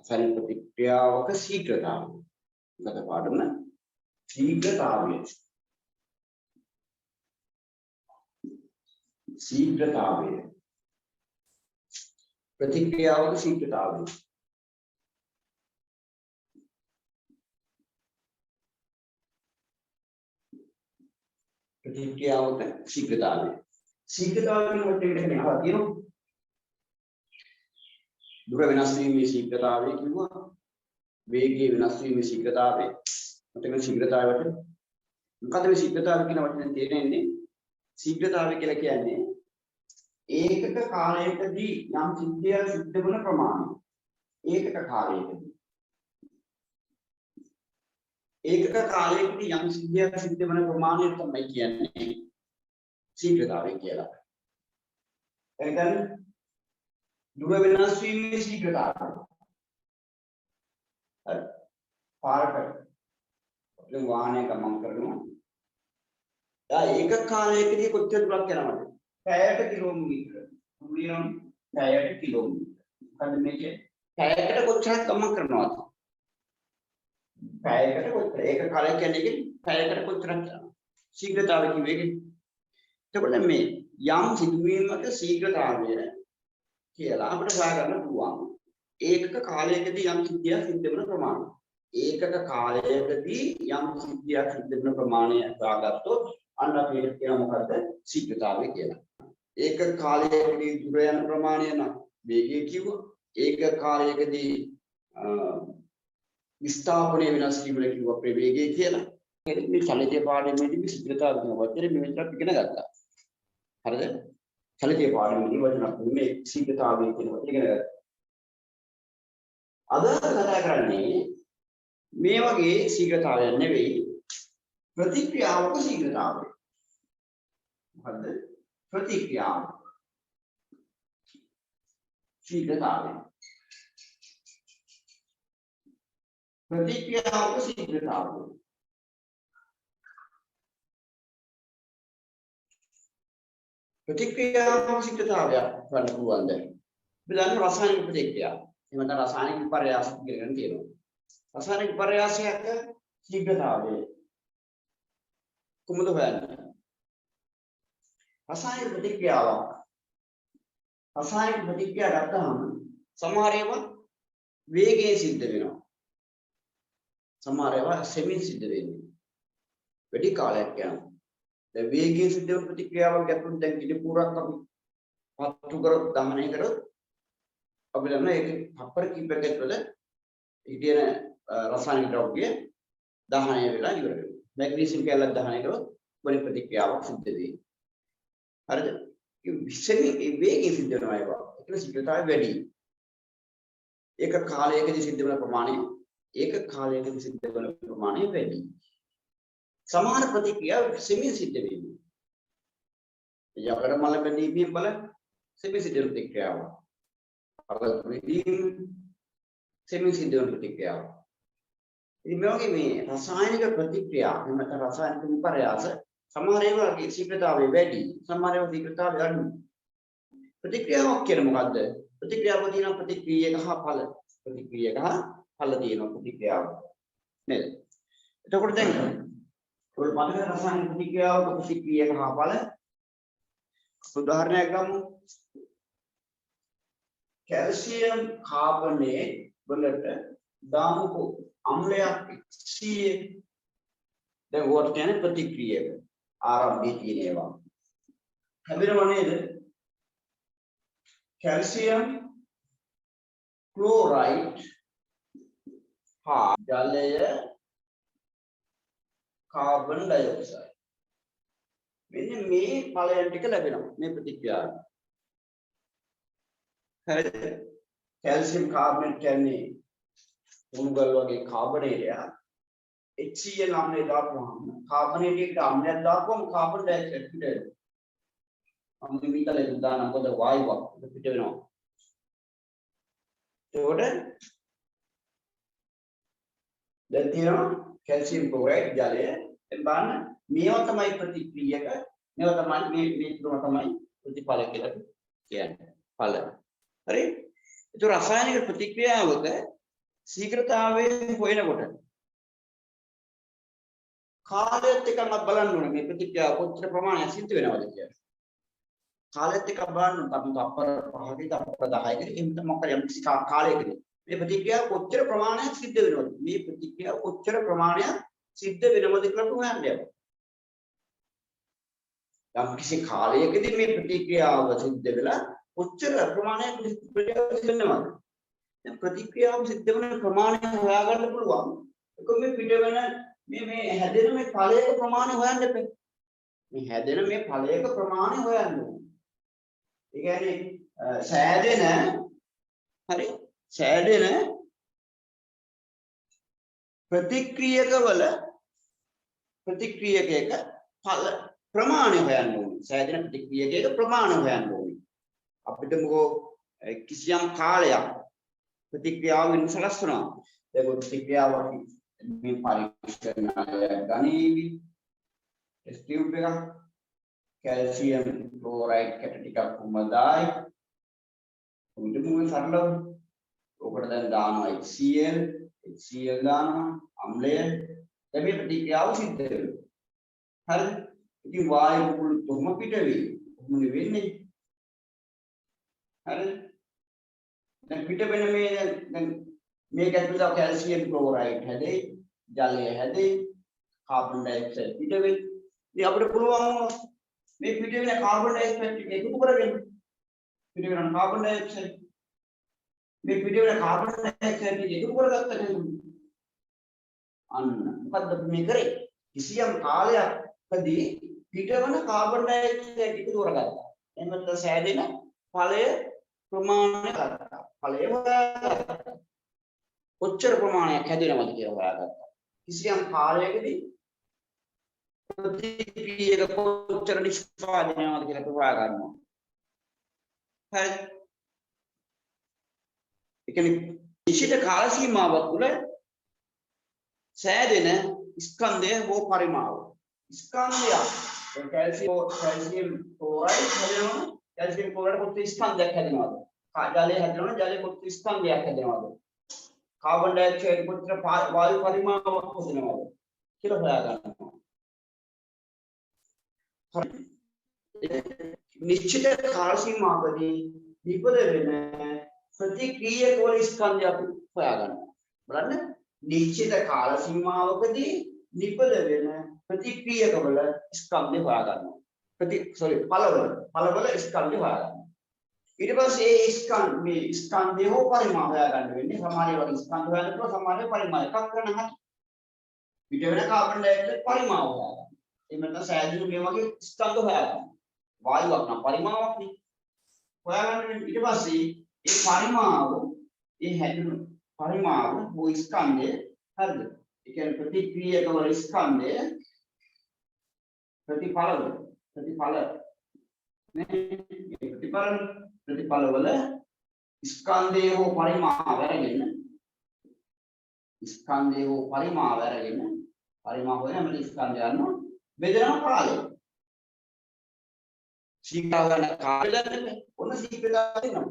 රසායනික ප්‍රතික්‍රියාවක ශීඝ්‍රතාවය. මොකද පාඩම ශීඝ්‍රතාවය. ශීඝ්‍රතාවය. प्रतिक्रियाओं की शीघ्रता प्रतिक्रियाओं का शीघ्रता की मोटिवेशन आती है दूर विनाशी में शीघ्रता क्यों वेगे विनाशी में शीघ्रता मतलब शीघ्रता मुकादमे शीघ्रता की नवटने तेरे शीघ्रता के लिए क्या है एकक कालयकදී යම් සිද්ධියක් සිද්ධ වන ප්‍රමාණය ඒකක කාලයකදී යම් සිද්ධියක් සිද්ධ වන ප්‍රමාණය තමයි කියන්නේ ශීඝ්‍රතාවය කියලා. එහෙනම් දුර වෙනස් වීමේ ශීඝ්‍රතාවය. හරි. පාරකට අපේ වාහනය ගමන් කරනවා. ඒක කාලයකදී කොච්චර දුරක් යනවද? 60 किलोमीटर मिनिमम 60 किलोमीटर कद में के 60 කොච්චරක් ගමන් කරනවා 60 කොච්චර ඒක කාලය කියන්නේ 60 කොච්චරක් යනවා ශීඝ්‍රතාවය කිව්වේ එතකොට මේ යම් සිදුවීමක ශීඝ්‍රතාවය කියලා අපිට හොයාගන්න පුළුවන් ඒකක කාලයකදී යම් සිද්ධියක් සිද්ධ වෙන ප්‍රමාණය ඒකක කාලයකදී යම් සිද්ධියක් සිද්ධ වෙන ප්‍රමාණය හොයාගත්තොත් අන්න අපිට කියන මොකද්ද ශීඝ්‍රතාවය කියලා एक කාලයකදී දුර යන ප්‍රමාණය නම් වේගය කිව්වා ඒක කාලයකදී විස්ථාපනය වෙනස් වීම කිව්වා ප්‍රවේගය කියලා මේ චලිතය පාඩමේදී මේ ශීඝ්‍රතාව කියන වචනේ මේ විතරක් ඉගෙන ගත්තා හරිද චලිතය පාඩමේදී වචන මේ ශීඝ්‍රතාවය කියන වචනේ ඉගෙන ගත්තා අද කතා කරන්නේ මේ වගේ ශීඝ්‍රතාවයක් නෙවෙයි ප්‍රතික්‍රියාවක ශීඝ්‍රතාවය මොකද්ද प्रतिक्रिया शीघ्रता प्रतिक्रियाओं को शीघ्रता प्रतिक्रियाओं को शीघ्रता बिलान रासायनिक प्रतिक्रिया मतलब रासायनिक विपर्यास रासायनिक विपर्यास शीघ्रता कुमुद रासायनिक प्रतिक्रिया करता हम समारेव वेगे सिद्ध वेनो समारेव सेमी सिद्ध वेनो වැඩි කාලයක් යනවා දැන් වේගයෙන් සිද්ධ වෙන ප්‍රතික්‍රියාවක් ගැතුණු දැන් ඉතින් පුරක් අපි පත්තු කරොත් දහනය කරොත් අපි ළඟ ඒක හප්පර කීපයක් ඇතුළත හිටියන රසායනික ද්‍රව්‍ය දහනය වෙලා ඉවර වෙනවා මැග්නීසියම් කැලලක් දහනය කරොත් වෙන ප්‍රතික්‍රියාවක් සිද්ධ වෙනවා හරිද විශ්ලේෂණයේ වේගය සිද්ධ වෙනවා ඒක ශීඝ්‍රතාවය වැඩි ඒක කාලයකදී සිද්ධ වෙන ප්‍රමාණය ඒක කාලයකදී සිද්ධ වෙන ප්‍රමාණය වැඩි සමහර ප්‍රතික්‍රියා සෙමි සිද්ධ වෙනවා යකඩ මල බැඳීමේ බල සෙමි සිද්ධ වෙන ප්‍රතික්‍රියාව අර විදීම් සෙමි සිද්ධ වෙන ප්‍රතික්‍රියාව ඉතින් මේ වගේ මේ රසායනික ප්‍රතික්‍රියා එහෙම නැත්නම් රසායනික විපර්යාස සමහර ඒවා ශීඝ්‍රතාවය වැඩි සමහර ඒවා ශීඝ්‍රතාවය අඩු ප්‍රතික්‍රියාවක් කියන්නේ මොකද්ද ප්‍රතික්‍රියාව තියෙන ප්‍රතික්‍රියක හා ඵල ප්‍රතික්‍රියක හා ඵල තියෙන ප්‍රතික්‍රියාව නේද එතකොට දැන් ඔය මතක රසායනික ප්‍රතික්‍රියාවක ප්‍රතික්‍රියක හා ඵල උදාහරණයක් ගමු කැල්සියම් කාබනේට් වලට දාමුකෝ අම්ලයක් 100 දැන් what කියන්නේ ප්‍රතික්‍රියක ආරම්භයේ තියෙන ඒවා හැදෙනව නේද කැල්සියම් ක්ලෝරයිඩ් හා ජලය කාබන් ඩයොක්සයිඩ් මෙන්න මේ ඵලයන් ටික ලැබෙනවා මේ ප්‍රතික්‍රියාව හරිද කැල්සියම් කාබනේට් කියන්නේ උණුගල් වගේ කාබනේටයක් HCl අම්ලය දාපුවම කාබනේට් අම්ලයක් දාපුවම කාබන් ඩයොක්සයිඩ් පිට වෙනවා. අම්ල විතලේ දාන මොකද වායුවක් පිට වෙනවා. ඒකට දැන් තියෙනවා කැල්සියම් ක්ලෝරයිඩ් ජලය දැන් බලන්න මේවා තමයි ප්‍රතික්‍රියක මේවා තමයි මේ තුන තමයි ප්‍රතිඵල කියලා කියන්නේ. ඵල. හරි? ඒක රසායනික ප්‍රතික්‍රියාවක ශීඝ්‍රතාවයේ හොයනකොට කාලයත් එක්ක අපි බලන්න ඕනේ මේ ප්‍රතික්‍රියාව කොච්චර ප්‍රමාණයක් සිද්ධ වෙනවද කියලා. කාලයත් එක්ක බලන්න අපි තප්පර 5ක තප්පර 10ක එහෙම මොකක්ද යම් කිසි කාලයකදී මේ ප්‍රතික්‍රියාව කොච්චර ප්‍රමාණයක් සිද්ධ වෙනවද? මේ ප්‍රතික්‍රියාව කොච්චර ප්‍රමාණයක් සිද්ධ වෙනවද කියලා හොයන්න යනවා. යම් කිසි කාලයකදී මේ ප්‍රතික්‍රියාව සිද්ධ වෙලා කොච්චර ප්‍රමාණයක් ප්‍රතික්‍රියාව සිද්ධ වෙනවද? දැන් ප්‍රතික්‍රියාව සිද්ධ වෙන ප්‍රමාණය හොයාගන්න පුළුවන්. ඒක මේ පිට වෙන මේ හැදෙන මේ ඵලයක ප්‍රමාණය හොයන්න එපා. මේ හැදෙන මේ ඵලයක ප්‍රමාණය හොයන්න ඕනේ. ඒ කියන්නේ සෑදෙන ප්‍රතික්‍රියකයක ඵල ප්‍රමාණය හොයන්න ඕනේ. සෑදෙන ප්‍රතික්‍රියකයක ප්‍රමාණය හොයන්න ඕනේ. අපිට මොකෝ කිසියම් කාලයක් ප්‍රතික්‍රියාවෙන් සලස්වනවා. ඒක ප්‍රතික්‍රියාව මේ පරීක්ෂණය ගණීවි ටෙස්ට් ටියුබ් එක කැල්සියම් ක්ලෝරයිඩ් කැට ටිකක් උමදායි උඩුමුවේ සරලව ඔකට දැන් දානවා HCl දානවා අම්ලය දැන් මේ ප්‍රතික්‍රියාව සිද්ධ වෙනවා හරිද ඉතින් වායු කුළු තුම පිට වෙයි කොහොමද වෙන්නේ හරිද දැන් පිට වෙන මේ දැන් මේක ඇතුළත කැල්සියම් ක්ලෝරයිඩ් හැදෙයි ජලය හැදෙයි කාබන් ඩයොක්සයිඩ් පිට වෙයි ඉතින් අපිට පුළුවන් මේ පිට වෙන කාබන් ඩයොක්සයිඩ් ටික එකතු කරගෙන පිට වෙන කාබන් ඩයොක්සයිඩ් මේ පිට වෙන කාබන් ඩයොක්සයිඩ් ටික එකතු කරගත්තා නේද අන්න මොකද්ද මේ කරේ කිසියම් කාලයකදී පිට වෙන කාබන් ඩයොක්සයිඩ් එකතු කරගත්තා එහෙම නැත්නම් සෑදෙන ඵලය ප්‍රමාණය කරගත්තා ඵලය හොයාගත්තා කොච්චර ප්‍රමාණයක් හැදෙනවද කියලා හොයාගත්තා. කිසියම් කාලයකදී ප්‍රතික්‍රියක කොච්චර නිෂ්පාදනය වෙනවද කියලා හොයා ගන්නවා. හරි. ඒ කියන්නේ නිශ්චිත කාල සීමාවක් තුළ සෑදෙන ස්කන්ධය හෝ පරිමාව. ස්කන්ධය කැල්සියම් ක්ලෝරයිඩ් හැදෙනවා. කැල්සියම් ක්ලෝරයිඩ් කොච්චර ස්කන්ධයක් හැදෙනවද? ජලය හැදෙනවා. ජලය කොච්චර ස්කන්ධයක් හැදෙනවද? कार्बन डाइऑक्साइड कोच्चर वायु परिमाणයක් හදනවද කියලා හොයා ගන්නවා. නිශ්චිත කාල සීමාවකදී නිපද වෙන ප්‍රතික්‍රියක වල ස්කන්ධය අපි හොයා ගන්නවා. බලන්න නිශ්චිත කාල සීමාවකදී නිපද වෙන ප්‍රතික්‍රියක වල ස්කන්ධය හොයා ගන්නවා. ඵලවල ස්කන්ධය හොයා ගන්නවා. ඊට පස්සේ ඒ ස්කන්ධය හෝ පරිමාව හොයාගන්න වෙන්නේ සමානය වගේ ස්කන්ධ හොයන්න පුළුවන් සමානය පරිමාව එකක් කරන හැටි පිට වෙන කාබන් ඩයොක්සයිඩ් පරිමාව හොයාගන්න. එහෙම නැත්නම් සෑදෙන මේ වගේ ස්කන්ධ හොයාගන්න. වායුවක් නම් පරිමාවක් නේ. හොයාගන්න වෙන්නේ ඊට පස්සේ ඒ පරිමාව ඒ හැදෙන පරිමාව හෝ ස්කන්ධය හරිද? ඒ කියන්නේ ප්‍රතික්‍රියක වල ස්කන්ධය ප්‍රතිඵල වල ස්කන්ධය හෝ පරිමාව අරගෙන පරිමාව වෙන මේ ස්කන්ධයන් බෙදෙනවා කාලය. ශීඝ්‍රතාවන කාලය දැනගන්න. ඔන්න ශීඝ්‍රතාවය වෙනවා.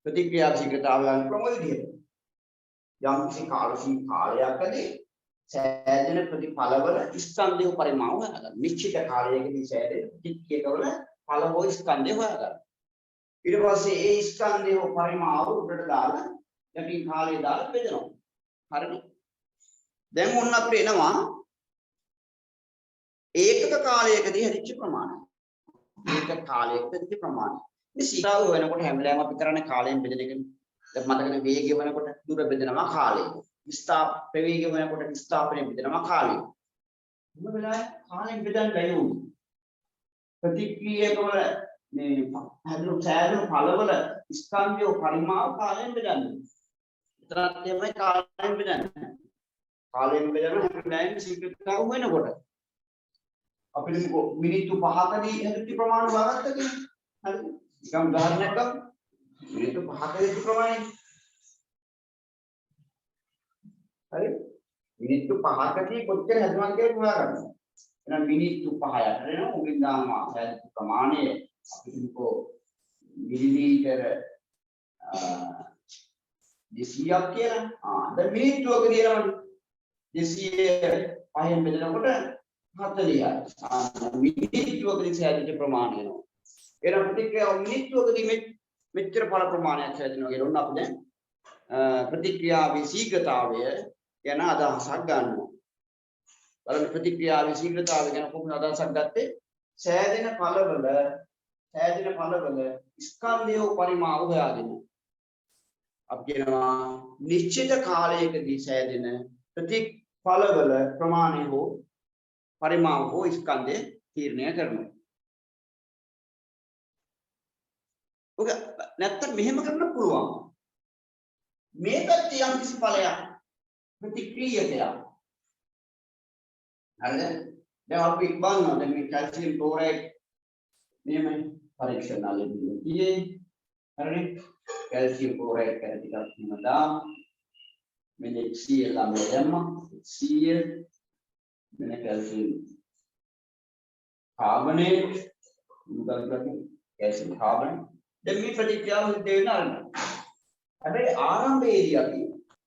ප්‍රතික්‍රියා ශීඝ්‍රතාවය යන ක්‍රමවේදය. යම් කිසි කාලයකදී සෑදෙන ප්‍රතිඵලවල ස්කන්ධය හෝ පරිමාව හොයාගන්න. නිශ්චිත කාලයකදී සෑදෙන ප්‍රතික්‍රියකවල ඵල හෝ ස්කන්ධය හොයාගන්න. ඊට පස්සේ ඒ ස්කන්ධය හෝ පරිමාව උඩට දාලා යටින් කාලය දාලා බෙදනවා. හරිද? දැන් ඔන්න අපිට එනවා ඒකක කාලයකදී හැදිච්ච ප්‍රමාණය. මේක කාලයකදී ප්‍රමාණය. මේ සීතාව වෙනකොට හැම වෙලාවෙම අපි කරන්නේ කාලයෙන් බෙදෙන එක. දැන් මතකනේ වේගය වෙනකොට දුර බෙදෙනවා කාලය. ප්‍රවේගය වෙනකොට විස්ථාපනය බෙදෙනවා කාලය. මොන වෙලාවෙ කාලයෙන් බෙදන්න බැහැ. ප්‍රතික්‍රියක වල මේ හැදුණු සෑදුණු ඵලවල ස්කන්ධය පරිමාව කාලයෙන් බෙදන්නේ. විතරක් තමයි කාලයෙන් බෙදන්නේ. කාලයෙන් බෙදන හැම වෙලාවෙම ශීඝ්‍රතාව වෙනකොට අපිට මිනිත්තු 5කදී හැදිච්ච ප්‍රමාණය හොයාගත්ත කියන්නේ. හරිද? නිකම් උදාහරණයක් ගමු. මිනිත්තු 5ක හැදිච්ච ප්‍රමාණය. හරි? මිනිත්තු 5කදී කොච්චර හැදුණාද කියලා හොයාගන්න. එහෙනම් මිනිත්තු 5 යට වෙනවා උගින් දානවා හැදිච්ච ප්‍රමාණය අපි හිතෝ මිලිලීටර 200ක් කියලා. දැන් මිනිත්තුවක දිනවනේ 205න් බෙදනකොට 40යි. මිනිත්තුවකදී සෑදෙන ප්‍රමාණය වෙනවා. එහෙනම් ප්‍රතික්‍රියාව මිනිත්තුවකදී මෙච්චර බල ප්‍රමාණයක් සෑදෙනවා කියලා ඔන්න අපි දැන් ප්‍රතික්‍රියාවේ ශීඝ්‍රතාවය ගැන අදහසක් ගන්නවා. බලන්න ප්‍රතික්‍රියාවේ ශීඝ්‍රතාවය ගැන කොහොමද අදහසක් ගත්තේ? සෑදෙන පළවල ස්කන්ධයේ පරිමාව හොයාගෙන. අපි කියනවා නිශ්චිත කාලයකදී සෑදෙන ප්‍රතිඵලවල ප්‍රමාණය හෝ පරිමාව හෝ ස්කන්ධය තීරණය කරනවා. ඔක නැත්තම් මෙහෙම කරන්න පුළුවන්. මේ පැත්තේ යම් කිසි ඵලයක් ප්‍රතික්‍රියකයක්. හරිද? දැන් අපි බලනවා දැන් මේ කැල්සියම් ක්ලෝරයිඩ් මෙහෙම පරීක්ෂණාලේදී තියෙන්නේ. හරිනේ? කැල්සියම් ක්ලෝරයිඩ් කර ටිකක් තියෙනවා. මෙන්න HCl අම්ල දැම්මා. HCl මෙන්න කැල්සියම් කාබනේට් මොකක්ද කියන්නේ? Calcium carbonate. දැන් මේ ප්‍රතික්‍රියාව සිද්ධ වෙනවා. හැබැයි ආරම්භයේදී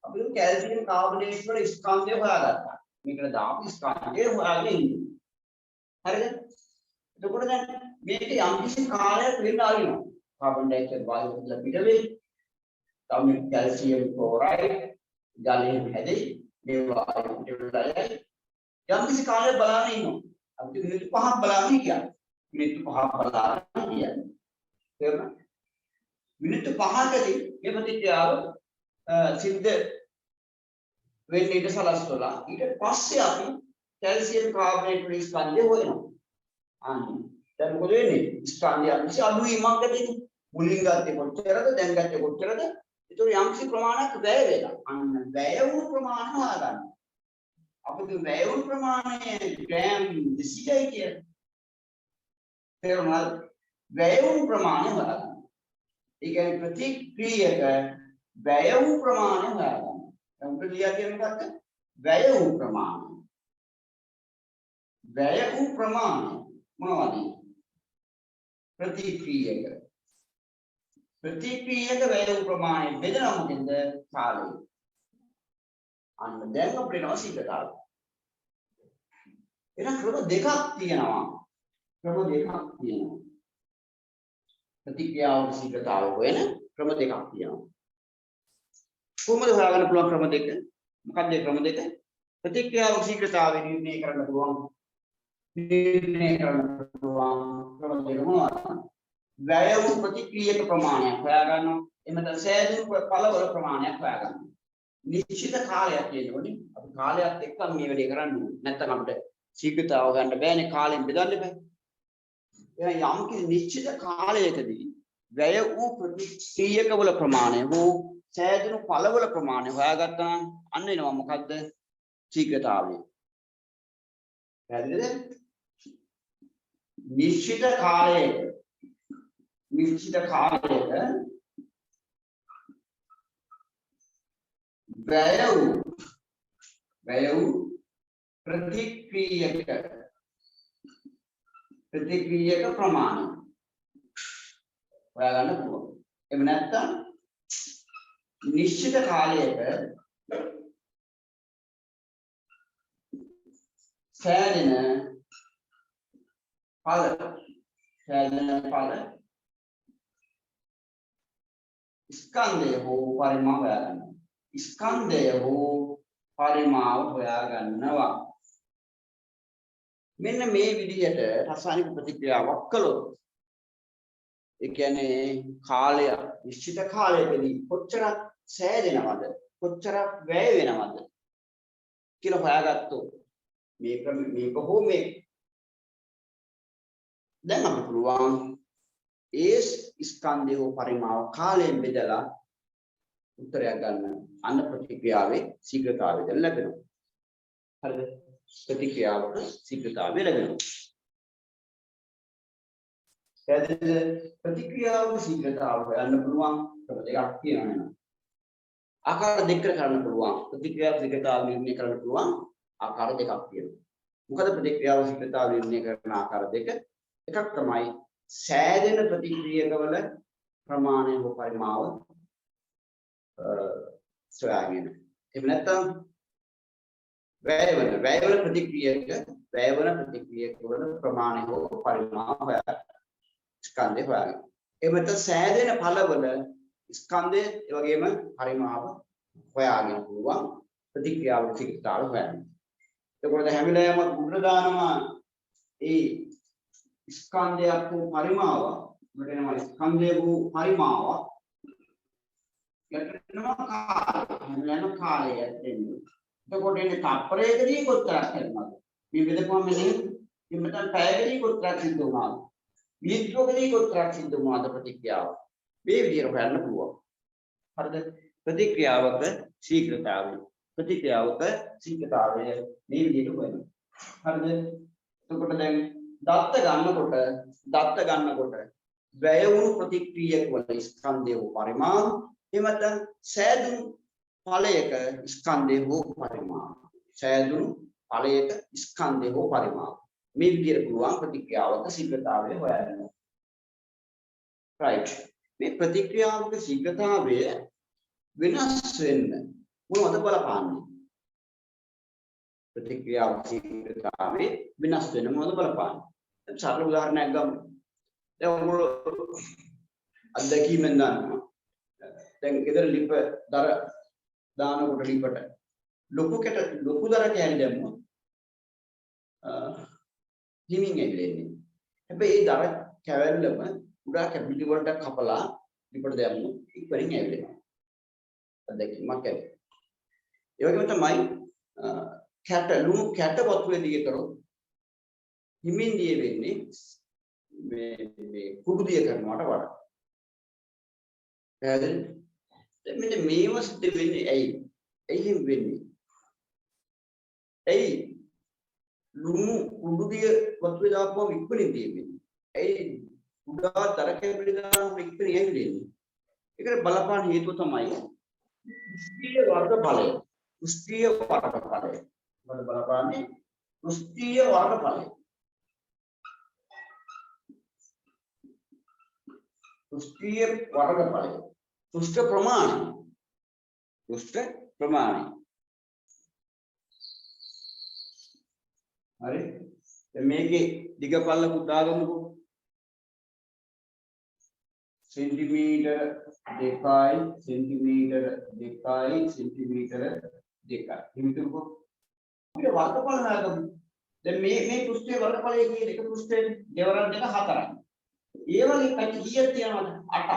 අපි කැල්සියම් කාබනේට් වල ස්කන්ධය හොයාගත්තා. මේකට දාපු ස්කන්ධය හොයාගෙන ඉන්නේ. හරිද? එතකොට දැන් මේක යම් කිසි කාලයක් වෙන්න ආරිනවා. කාබන් ඩයොක්සයිඩ් වායුව කියලා පිට වෙයි. තව කැල්සියම් ක්ලෝරයිඩ් ජලයෙන් හැදෙයි. මේ වායුව පිට වෙලා යයි. යම් කිසි කාලයක් බලාගෙන ඉන්නවා. අපි මිනිත්තු 5ක් බලාගෙන හිටියා. මිනිත්තු 5ක් බලාගෙන හිටියා. තේරුණා? මිනිත්තු 5කදී මේ ප්‍රතික්‍රියාව සිද්ධ වෙන්නේ ඊට සලස්වලා ඊට පස්සේ අපි කැල්සියම් කාබනේට් වල ස්කන්ධය හොයනවා. දැන් මොකද වෙන්නේ? ස්කන්ධය අංශ අඩුවීමක් ඇතිනේ. මුලින් ගත්තේ කොච්චරද දැන් ගත්තේ කොච්චරද? ඒතකොට යම්කිසි ප්‍රමාණයක් වැය වෙලා. අන්න වැය වූ ප්‍රමාණය හොයාගන්න. අපිට වැය වූ ප්‍රමාණය ග්‍රෑම් 200යි කියලා. තේරුණාද? වැය වූ ප්‍රමාණය හොයාගන්න. ඒ කියන්නේ ප්‍රතික්‍රියක වැය වූ ප්‍රමාණය හොයාගන්න. දැන් උඩ ලියා කියන්නේ මොකක්ද? වැය වූ ප්‍රමාණය. වැය වූ ප්‍රමාණය මොනවද? ප්‍රතික්‍රියක වැය වූ ප්‍රමාණය බෙදලා මොකෙන්ද? කාලය. අන්න දැන් අපිට එනවා ශීඝ්‍රතාවය. එහෙනම් ක්‍රම දෙකක් තියෙනවා. ප්‍රතික්‍රියාවක ශීඝ්‍රතාවය හොයන ක්‍රම දෙකක් තියෙනවා. කොහොමද හොයාගන්න පුළුවන් ක්‍රම දෙක? මොකක්ද ඒ ක්‍රම දෙක? ප්‍රතික්‍රියාවක ශීඝ්‍රතාවය නිර්ණය කරන්න පුළුවන් ක්‍රම දෙක මොනවද? වැය වූ ප්‍රතික්‍රියක ප්‍රමාණයක් හොයාගන්නවා. එහෙම නැත්නම් සෑදුණු පළවල ප්‍රමාණයක් හොයාගන්නවා. නිශ්චිත කාලයක් තියෙනවනේ. අපි කාලයත් එක්කම මේ වැඩේ කරන්න ඕනේ. නැත්නම් අපිට ශීඝ්‍රතාව ගන්න බෑනේ, කාලෙන් බෙදන්න බෑ. එහෙනම් යම් කිසි නිශ්චිත කාලයකදී වැය වූ ප්‍රතික්‍රියකවල ප්‍රමාණය හෝ සෑදුණු පළවල ප්‍රමාණය හොයාගත්තා නම් අන්න එනවා මොකද්ද? ශීඝ්‍රතාවය. පැහැදිලිද? නිශ්චිත කාලයක වැය වූ ප්‍රතික්‍රියක ප්‍රමාණය හොයාගන්න පුළුවන්. එහෙම නැත්නම් නිශ්චිත කාලයක සෑදෙන ඵල ස්කන්ධය හෝ පරිමාව හොයාගන්නවා. ස්කන්ධය හෝ පරිමාව හොයාගන්නවා. මෙන්න මේ විදිහට රසායනික ප්‍රතික්‍රියාවක් කළොත් ඒ කියන්නේ කාලය නිශ්චිත කාලයකදී කොච්චරක් සෑදෙනවද කොච්චරක් වැය වෙනවද කියලා හොයාගත්තොත් මේක හෝ මේක දැන් අපිට පුළුවන් ඒ ස්කන්ධය හෝ පරිමාව කාලයෙන් බෙදලා උත්තරයක් ගන්න. අන්න ප්‍රතික්‍රියාවේ ශීඝ්‍රතාවය දැන් ලැබෙනවා. හරිද? ප්‍රතික්‍රියාවක ශීඝ්‍රතාවය ලැබෙනවා. ප්‍රතික්‍රියාවක ශීඝ්‍රතාවය හොයන්න පුළුවන් ක්‍රම දෙකක් තියෙනවා. ආකාර දෙකකට කරන්න පුළුවන්. ප්‍රතික්‍රියාව ශීඝ්‍රතාවය නිර්ණය කරන්න පුළුවන් ආකාර දෙකක් තියෙනවා. මොකද ප්‍රතික්‍රියාව ශීඝ්‍රතාවය නිර්ණය කරන ආකාර දෙක? එකක් තමයි සෑදෙන ප්‍රතික්‍රියකවල ප්‍රමාණය හෝ පරිමාව සොයාගෙන. එහෙම නැත්නම් වැයවන ප්‍රතික්‍රියක වල ප්‍රමාණය හෝ පරිමාණ හොයාගන්න. ස්කන්ධය හොයාගන්න. එහෙම සෑදෙන ඵලවල ස්කන්ධය ඒ වගේම පරිමාව හොයාගෙන පුළුවන් ප්‍රතික්‍රියාවල ශීඝ්‍රතාවය හොයන්න. එතකොට හැම වෙලාවෙම උඩ දානවා ඒ ස්කන්ධයක් වූ පරිමාව උඩ එනවා ස්කන්ධය වූ පරිමාව යටනවා කාලය එන්නේ. එතකොට එන්නේ තප්පරයකදී කොච්චරක් කරනවද? මේ බෙදපුවම මෙන්න ඉන්නතන් පැයකදී කොච්චරක් සිද්ධ වුණාද? විද්‍යෝකදී කොච්චරක් සිද්ධ වුණාද ප්‍රතික්‍රියාව? මේ විදිහට හොයන්න පුළුවන්. හරිද? ප්‍රතික්‍රියාවක ශීඝ්‍රතාවය මේ විදිහට හොයන්න. හරිද? එතකොට දැන් දත්ත ගන්නකොට වැය වුණු ප්‍රතික්‍රියක වල ස්කන්ධය වූ පරිමාණ එමත් සෑදුණු ඵලයක ස්කන්ධය හෝ පරිමාණ මේ විදිහට පුළුවන් ප්‍රතික්‍රියාවක ශීඝ්‍රතාවය හොයන්න. right මේ ප්‍රතික්‍රියාවක ශීඝ්‍රතාවය වෙනස් වෙන්න මොනවද බලපාන්නේ? ප්‍රතික්‍රියාවක ශීඝ්‍රතාවය වෙනස් වෙන්න මොනවද බලපාන්නේ? සරල උදාහරණයක් ගමු. දැන් ඔයගොල්ලෝ අත්දැකීමෙන් දන්නවා. දැන් ගෙදර ලිප දර දානකොට ලිපට ලොකු දර කෑලි දැම්මොත් හිමින් ඇවිලෙන්නේ. හැබැයි ඒ දර කැවැල්ලම උඩා කැබිලි වලට කපලා ලිපට දැම්මොත් ඉක්මනින් ඇවිලෙනවා. අත්දැකීමක් ඇති. ඒ වගේම තමයි ලුණු කැට වතුරේ දිගේ කරොත් හිමින් දිය වෙන්නේ මේ කුඩු දිය කරනවට වඩා. එහෙනම් මෙන්න මේව සිද්ධ වෙන්නේ ඇයි? ඇයි වෙන්නේ? ඇයි ලුණු කුඩු දිය වතුරේ දාපුවම ඉක්මනින් දිය වෙන්නේ? ඇයි උඩා දර කැබිලි දානකොට ඉක්මනින් ඇවිලෙන්නේ? ඒකට බලපාන හේතුව තමයි කුෂ්ඨීය වර්ගඵලය. කුෂ්ඨීය වර්ගඵලය. මොකද බලපාන්නේ? කුෂ්ඨීය වර්ගඵලය. කුෂ්ඨීය වර්ගඵලය. කුෂ්ඨ ප්‍රමාණය. හරි. දැන් මේකේ දිග පල්ල පුදාගමුකෝ. සෙන්ටිමීටර 2යි සෙන්ටිමීටර 2යි සෙන්ටිමීටර 2යි. හිමිතුකෝ. අපිට වර්ගඵල හොයාගමු. දැන් මේ පෘෂ්ඨයේ වර්ගඵලය කියන්නේ එක පෘෂ්ඨයේ දෙවරක් දෙක 4යි. ඒ වගේ පැති කීයක් තියෙනවද? 8ක්.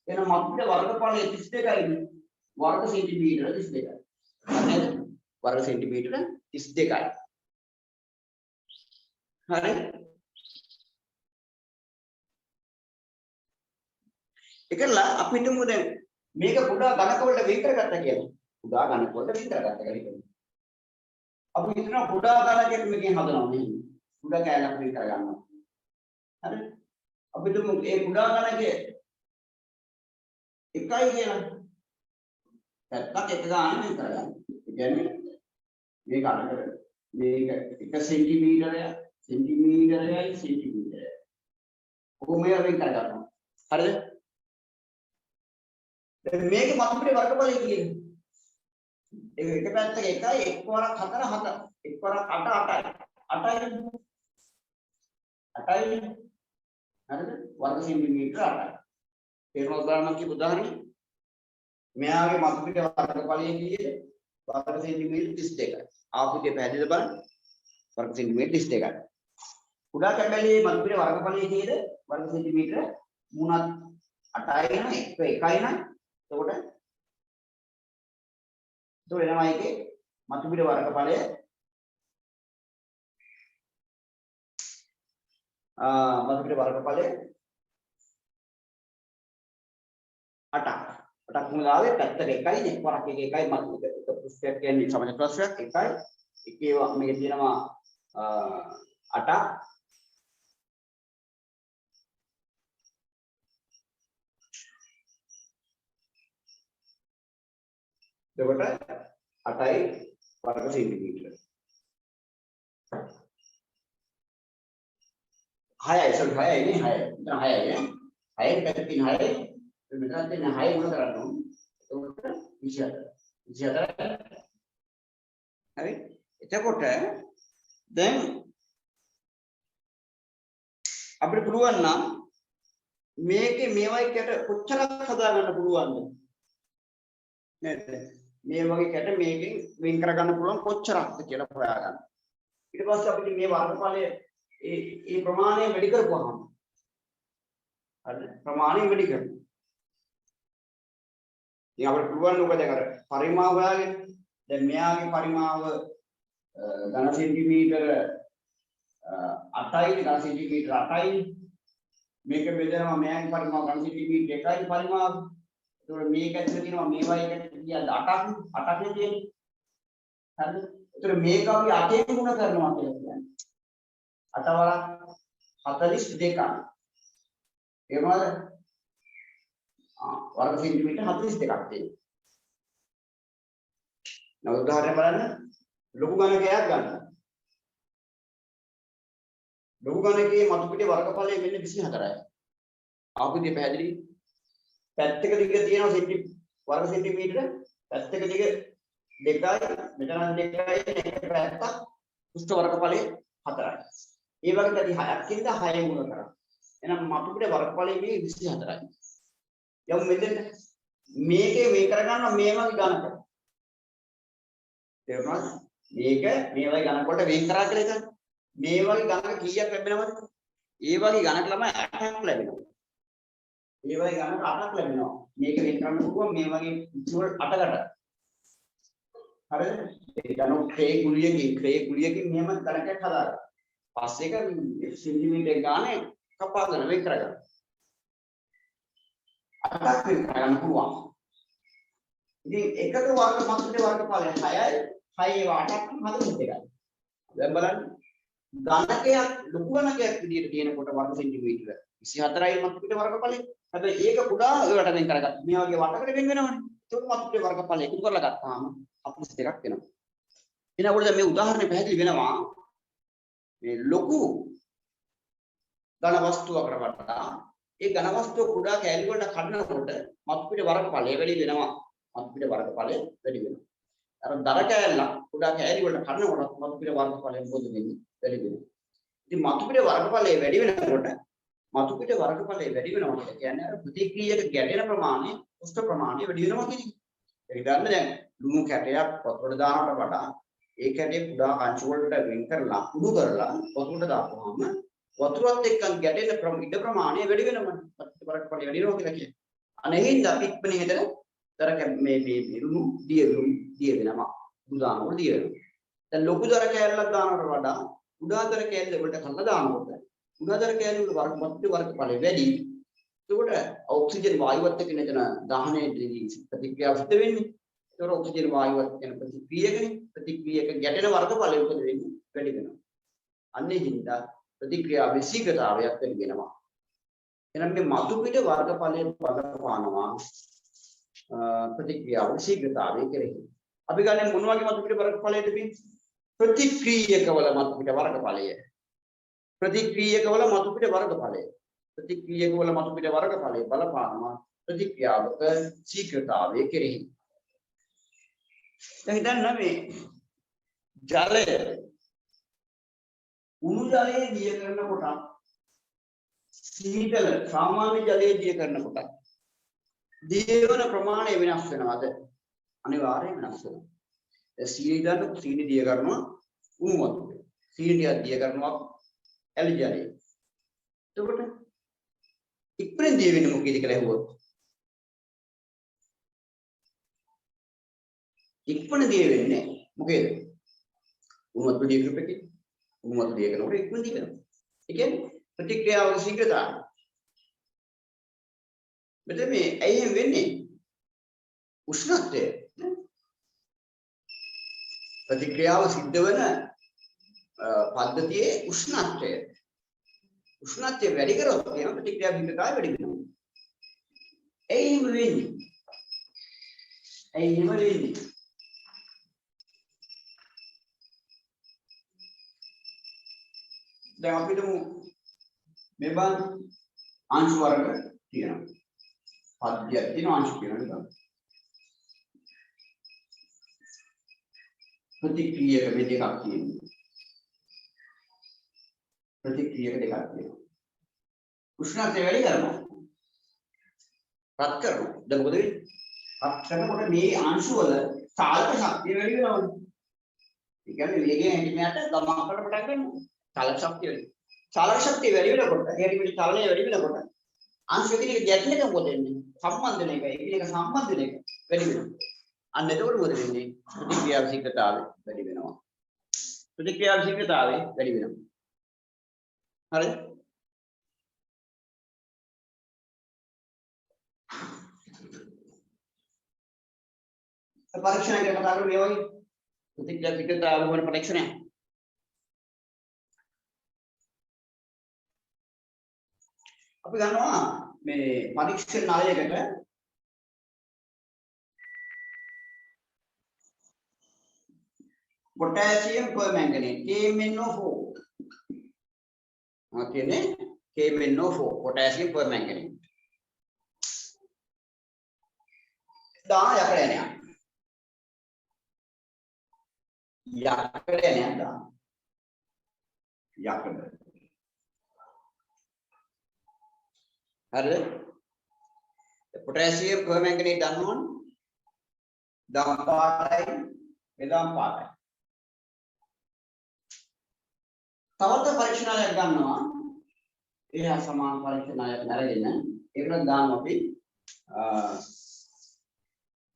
එහෙනම් අපිට වර්ගඵලය 32යි. वर्ग सेंटीमीटर 32 है वर्ग सेंटीमीटर 32 है हरे එකලා අපි හිතමු දැන් මේක කුඩා ඝනක වලට වෙන් කරගත්තා කියලා කුඩා ඝනක වලට වෙන් කරගත්තා කියලා හිතමු අපි හිතනවා කුඩා ඝනකයක් මේකෙන් හදනවා නේ කුඩා කෑල්ලක් වෙන් කරගන්නවා හරි අපි හිතමු ඒ කුඩා ඝනකයේ එකයි කියලා පැත්තක් එක ගානේ වෙන් කරගන්න. ඒ කියන්නේ මේක අරකට මේක 1 සෙන්ටිමීටරයයි සෙන්ටිමීටරයයි. කොහොම මේවා වෙන් කරගන්නවා. හරිද? දැන් මේක මතුපිටේ වර්ගඵලය කියන්නේ. ඒක එක පැත්තක එකයි එක් වරක් 4 7. එක් වරක් 8 8යි. 8යි. හරිද? වර්ග සෙන්ටිමීටර 8යි. තේරුණාද බලන්න මම කියපු උදාහරණය? මෙයාගේ මතුපිට වර්ගඵලය කීයද? වර්ග සෙන්ටිමීටර 32යි. ආපිටේ පැහැදිලිද බලන්න? වර්ග සෙන්ටිමීටර 32යි. කුඩා කැබැලේ මතුපිට වර්ගඵලය කීයද? වර්ග සෙන්ටිමීටර 3ත් 8යි නේද? 1යි නේද? එතකොට එනවා එකේ මතුපිට වර්ගඵලය මතුපිට වර්ගඵලය 8ක්. 8ක් මුලාවේ පැත්තක එකයි නේ වරක් එකයි මතුපිට පෘෂ්ඨයක් කියන්නේ සමාන ප්‍රශ්නයක් එකයි එකේ මේක තියෙනවා 8ක් එතකොට 8යි වර්ග සෙන්ටිමීටර 6යි සල් 6යි නේ 6යි මෙතන 6යි නේ 6යි පැත්තකින් 6යි මෙතන තියෙන 6 මොන කරන්නේ එතකොට 28 24 හරි එතකොට දැන් අපිට පුළුවන් නම් මේකේ මේවයි කැට කොච්චරක් හදාගන්න පුළුවන්ද නේද මේ වගේ කැට මේකෙන් වෙන් කරගන්න පුළුවන් කොච්චරක්ද කියලා හොයාගන්න ඊට පස්සේ අපිට මේ වර්ගඵලය ඒ ප්‍රමාණය වැඩි කරපුවාම හරි ප්‍රමාණය වැඩි කරනවා ඉතින් අපිට පුළුවන් උක දැන් අර පරිමාව හොයාගෙන දැන් මෙයාගේ පරිමාව ඝන සෙන්ටිමීටර 8යි ඝන සෙන්ටිමීටර 8යි මේක බෙදනවා මෙයාගේ පරිමාව ඝන සෙන්ටිමීටර 1යි පරිමාව ඒතකොට මේක ඇතුලේ තියෙනවා මේවා එකට කියන්නේ 8ක් නේ තියෙන්නේ හරිද ඒතකොට මේක අපි 8ෙන් ගුණ කරනවා කියලා කියන්නේ 8 වරක් 42ක් එහෙමද वर्ग सेंटीमीटर 42 තියෙනවා. නව උදාහරණ බලන්න ලොකු ගණකයක් ගන්න. ලොකු ගණකයේ මතු පිටේ වර්ගඵලය වෙන්නේ 24යි. ආපුදී පැහැදිලි. පැත්තක දිග තියෙනවා වර්ග සෙන්ටිමීටර පැත්තක දිග 2යි මෙතන 2යි එක පැත්තක් උෂ්ඨ වර්ගඵලය 4යි. ඒ වගේ පැති 6ක් ඉඳලා 6 ගුණ කරා. එහෙනම් මතු පිටේ වර්ගඵලය මේ 24යි. යමු මෙතෙන් මේකේ මේ කරගන්න මේ වගේ ගණක. තේරුණාද? මේක මේ වගේ ගණක වලට වෙන් කරා කියලා හිතන්න. මේ වගේ ගණක කීයක් ලැබෙනවද? ඒ වගේ ගණක ළමයි 8ක් ලැබෙනවා. ඒ වගේ ගණක 8ක් ලැබෙනවා. මේක වෙන් කරන්න පුළුවන් මේ වගේ ඉතුරු 8කට. හරිද? ඒ ගණක ක්‍රේ කුලියකින් මෙහෙම ගණකයක් හදාගන්න. පස්සේ එක සෙන්ටිමීටර ගානේ කපාගෙන වෙන් කරගන්න. 8ක් වෙන් කරගන්න පුළුවන්. ඉතින් එකක වර්ග මතුපිට වර්ගඵලය 6යි 6 ඒවා 8ක් හදමු දෙකයි. දැන් බලන්න ගණකයක් ලොකු ගණකයක් විදිහට තියෙනකොට වර්ග සෙන්ටිමීටර 24යි මතුපිට වර්ගඵලය. හැබැයි ඒක කුඩා ඒවට වෙන් කරගත්තා. මේ වගේ වටකට වෙන් වෙනවනේ. ඒක මතුපිට වර්ගඵලය එකතු කරලා ගත්තාම 42ක් වෙනවා. එනකොට දැන් මේ උදාහරණය පැහැදිලි වෙනවා. මේ ලොකු ඝන වස්තුවකට වඩා ඒ ඝන වස්තුව කුඩා කැලි වලට කඩනකොට මතුපිට වර්ගඵලය වැඩි වෙනවා. මතුපිට වර්ගඵලය වැඩි වෙනවා. අර දර කැලල කුඩා කැලි වලට කඩනකොට මතුපිට වර්ගඵලය මොකද වෙන්නේ? වැඩි වෙනවා. ඉතින් මතුපිට වර්ගඵලය වැඩි වෙනකොට මතුපිට වර්ගඵලය වැඩි වෙනවා කියන්නේ අර ප්‍රතික්‍රියක ගැටෙන ප්‍රමාණය උෂ්ඨ ප්‍රමාණය වැඩි වෙනවා කියන එක. ඒක ගන්න දැන් ලුණු කැටයක් වතුරට දානකට වඩා ඒ කැටේ කුඩා අංශු වලට වෙන් කරලා කුඩු කරලා වතුරට දාපුවාම වතුරත් එක්ක ගැටෙන ඉඩ ප්‍රමාණය වැඩි වෙනවා. වර්ගඵලය වැඩි වෙනවා කියලා කියන්නේ. අනෙහිඳ ඉක්මනින් හිතන දර මේ ලුණු දිය වෙනවා. උදාහරණ දිය වෙනවා. දැන් ලොකු දර කැලලක් දානකට වඩා කුඩා දර කැලල වලට කන්න දානකොට කුඩා දර කැලල වල වර්ගඵලය වැඩි. එතකොට ඔක්සිජන් වායුවත් එක්ක නේද දහනයේදී ප්‍රතික්‍රියාව සිද්ධ වෙන්නේ. ඒතකොට ඔක්සිජන් වායුවත් කියන ප්‍රතික්‍රියක ගැටෙන වර්ගඵලය උපද වෙන්නේ වැඩි වෙනවා. අන්නේ හින්දා ප්‍රතික්‍රියාවේ ශීඝ්‍රතාවයක් වැඩි වෙනවා. එහෙනම් මේ මතුපිට වර්ගඵලය බලපානවා ප්‍රතික්‍රියාවේ ශීඝ්‍රතාවය කෙරෙහි. අපි ගන්නේ මොන වගේ මතුපිට වර්ගඵලයද මේ? ප්‍රතික්‍රියකවල මතුපිට වර්ගඵලය. ප්‍රතික්‍රියකවල මතුපිට වර්ගඵලය. ප්‍රතික්‍රියකවල මතුපිට වර්ගඵලය බලපානවා ප්‍රතික්‍රියාවක ශීඝ්‍රතාවය කෙරෙහි. දැන් හිතන්න මේ ජලය උණු ජලයේ දිය කරනකොට සීතල සාමාන්‍ය ජලයේ දිය කරනකොට දියවන ප්‍රමාණය වෙනස් වෙනවද? අනිවාර්යයෙන් වෙනස් වෙනවා. ඒ සීනි දිය කරනවා උණු වතුර. සීනි දිය කරනවා ඇල් ජලය. එතකොට ඉක්මනින් දිය වෙන්නේ මොකද කියලා අහුවොත් ඉක්මනින් දිය වෙන්නේ මොකේද? උණු වතුර දිය කරපෙකේ උණු වතුර දිය කරනකොට ඉක්මනින් දිය වෙනවා. ඒ කියන්නේ ප්‍රතික්‍රියාවක ශීඝ්‍රතාවය. මෙතන මේ ඇයි එහෙම වෙන්නේ? උෂ්ණත්වය. ප්‍රතික්‍රියාව සිද්ධ වෙන පද්ධතියේ උෂ්ණත්වය. උෂ්ණත්වය වැඩි කරොත් කියන ප්‍රතික්‍රියා ශීඝ්‍රතාවය වැඩි වෙනවා. ඇයි එහෙම වෙන්නේ? ඇයි එහෙම වෙන්නේ? දැන් අපිට මේ බන් අංශු වර්ග තියෙනවා. පද්ධතියක් තියෙනවා අංශු කියනවා නේද? ප්‍රතික්‍රියක මේ දෙකක් තියෙනවා. ප්‍රතික්‍රියක දෙකක් තියෙනවා. උෂ්ණත්වය වැඩි කරනවා. රත් කරනවා. දැන් මොකද වෙන්නේ? රත් කරනකොට මේ අංශු වල චාලක ශක්තිය වැඩි වෙනවනේ. ඒ කියන්නේ වේගයෙන් හැදිනට ගමන් කරන්න පටන් ගන්නවා. චාලක ශක්තිය වැඩි. චාලක ශක්තිය වැඩි වෙනකොට එයාට චලනය වැඩි වෙනකොට අංශ එකිනෙක ගැටෙන එක මොකද වෙන්නේ? සම්බන්ධන එක එකිනෙක සම්බන්ධන එක වැඩි වෙනවා. අන්න එතකොට මොකද වෙන්නේ? ප්‍රතික්‍රියා ශීඝ්‍රතාවය වැඩි වෙනවා. ප්‍රතික්‍රියා ශීඝ්‍රතාවය වැඩි වෙනවා. හරිද? පරීක්ෂණ කරන කතාවල මේ වගේ ප්‍රතික්‍රියා ශීඝ්‍රතාවය වන පරීක්ෂණය. අපි ගන්නවා මේ පරීක්ෂණ නාලයකට potassium permanganate KMnO4 කියන්නේ KMnO4 potassium permanganate දාන යකඩ යනවා දාන යකඩ හරිද potassium permanganate දන්නවනේ දම් පාටයි එදම් පාටයි තවත් පරීක්ෂණයක් ගන්නවා ඒ හා සමාන පරීක්ෂණයක් අරගෙන ඒකට දානවා අපි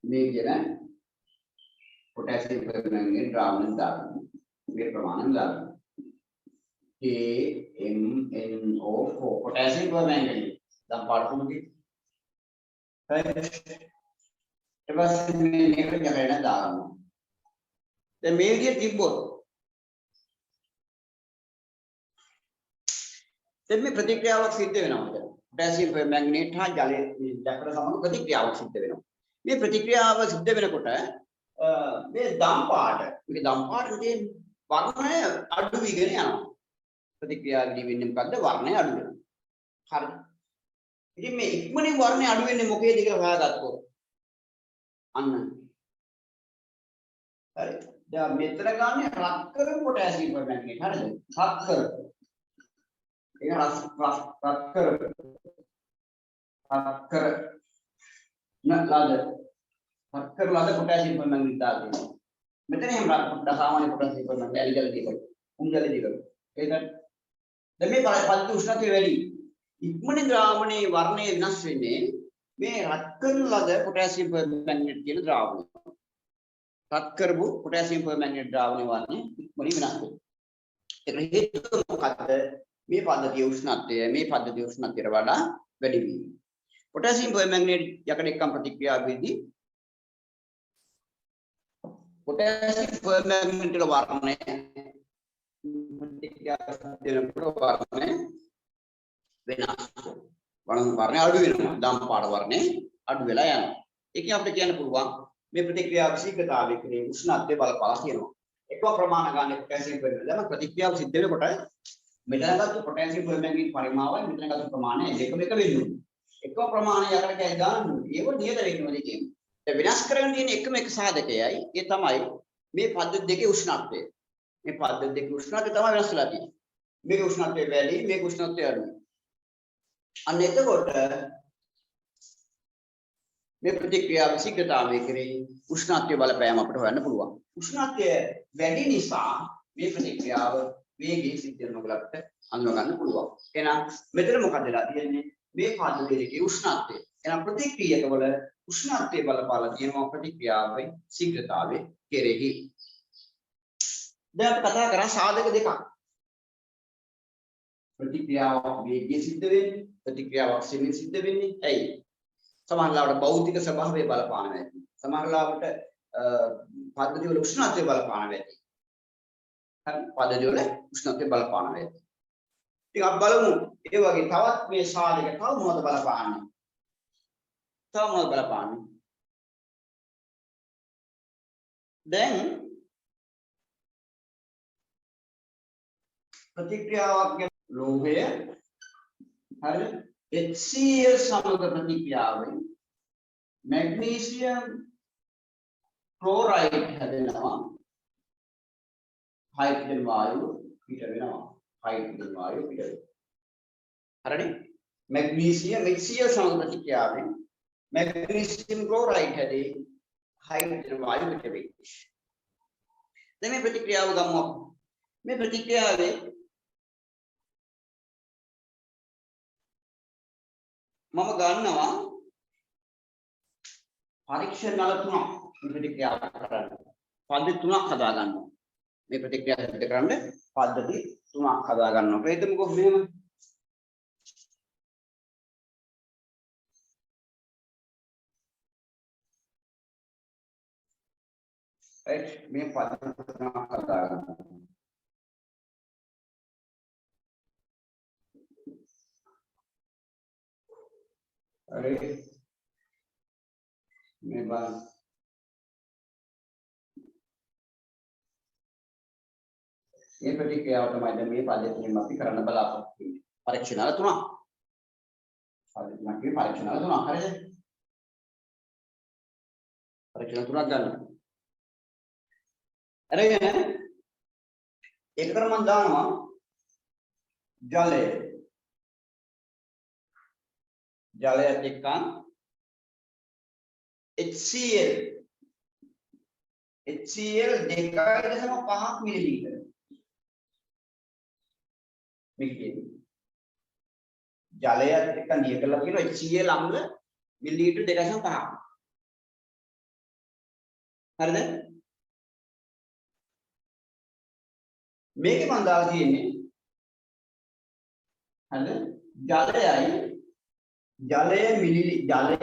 මේ කියන potassium permanganate ද්‍රාවණය දානවා මේ ප්‍රමාණය දානවා KMnO4 potassium permanganate දම් පාට තුනකේ ඊට පස්සේ මේක යකඩ දානවා දැන් මේ විදිහට තිබ්බොත් දැන් මේ ප්‍රතික්‍රියාවක් සිද්ධ වෙනවා potassium permanganate හා ජලයේ යකඩ සමග ප්‍රතික්‍රියාවක් සිද්ධ වෙනවා මේ ප්‍රතික්‍රියාව සිද්ධ වෙනකොට මේ දම් පාට මේක දම් පාට තියෙන වර්ණය අඩු වෙගෙන යනවා ප්‍රතික්‍රියාවේදී වෙන්නේ මොකද්ද වර්ණය අඩු වෙනවා හරි ඉතින් මේ ඉක්මනින් වර්ණය අඩු වෙන්නේ මොකේද කියලා හොයාගත්තොත් අන්න හරි දැන් මෙතන ගන්න රත් කරපු potassium permanganate හරිද රත් කරපු ඒක රත් කර ලද potassium permanganate දානවා මෙතන එහෙම රත් සාමාන්‍ය potassium permanganate ඇලිගල දීකල උම්ජල දීකල ඒකට දැන් මේ පද්ධති උෂ්ණත්වය වැඩි ඉක්මනින් ද්‍රාවණයේ වර්ණය වෙනස් වෙන්නේ මේ රත් කරන ලද potassium permanganate කියන ද්‍රාවණය. රත් කරපු potassium permanganate ද්‍රාවණයේ වර්ණය ඉක්මනින් වෙනස් වෙනවා. ඒක හේතුව මොකද්ද? මේ පද්ධතියේ උෂ්ණත්වයට වඩා වැඩි වීම. potassium permanganate යකඩ එක්කම් ප්‍රතික්‍රියාවේදී potassium permanganate වල වර්ණය වෙනස් වර්ණය අඩු වෙනවා දම් පාට වර්ණය අඩු වෙලා යනවා ඒකෙන් අපිට කියන්න පුළුවන් මේ ප්‍රතික්‍රියාව ශීඝ්‍රතාවය කියන්නේ උෂ්ණත්වය බලපාලා කියනවා එකම ප්‍රමාණ ගන්න potassium permanganate දැන් ප්‍රතික්‍රියාව සිද්ධ වෙනකොට මෙතනගත්තු potassium permanganate පරිමාණය මෙතනගත්තු ප්‍රමාණය දෙකම එක වෙන්නේ එකම ප්‍රමාණය යකට ගන්න ඒක නියත වෙන්නේ කියන්නේ වෙනස් කරගෙන තියෙන එකම එක සාධකයයි ඒ තමයි මේ පද්ධති දෙකේ උෂ්ණත්වය මේ පද්ධති දෙකේ උෂ්ණත්වය තමයි වෙනස් වෙලා තියෙන්නේ මේක උෂ්ණත්වය වැඩි මේක උෂ්ණත්වය අඩුයි අන්න එතකොට මේ ප්‍රතික්‍රියාව ශීඝ්‍රතාවය කෙරෙහි උෂ්ණත්වය බලපෑම අපිට හොයන්න පුළුවන්. උෂ්ණත්වය වැඩි නිසා මේ ප්‍රතික්‍රියාව වේගයෙන් සිද්ධ වෙනවා කියලා අපිට අඳුන ගන්න පුළුවන්. එහෙනම් මෙතන මොකද වෙලා තියෙන්නේ? මේ පද්ධතියේ උෂ්ණත්වය. එහෙනම් ප්‍රතික්‍රියකවල උෂ්ණත්වය බලපාලා තියෙනවා ප්‍රතික්‍රියාවේ ශීඝ්‍රතාවය කෙරෙහි. දැන් අපි කතා කරා සාධක දෙකක්. ප්‍රතික්‍රියාවක් වේගයෙන් සිද්ධ වෙන්නේ ප්‍රතික්‍රියාවක් සෙමින් සිද්ධ වෙන්නේ ඇයි සමහර ලාවට භෞතික ස්වභාවය බලපාන වෙයි සමහර ලාවට පද්ධති වල උෂ්ණත්වය බලපාන වෙයි හරි පද්ධති වල උෂ්ණත්වය බලපාන වෙයි ඉතින් අපි බලමු ඒ වගේ තවත් මේ සාධක තව මොනවද බලපාන්නේ දැන් ප්‍රතික්‍රියාවක් ලෝහය හරි HCl සමග ප්‍රතික්‍රියාවෙන් මැග්නීසියම් ක්ලෝරයිඩ් හැදෙනවා හයිඩ්‍රජන් වායුව පිට වෙනවා. හයිඩ්‍රජන් වායුව පිට වෙනවා. හරිනේ? මැග්නීසියම් HCl සමග ප්‍රතික්‍රියාවෙන් මැග්නීසියම් ක්ලෝරයිඩ් හැදී හයිඩ්‍රජන් වායුව පිට වෙයි. දැන් මේ ප්‍රතික්‍රියාව ගමු. මේ ප්‍රතික්‍රියාවේ මම ගන්නවා පරීක්ෂණ නල තුනක් මේ ප්‍රතික්‍රියාව කරන්න. පද්ධති තුනක් හදා ගන්නවා. මේ ප්‍රතික්‍රියාව සිදු කරන්න පද්ධති තුනක් හදා ගන්නවා. ඒ හිතමුකෝ මෙහෙම. මේ පද්ධති තුනක් හදා ගන්නවා. अरे मैं बात ये प्रतिक्रिया තමයි මේ පද්ධතියෙන් අපි කරන්න බලාපොරොත්තු වෙන්නේ. පරීක්ෂණ තුනක්. පරීක්ෂණ තුනක් හරිද? පරීක්ෂණ තුනක් ගන්න. අරගෙන ඒකට මම දානවා ජලය. ජලයත් එක්කන් HCl 2.5 මිලිලීටර මේක ජලයත් එක්ක නිය කරලා කියනවා HCl අම්ල මිලිලීටර 2.5 හරිද මේකේ මම දාලා තියෙන්නේ හරිද ජලය ජලය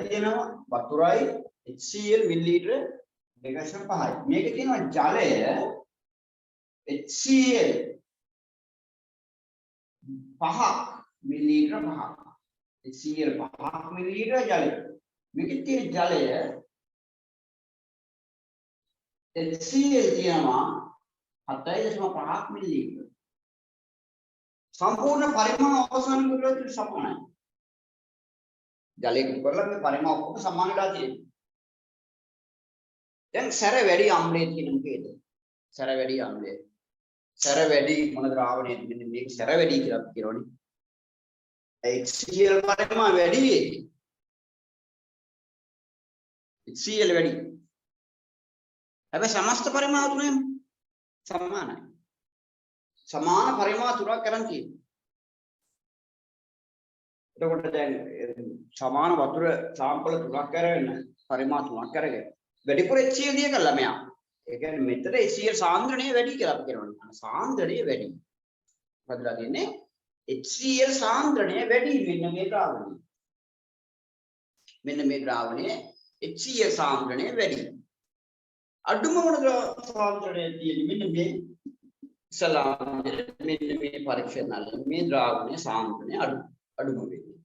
තියෙනවා වතුරයි HCl මිලිලීටර 2.5යි. මේකේ තියෙනවා ජලය HCl 5ක් මිලිලීටර 5ක්. HCl 5ක් මිලිලීටර ජලය. මේකේ තියෙන ජලය HCl තියෙනවා 7.5ක් මිලිලීටර. සම්පූර්ණ පරිමාණ අවසන් කරලා සමානයි. ජලයේ කරලා මේ පරිමාණ ඔක්කොම සමාන වෙලා තියෙනවා. දැන් සැර වැඩි අම්ලයේ තියෙන මොකේද? සැර වැඩි අම්ලය. සැර වැඩි මොන ද්‍රාවණයේද? මෙන්න මේක සැර වැඩි කියලා අපි කියනෝනේ. HCl පරිමාණ වැඩි ඒකේ. HCl වැඩි. හැබැයි සමස්ත පරිමාණ තුනම සමානයි. සමාන පරිමාණ තුනක් කරන් තියෙනවා. එතකොට දැන් සමාන වතුර සාම්පල තුනක් අරගෙන පරිමාණ තුනක් අරගෙන වැඩිපුර HCl දිය කළා මෙයා. ඒ කියන්නේ මෙතන HCl සාන්ද්‍රණය වැඩි කියලා අපි කියනවා. සාන්ද්‍රණය වැඩි. බදලා දෙන්නේ HCl සාන්ද්‍රණය වැඩි මෙන්න මේ ද්‍රාවණය. මෙන්න මේ ද්‍රාවණය HCl සාන්ද්‍රණය වැඩි. අඩුම මොන සාන්ද්‍රණය තියෙන්නේ මෙන්න මේ ඉස්සලාම මෙන්න මේ පරීක්ෂණවල මේ ද්‍රාවණය සාන්ද්‍රණය අඩුම වෙන්නේ.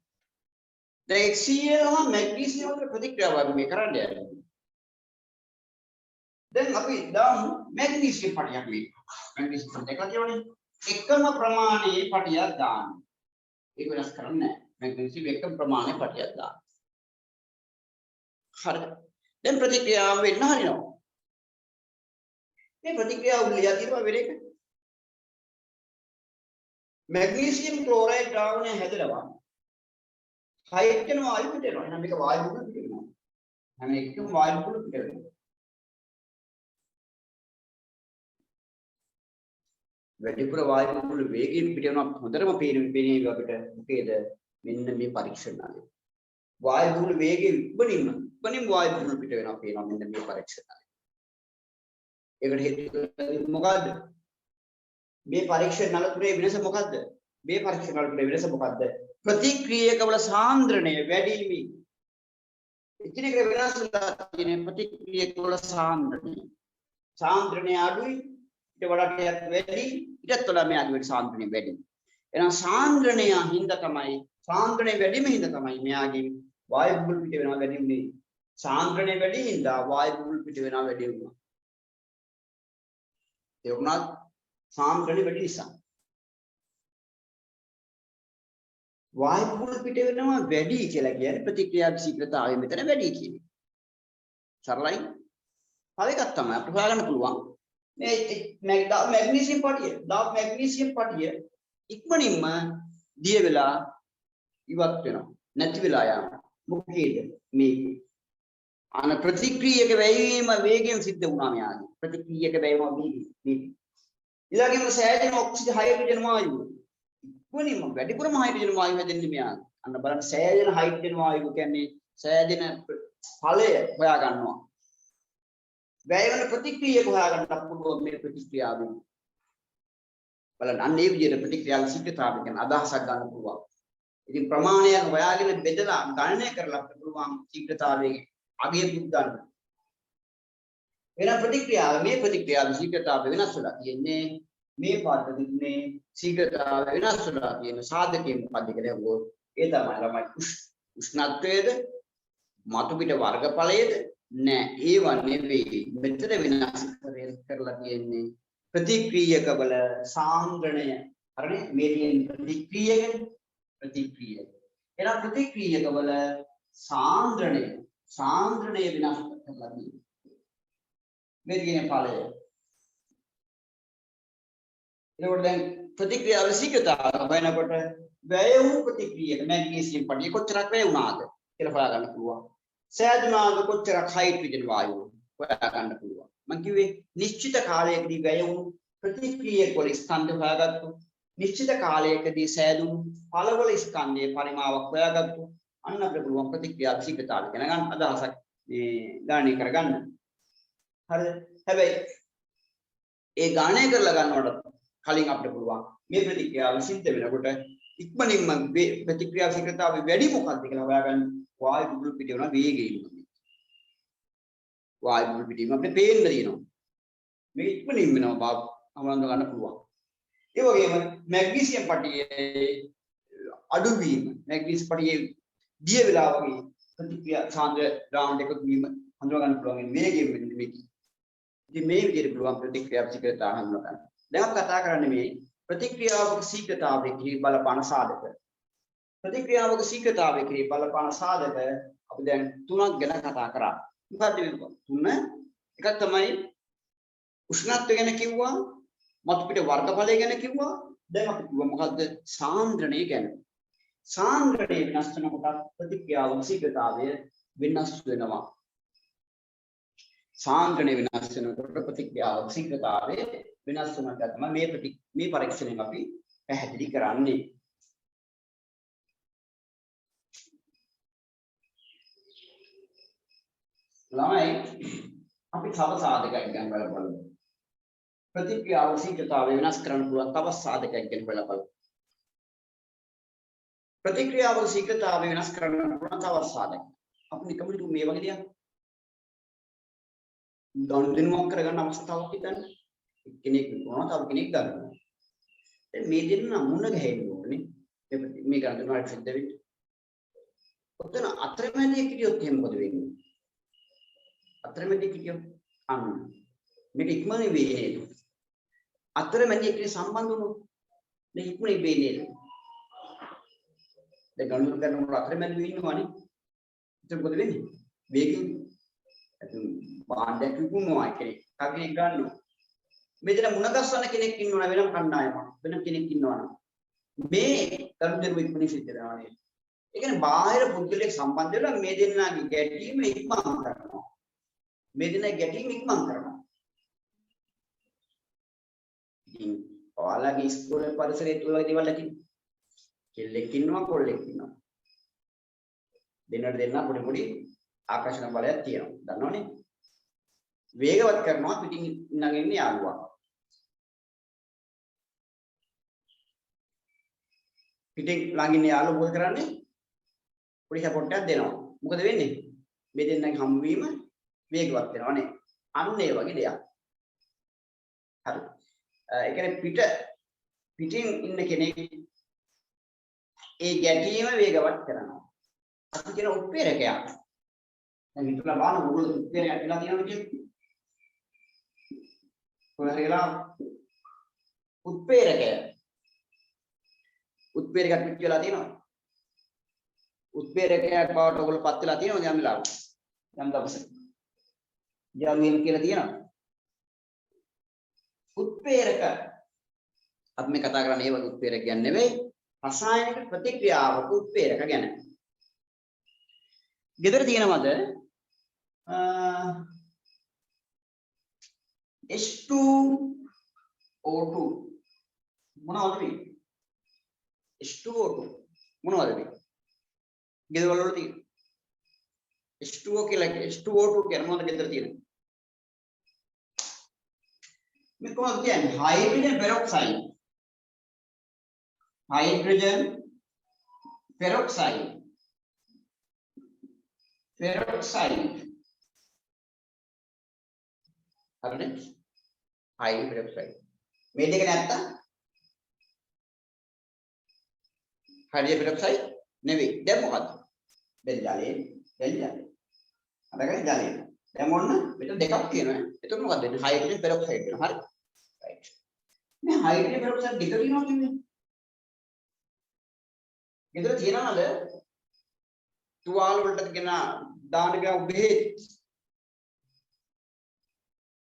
දැන් HCl හා මැග්නීසියම් අතර ප්‍රතික්‍රියාවක් මේ කරන්න යන්නේ. දැන් අපි දාමු මැග්නීසියම් පටියක් මේ. මැග්නීසියම් දෙකක් තියෙනවනේ. එකම ප්‍රමාණයේ පටියක් දාන්න. ඒක වෙනස් කරන්නේ නැහැ. මැග්නීසියම් එකම ප්‍රමාණයේ පටියක් දාන්න. හරිද? දැන් ප්‍රතික්‍රියාව වෙන්න හරිනවා. මේ ප්‍රතික්‍රියාව උලියා තියෙනවා වෙන එක. මැග්නීසියම් ක්ලෝරයිඩ් ද්‍රාවණය හැදෙනවා. හයිඩ්‍රජන් වායු පිට වෙනවා. එහෙනම් මේක වායු බුබුලු පිට වෙනවා. හැම එකකම වායු බුබුලු පිට වෙනවා. වැඩිපුර වායු බුබුලු වේගයෙන් පිට වෙනවා. හොඳටම පේන්නේ අපිට මොකේද? මෙන්න මේ පරීක්ෂණාලේ. වායු බුබුලු වේගයෙන් ඉක්මනින් වායු බුබුලු පිට වෙනවා පේනවා මෙන්න මේ පරීක්ෂණාලේ. ඒකට හේතුව මොකද්ද? මේ පරීක්ෂණ නල තුනේ වෙනස මොකද්ද? මේ පරීක්ෂණ නල තුනේ වෙනස මොකද්ද? ප්‍රතික්‍රියකවල සාන්ද්‍රණය වැඩි වීම. එකිනෙක වෙනස්ලා තියෙන ප්‍රතික්‍රියකවල සාන්ද්‍රණය. සාන්ද්‍රණය අඩුයි ඊට වඩා ටිකක් වැඩි ඊටත් වඩා මේ අඩු වෙන සාන්ද්‍රණය වැඩි. එහෙනම් සාන්ද්‍රණය හින්දා තමයි සාන්ද්‍රණය වැඩිම හින්දා තමයි මෙයාගේ වායු බුබුලු පිට වෙනවා වැඩි වෙන්නේ. සාන්ද්‍රණය වැඩි හින්දා වායු බුබුලු පිට වෙනවා වැඩි වෙනවා. ඒ වුණත් සාන්ද්‍රණය වැඩි නිසා වායු බුබුලු පිට වෙනවා වැඩි කියලා කියන්නේ ප්‍රතික්‍රියා ශීඝ්‍රතාවය මෙතන වැඩි කියන්නේ. සරලයි. තව එකක් තමයි අපිට හොයාගන්න පුළුවන්. මේ මැග්නීසියම් පටිය දාපු මැග්නීසියම් පටිය ඉක්මනින්ම දිය වෙලා ඉවත් වෙනවා නැති වෙලා යනවා මොකේද මේ අන ප්‍රතික්‍රියක වේගීම වේගයෙන් සිද්ධ වුණා මෙයාගේ ප්‍රතික්‍රියක වේගම වේගී ඊළඟට සෑදෙන ඔක්සිජන් හයිඩ්‍රජන් වායුව ඉක්මනින්ම වැඩිපුරම හයිඩ්‍රජන් වායුව හැදෙන්නේ මෙයාගේ අන්න බලන්න සෑදෙන හයිඩ්‍රජන් වායුව කියන්නේ සෑදෙන ඵලය හොයා ගන්නවා වැය වෙන ප්‍රතික්‍රියක හොයා ගන්නත් පුළුවන් මේ ප්‍රතික්‍රියාවෙන් බලන්න අන්න ඒ විදිහට ප්‍රතික්‍රියාවේ ශීඝ්‍රතාවය ගැන අදහසක් ගන්න පුළුවන් ඉතින් ප්‍රමාණයක් හොයාගෙන බෙදලා ගණනය කරලා පුළුවන් ශීඝ්‍රතාවයේ අගය පුද්ගන්න වෙන ප්‍රතික්‍රියාව මේ ප්‍රතික්‍රියාවේ ශීඝ්‍රතාවය වෙනස් වෙලා තියෙන්නේ මේ පද්ධතියේ ශීඝ්‍රතාවය වෙනස් වෙලා තියෙන සාධකයේ මොකක්ද කියලා හුවොත් ඒ තමයි ළමයි උෂ්ණත්වයේද මතු පිට වර්ගඵලයේද නෑ ඒව නෙවෙයි මෙතන වෙනස් කරලා තියෙන්නේ ප්‍රතික්‍රියකවල සාන්ද්‍රණය හරිනේ මේ තියෙන ප්‍රතික්‍රියක එන ප්‍රතික්‍රියකවල සාන්ද්‍රණය වෙනස් කරලා තියෙන්නේ මේ කියන ඵලය එතකොට දැන් ප්‍රතික්‍රියාවේ ශීඝ්‍රතාව වෙනකොට වැය වූ ප්‍රතික්‍රියක මැග්නීසියම් පටිය කොච්චරක් වැය වුණාද කියලා හොයා ගන්න පුළුවන් සෑදුනාද කොච්චරක් හයිඩ්‍රජන් වායුව හොයා ගන්න පුළුවන් මම කිව්වේ නිශ්චිත කාලයකදී වැය වුණු ප්‍රතික්‍රියක වල ස්කන්ධ හොයාගත්තු නිශ්චිත කාලයකදී සෑදුණු ඵලවල ස්කන්ධයේ පරිමාවක් හොයාගත්තු අන්න අපිට පුළුවන් ප්‍රතික්‍රියා ශීඝ්‍රතාවය ගැන ගන්න අදහසක් මේ ගණනය කරගන්න හරිද හැබැයි ඒ ගණනය කරලා ගන්නවට කලින් අපිට පුළුවන් මේ ප්‍රතික්‍රියාව සිද්ධ වෙනකොට ඉක්මනින්ම ප්‍රතික්‍රියා ශීඝ්‍රතාවය වැඩි මොකක්ද කියලා හොයාගන්න වායු බුබුලු පිට වෙන වේගයෙන් වායු බුබුලු පිටීම අපිට පේන්න තියෙනවා මේ ඉක්මනින් වෙනවා බව අමරන්න ගන්න පුළුවන් ඒ වගේම මැග්නීසියම් පටියේ අඩුවීම මැග්නීසියම් පටියේ දිය වෙලා වගේ ප්‍රතික්‍රියා සාන්ද්‍ර ද්‍රාවණ එකතු වීම හඳුනා ගන්න පුළුවන් වේගයෙන් වෙන්නේ මේක ඉතින් මේ විදිහට පුළුවන් ප්‍රතික්‍රියා ශීඝ්‍රතාව හඳුනා ගන්න දැන් අපි කතා කරන්නේ මේ ප්‍රතික්‍රියාවක ශීඝ්‍රතාවයේ කිරි බලපාන සාධක ප්‍රතික්‍රියාවක ශීඝ්‍රතාවයේ කිරි බලපාන සාධක අපි දැන් තුනක් ගැන කතා කරා මොකක්ද මේ තුන එකක් තමයි උෂ්ණත්වය ගැන කිව්වා මතු පිට වර්ගඵලය ගැන කිව්වා දැන් අපි කිව්වා මොකද්ද සාන්ද්‍රණය ගැන සාන්ද්‍රණය වෙනස් වෙනකොට ප්‍රතික්‍රියාවක ශීඝ්‍රතාවය වෙනස් වෙනවා සාන්ද්‍රණය වෙනස් වෙනකොට ප්‍රතික්‍රියාවක ශීඝ්‍රතාවය වෙනස් වෙනවා තමයි මේ පරීක්ෂණයෙන් අපි පැහැදිලි කරන්නේ ළමයි අපි තව සාධකයක් ගැන බලමු ප්‍රතික්‍රියාවක ශීඝ්‍රතාවය වෙනස් කරන්න පුළුවන් තව සාධකයක් ගැන බලමු ප්‍රතික්‍රියාවක ශීඝ්‍රතාවය වෙනස් කරන්න පුළුවන් තව සාධකයක් අපි නිකම්ම මේ වගේ දෙයක් ගනුදෙනුවක් කරගන්න අවස්ථාවක් හිතන්න කෙනෙක් විකුණනවා තව කෙනෙක් ගන්නවා දැන් මේ දෙන්න මුණ ගැහෙන්න ඕනේ මේ ගනුදෙනුවට සිද්ධ වෙන්නේ ඔතන අතරමැදියෙක් හිටියොත් එහෙම මොකද වෙන්නේ අතරමැදියෙක් හිටියොත් අන්න මේක ඉක්මනින් වෙන්නේ නේද අතරමැදියෙක් සම්බන්ධ වුණොත් මේක ඉක්මනින් වෙන්නේ නේද දැන් ගනුදෙනු කරනකොට අතරමැදියෙක් ඉන්නවනේ එතකොට මොකද වෙන්නේ වේගයෙන් භාණ්ඩයක් විකුණනවා කෙනෙක් කගේ ගන්නවා මෙතන මුණ ගස්සන කෙනෙක් ඉන්නවනේ වෙනම කණ්ඩායමක් වෙන කෙනෙක් ඉන්නවනේ මේ ගනුදෙනු ඉක්මනින් සිද්ධ වෙනවා නේද ඒ කියන්නේ බාහිර පුද්ගලයෙක් සම්බන්ධ වෙලා මේ දෙන්නාගේ ගැටීම ඉක්මන් කරනවා මේ දෙන්නා ගැටීම ඉක්මන් කරනවා ඉතින් ඔයාලගේ ඉස්කෝලේ පරිසරයේ තුල වගේ දේවල් ඇති කෙල්ලෙක් ඉන්නවා කොල්ලෙක් ඉන්නවා දෙන්නා පොඩි පොඩි ආකර්ෂණ බලයක් තියෙනවා දන්නවනේ වේගවත් කරනවා පිටින් ඉන්නගෙන ඉන්නේ යාළුවා පිටින් ළඟින් යාළුවා මොකද කරන්නේ පොඩි සපෝට් එකක් දෙනවා මොකද වෙන්නේ මේ දෙන්නගේ හමු වීම වේගවත් වෙනවා නේ අන්න ඒ වගේ දෙයක් හරි ඒ කියන්නේ පිටින් ඉන්න කෙනෙක් ඒ ගැටීම වේගවත් කරනවා අපි කියන උත්ප්‍රේරකයක් දැන් හිතලා බලන්න ඔයගොල්ලෝ උත්ප්‍රේරකයක් වෙලා තියෙනවද කියලා කොහේලා උත්ප්‍රේරකයක් පිට වෙලා තියෙනවා උත්ප්‍රේරකයක් බවට ඔයගොල්ලෝ පත් වෙලා තියෙනවද යම් වෙලාවක යම් දවසක යම් කියලා තියෙනවා උත්ප්‍රේරක අපි මේ කතා කරන්නේ ඒ වගේ උත්ප්‍රේරක කියන්නේ නෙවෙයි රසායනික ප්‍රතික්‍රියාවක උත්ප්‍රේරක ගැන. ගෙදර තියෙනවද H2O2 මොනවද මේ? H2O2 මොනවද මේ? ගෙදර වල තියෙන H2O කියලා H2O2 කියන මොනවද ගෙදර තියෙන්නේ? මේ කොහොමද කියන්නේ? Hydrogen peroxide. Hydrogen peroxide. Peroxide. හරිද? Hydrogen peroxide. මේ දෙක නැත්තම් හයිඩ්‍රජන් පෙරොක්සයිඩ් නෙවෙයි. දැන් මොකද්ද? දැන් ජලය. අදගෙන ජලය. දැන් මොන්න මෙතන දෙකක් තියෙනවා. එතකොට මොකද්ද? හයිඩ්‍රජන් පෙරොක්සයිඩ් වෙනවා. හරි. රයිට්. මේ හයිඩ්‍රජන් පෙරොක්සයිඩ් දෙක තියෙනවා කියන්නේ. ගෙදර තියනවද? තුවාල වලට ගෙන දාන ගා උබේ.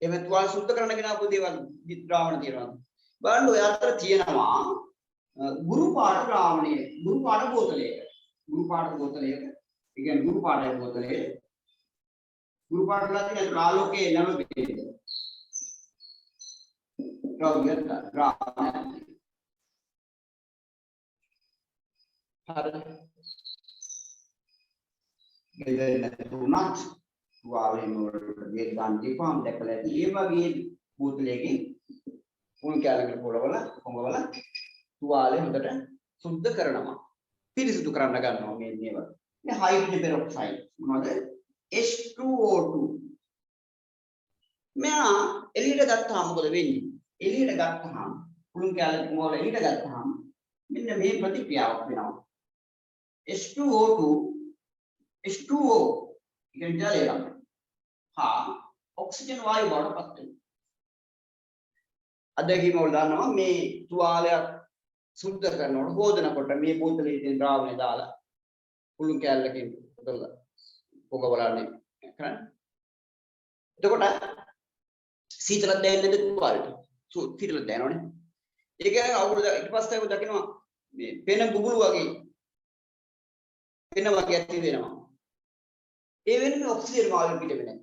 එහෙම තුවාල සුද්ධ කරන්න ගෙන ආපු දේවල් ද්‍රාවණ තියෙනවා. බලන්න ඔය අතර තියෙනවා ගුරු පාට ද්‍රාවණය. ගුරු පාට බෝතලයක. ගුරු පාට බෝතලයක. ඒ කියන්නේ ගුරු පාටේ බෝතලයේ ගුරු පාට වල තියෙන ආලෝකයේ නැමෙන්නේ. ද්‍රව්‍ය ද්‍රාවණය. හරි. ගෙදර තුනක් තුවාලෙම වලට ගන්න දීපම් දැකලා ඇති. ඒ වගේ බෝතලයකින් උණු කැලකට පොළවල කොඟවල තුවාලේ හොඳට සුද්ධ කරනවා. පිරිසිදු කරන්න ගන්නවා මේ මේවා. මේ හයිඩ්‍රජන් පෙරොක්සයිඩ් මොනවද? H2O2. මෙයා එළියට ගත්තාම මොකද වෙන්නේ? එළියට ගත්තාම උණු කැලේ කොඟවල එළියට ගත්තාම මෙන්න මේ ප්‍රතික්‍රියාවක් වෙනවා. H2O2 H2O කියන ජලය ගන්න. හා ඔක්සිජන් වායු බවට පත් වෙනවා. අදගීම වල දානවා මේ තුවාලයක් සුද්ධ කරනකොට හොදනකොට මේ බෝතලේ තියෙන ද්‍රාවණය දාලා කුළු කැල්ලකින් උදලා පොඟ බලන්නේ කරන්නේ. එතකොට සීතලක් දැනෙන්නේ තුවාලෙට. සීතලක් දැනනවනේ. ඒක අවුරුදු ඊට පස්සේ ඒක දකිනවා මේ පෙන බුබුලු වගේ පෙන වගේ ඇති වෙනවා. ඒ වෙන්නේ ඔක්සිජන් වායු පිට වෙන එක.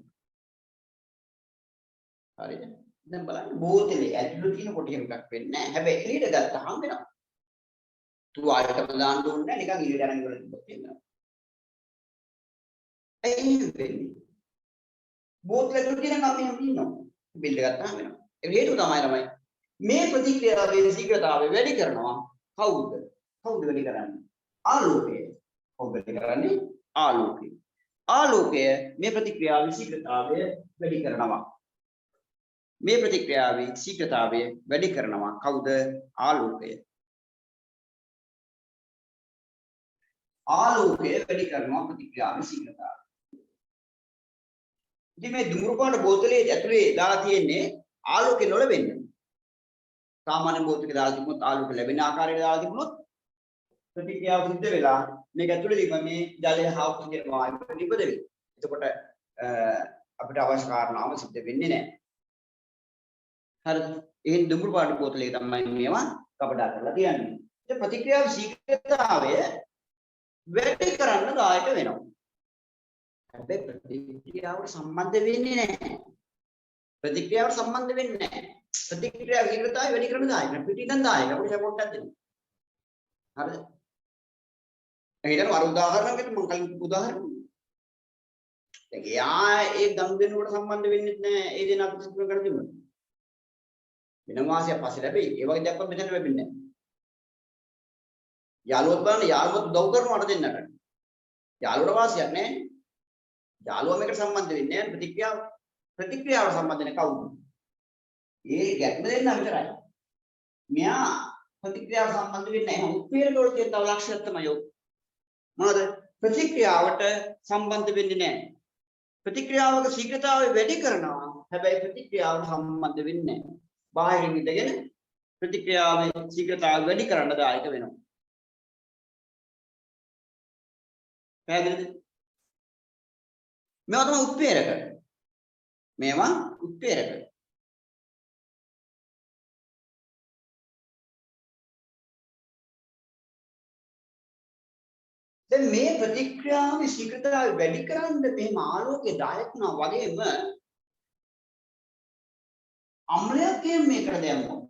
හරිද? දැන් බලන්න බෝතලේ ඇතුළේ තියෙන කොට එකක් වෙන්නේ නැහැ. හැබැයි එළියට ගත්තාම වෙනවා. තුවාලයටම දාන්න ඕනේ නැහැ. නිකන් එළියට අරන් ඉවර තිබ්බොත් වෙනවා. ඒ වෙන්නේ. බෝතලේ ඇතුළේ තියෙන කම් මෙහෙම තියෙනවා. බිල් එක ගත්තාම වෙනවා. ඒ හේතුව තමයි මේ ප්‍රතික්‍රියාවේ ශීඝ්‍රතාවය වැඩි කරනවා. කවුද? කවුද වැඩි කරන්නේ? ආලෝකය. කවුද වැඩි කරන්නේ? ආලෝකය. ආලෝකය මේ ප්‍රතික්‍රියාවේ ශීඝ්‍රතාවය වැඩි කරනවා. මේ ප්‍රතික්‍රියාවේ ශීඝ්‍රතාවය වැඩි කරනවා. කවුද? ආලෝකය. ආලෝකය වැඩි කරනවා ප්‍රතික්‍රියාවේ ශීඝ්‍රතාවය. ඉතින් මේ දුම්රුපාන බෝතලේ ඇතුලේ දාලා තියෙන්නේ ආලෝකය නොලැබෙන්න. සාමාන්‍ය බෝතලේ දාලා තිබුණොත් ආලෝකය ලැබෙන ආකාරයට දාලා තිබුණොත් ප්‍රතික්‍රියාව සිද්ධ වෙලා මේක ඇතුලේ මේ ජලය හා ඔක්සිජන් වායු නිපද වෙයි. එතකොට අපිට අවශ්‍ය කාරණාව සිද්ධ වෙන්නේ නැහැ. හරිද? ඒ දුම්රුපාන බෝතලේ තමයි මේවා කපඩා කරලා තියන්නේ. ඒ ප්‍රතික්‍රියාව ශීඝ්‍රතාවය වැඩි කරන්න දායක වෙනවා. හැබැයි ප්‍රතික්‍රියාවට සම්බන්ධ වෙන්නේ නැහැ. ප්‍රතික්‍රියාවට සම්බන්ධ වෙන්නේ නැහැ. ප්‍රතික්‍රියාව ශීඝ්‍රතාවය වැඩි කරන්න දායක. පිටින් දායක අපිට සපෝට් එකක් දෙනවා. හරිද? එහෙනම් අර උදාහරණයකට මම කලින් උදාහරණ දැන් එයා ඒ ගම් දෙනුවට සම්බන්ධ වෙන්නේ නැහැ. ඒ දෙන අපිට සිද්ධ කරලා තිබුණා. වෙන වාසියක් පස්සේ ලැබෙයි. ඒ වගේ දෙයක් මෙතන ලැබෙන්නේ නැහැ. යාළුවෝ බලන්න යාළුවෝ උදව් කරනවට දෙන්නට. යාළුවට වාසියක් නැහැ. යාළුවා මේකට සම්බන්ධ වෙන්නේ නැහැ. ප්‍රතික්‍රියාවට සම්බන්ධ වෙන කවුද? ඒ ගැටම දෙන්න විතරයි. මෙයා ප්‍රතික්‍රියාවට සම්බන්ධ වෙන්නේ නැහැ. උත්ප්‍රේරක වල තියෙන තව ලක්ෂණයක් තමයි මොනවද? ප්‍රතික්‍රියාවට සම්බන්ධ වෙන්නේ නැහැ. ප්‍රතික්‍රියාවක ශීඝ්‍රතාවය වැඩි කරනවා. හැබැයි ප්‍රතික්‍රියාවට සම්බන්ධ වෙන්නේ නැහැ. බාහිරින් ඉඳගෙන ප්‍රතික්‍රියාවේ ශීඝ්‍රතාවය වැඩි කරන්න දායක වෙනවා. පැහැදිලිද? මේවා තමයි උත්ප්‍රේරක. මේවා උත්ප්‍රේරක. දැන් මේ ප්‍රතික්‍රියාවේ ශීඝ්‍රතාවය වැඩි කරන්න මෙහෙම ආලෝකයේ දායක වුණා වගේම අම්ලයක් මේකට දැම්මොත්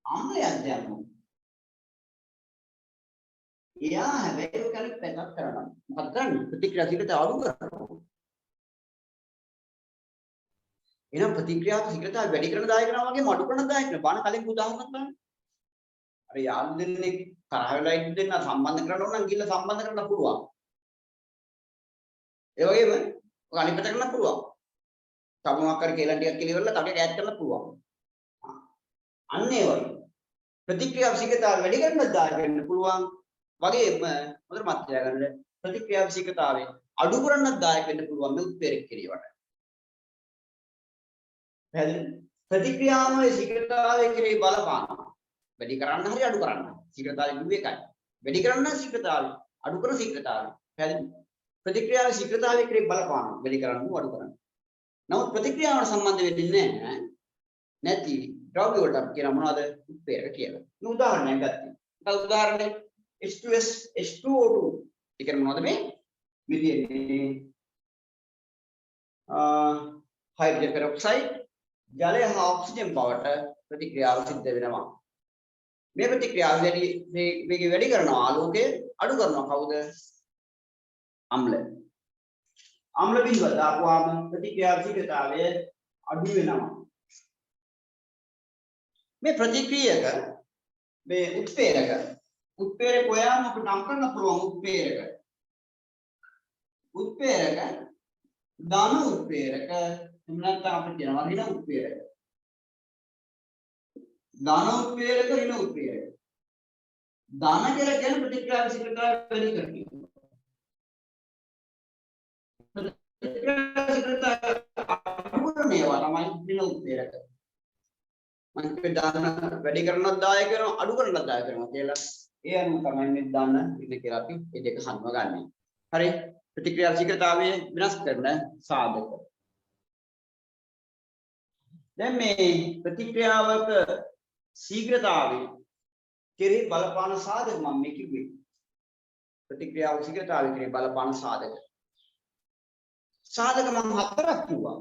අම්ලයක් දැම්මොත් එයා හැබැයි කෙනෙක් පැකක් කරනවා. මොකද කරන්නේ? ප්‍රතික්‍රියා ශීඝ්‍රතාව අඩු කරනවා. එහෙනම් ප්‍රතික්‍රියාව ශීඝ්‍රතාව වැඩි කරන දායක කරනවා වගේම අඩු කරන දායක කරනවා. බාන කලින් උදාහරණයක් ගන්න. අර යාළු දෙන්නෙක් තරහ වෙලා ඉන්න දෙන්න සම්බන්ධ කරන්න ඕන නම් ගිහලා සම්බන්ධ කරන්න පුළුවන්. ඒ වගේම ඔක අනිත් පැත්ත කරන්න පුළුවන්. තව මොකක් කර කියලා ටිකක් කියලා ඉවරලා තව ටිකක් ඈඩ් කරන්න පුළුවන්. අන්න ඒ වගේ ප්‍රතික්‍රියාව ශීඝ්‍රතාව වැඩි කරන දායක වෙන්න පුළුවන්. වගේම හොඳට මතක තියාගන්න ප්‍රතික්‍රියාව ශීඝ්‍රතාවය අඩු කරන්නත් දායක වෙන්න පුළුවන් මේ උත්ප්‍රේරක කිරීමට. පැහැදිලිද? ප්‍රතික්‍රියාවේ ශීඝ්‍රතාවය කෙරෙහි බලපානවා. වැඩි කරන්න හරි අඩු කරන්න. ශීඝ්‍රතාවය කිව්වේ එකයි. වැඩි කරන්න ශීඝ්‍රතාවය අඩු කරන ශීඝ්‍රතාවය. පැහැදිලිද? ප්‍රතික්‍රියාවේ ශීඝ්‍රතාවය කෙරෙහි බලපානවා. වැඩි කරන්න අඩු කරන්න. නමුත් ප්‍රතික්‍රියාවට සම්බන්ධ වෙන්නේ නැහැ. නැති ද්‍රව්‍ය වලට අපි කියන මොනවද? උත්ප්‍රේරක කියලා. මේ උදාහරණයක් ගත්තා. ඒක උදාහරණයක් H2S H2O2 ඒ කියන්නේ මොනවද මේ තියෙන්නේ හයිඩ්‍රජන් පෙරොක්සයිඩ් ජලය හා ඔක්සිජන් බවට ප්‍රතික්‍රියාව සිද්ධ වෙනවා. මේ ප්‍රතික්‍රියාව වැඩි කරනවා ආලෝකය අඩු කරනවා කවුද? අම්ල. අම්ල බිඳුව දාපුවාම ප්‍රතික්‍රියාව ශීඝ්‍රතාවය අඩු වෙනවා. මේ ප්‍රතික්‍රියක මේ උත්ප්‍රේරක ඔයාම අපිට නම් කරන්න පුළුවන් උත්ප්‍රේරක ධන උත්ප්‍රේරක එහෙම නැත්නම් අපිට කියනවා ඍණ උත්ප්‍රේරක ධන උත්ප්‍රේරක ඍණ උත්ප්‍රේරක ධන කියලා කියන ප්‍රතික්‍රියාව ශීඝ්‍රතාවය වැඩි කරනවා ප්‍රතික්‍රියාව ශීඝ්‍රතාවය අඩු කරන ඒවා තමයි ඍණ උත්ප්‍රේරක මම ධන වැඩි කරනවත් දායක කරනවා අඩු කරනවත් දායක කරනවා කියලා ඒ අනුව තමයි මේ දාන්න ඉන්න කියලා අපි මේ දෙක හඳුනාගන්නේ. හරි ප්‍රතික්‍රියා ශීඝ්‍රතාවය වෙනස් කරන සාධක. දැන් මේ ප්‍රතික්‍රියාවක ශීඝ්‍රතාවය කෙරෙහි බලපාන සාධක මම මේ කිව්වේ. ප්‍රතික්‍රියාව ශීඝ්‍රතාවය කෙරෙහි බලපාන සාධක. සාධක මම හතරක් කිව්වා.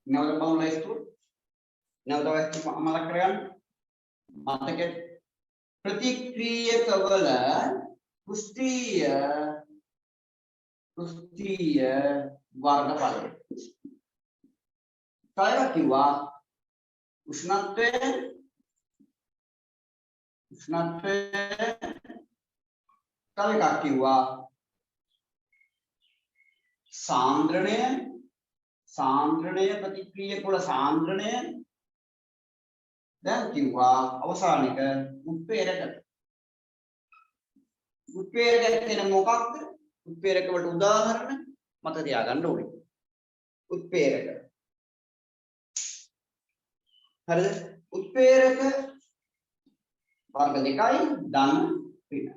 නැවත බලමු ලයිස්තු. නැවත මතක් කරගන්න. මතක ප්‍රතික්‍රියකවල පුෂ්ඨීය වර්ගඵලය. තව කිව්වා උෂ්ණත්වය තව එකක් කිව්වා සාන්ද්‍රණය ප්‍රතික්‍රියකවල සාන්ද්‍රණය දැන් කිව්වා අවසාන එක උත්ප්‍රේරක කියන මොකක්ද? උත්ප්‍රේරක වලට උදාහරණ මතක තියාගන්න ඕනේ. උත්ප්‍රේරක. හරිද? උත්ප්‍රේරක වර්ග දෙකයි ධන ඍණ.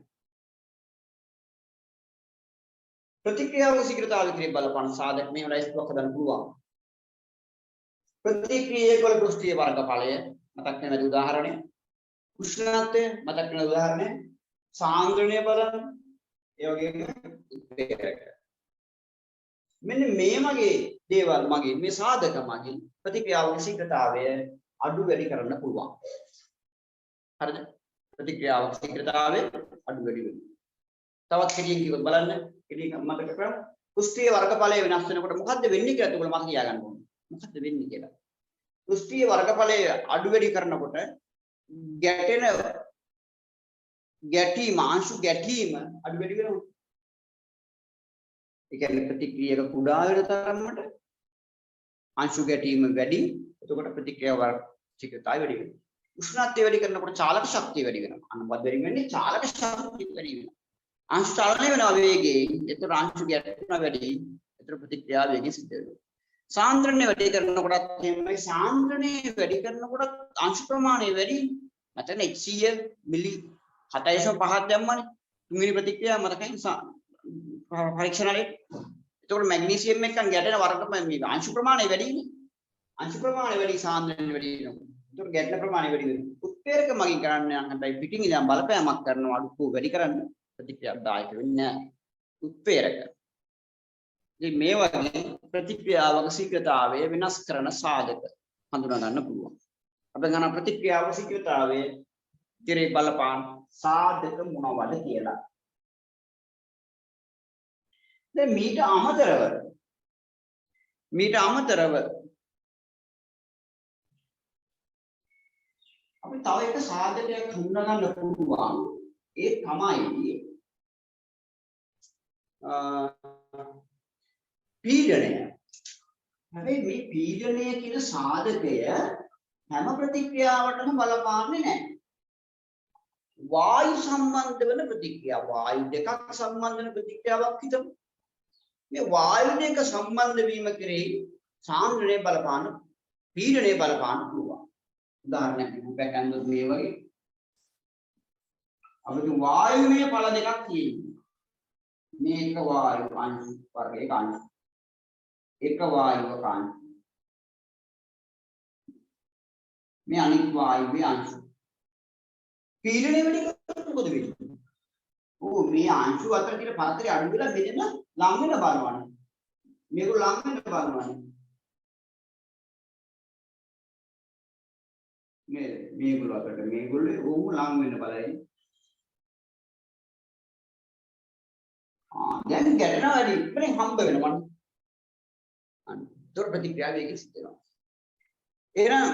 ප්‍රතික්‍රියාව ශීඝ්‍රතාවය කෙරෙහි බලපාන සාධක මේ ලයිස්තුවක් හදන්න පුළුවන්. ප්‍රතික්‍රියාවක වල පෘෂ්ඨීය වර්ගඵලය මතක් වෙන උදාහරණය උෂ්ණත්වය මතක් වෙන උදාහරණය සාන්ද්‍රණය බලන්න ඒ වගේම උත්ප්‍රේරක මෙන්න මේ මගේ දේවල් මගේ මේ සාධක මගේ ප්‍රතික්‍රියාවක ශීඝ්‍රතාවය අඩු වැඩි කරන්න පුළුවන් හරිද ප්‍රතික්‍රියාවක ශීඝ්‍රතාවය අඩු වැඩි වෙනවා තවත් කෙටියෙන් කිව්වොත් බලන්න කෙටියෙන් මතක කරගන්න පෘෂ්ඨීය වර්ගඵලය වෙනස් වෙනකොට මොකද්ද වෙන්නේ කියලා ඔයගොල්ලෝ මතක තියාගන්න ඕනේ මොකද්ද වෙන්නේ කියලා පෘෂ්ඨීය වර්ගඵලය අඩු වැඩි කරනකොට ගැටීම අංශු ගැටීම අඩු වැඩි වෙනවා. ඒ කියන්නේ ප්‍රතික්‍රියක කුඩා වෙන තරමට අංශු ගැටීම වැඩි. එතකොට ප්‍රතික්‍රියාව ශීඝ්‍රතාවය වැඩි වෙනවා. උෂ්ණත්වය වැඩි කරනකොට චාලක ශක්තිය වැඩි වෙනවා. අනුබද්ධ වෙන්නේ චාලක ශක්තිය වැඩි වෙනවා. අංශු චලනය වෙනවා වේගයෙන්. එතකොට අංශු ගැටීම වැඩි. එතකොට ප්‍රතික්‍රියාව වේගයෙන් සිද්ධ වෙනවා. සාන්ද්‍රණය වැඩි කරනකොටත් එහෙමයි සාන්ද්‍රණය වැඩි කරනකොට අංශු ප්‍රමාණය වැඩි නැත්නම් HCl මිලි 7.5ක් දැම්මනේ තුන්වෙනි ප්‍රතික්‍රියාව මතකයි පරීක්ෂණවලදී එතකොට මැග්නීසියම් එක්කන් ගැටෙන වර්ග මේ අංශු ප්‍රමාණය වැඩිනේ අංශු ප්‍රමාණය වැඩි සාන්ද්‍රණය වැඩි වෙනවා එතකොට ගැටෙන ප්‍රමාණය වැඩි වෙනවා උත්ප්‍රේරක මගින් කරන්න නම් හැබැයි පිටින් ඉඳන් බලපෑමක් කරනවා අඩු වැඩි කරන්න ප්‍රතික්‍රියාදායක වෙන්නේ නැහැ. උත්ප්‍රේරක. ඉතින් මේ වගේ ප්‍රතික්‍රියාවක ශීඝ්‍රතාවය වෙනස් කරන සාධක හඳුනා ගන්න පුළුවන්. අපි ගන්න ප්‍රතික්‍රියාවක ශීඝ්‍රතාවය කෙරේ බලපාන සාධක මොනවද කියලා. දැන් මීට අමතරව අපි තව එක සාධකයක් හඳුනා ගන්න පුළුවන්. ඒ තමයි පීඩනය. හැබැයි මේ පීඩනය කියන සාධකය හැම ප්‍රතික්‍රියාවටම බලපාන්නේ නැහැ. වායු සම්බන්ධ වෙන ප්‍රතික්‍රියා වායු දෙකක් සම්බන්ධ වෙන ප්‍රතික්‍රියාවක් හිතමු. මේ වායු දෙක සම්බන්ධ වීම කෙරෙහි සාන්ද්‍රණය බලපාන පීඩනය බලපාන පුළුවන්. උදාහරණයක් රූපයක් ගන්නොත් මේ වගේ අපිට වායුමය පළ දෙකක් තියෙනවා. මේක වායු අංශු වර්ගයක අංශු. එක වායුවක අංශු. මේ අනිත් වායුවේ අංශු. පීඩනය වැඩි කරනකොට මොකද වෙන්නේ? මේ අංශු අතර තියෙන පරතරය අඩු වෙලා මෙතන ලං වෙන බලවන්නේ. මේගොල්ලෝ ලං වෙන බලවන්නේ. මේගොල්ලෝ අතරට මේගොල්ලෝ ලං වෙන බලයි. දැන් ගැටෙනවා වැඩි ඉක්මනින් හම්බ වෙනවා. අනිත් ප්‍රතික්‍රියාව වේගයෙන් සිද්ධ වෙනවා. එහෙනම්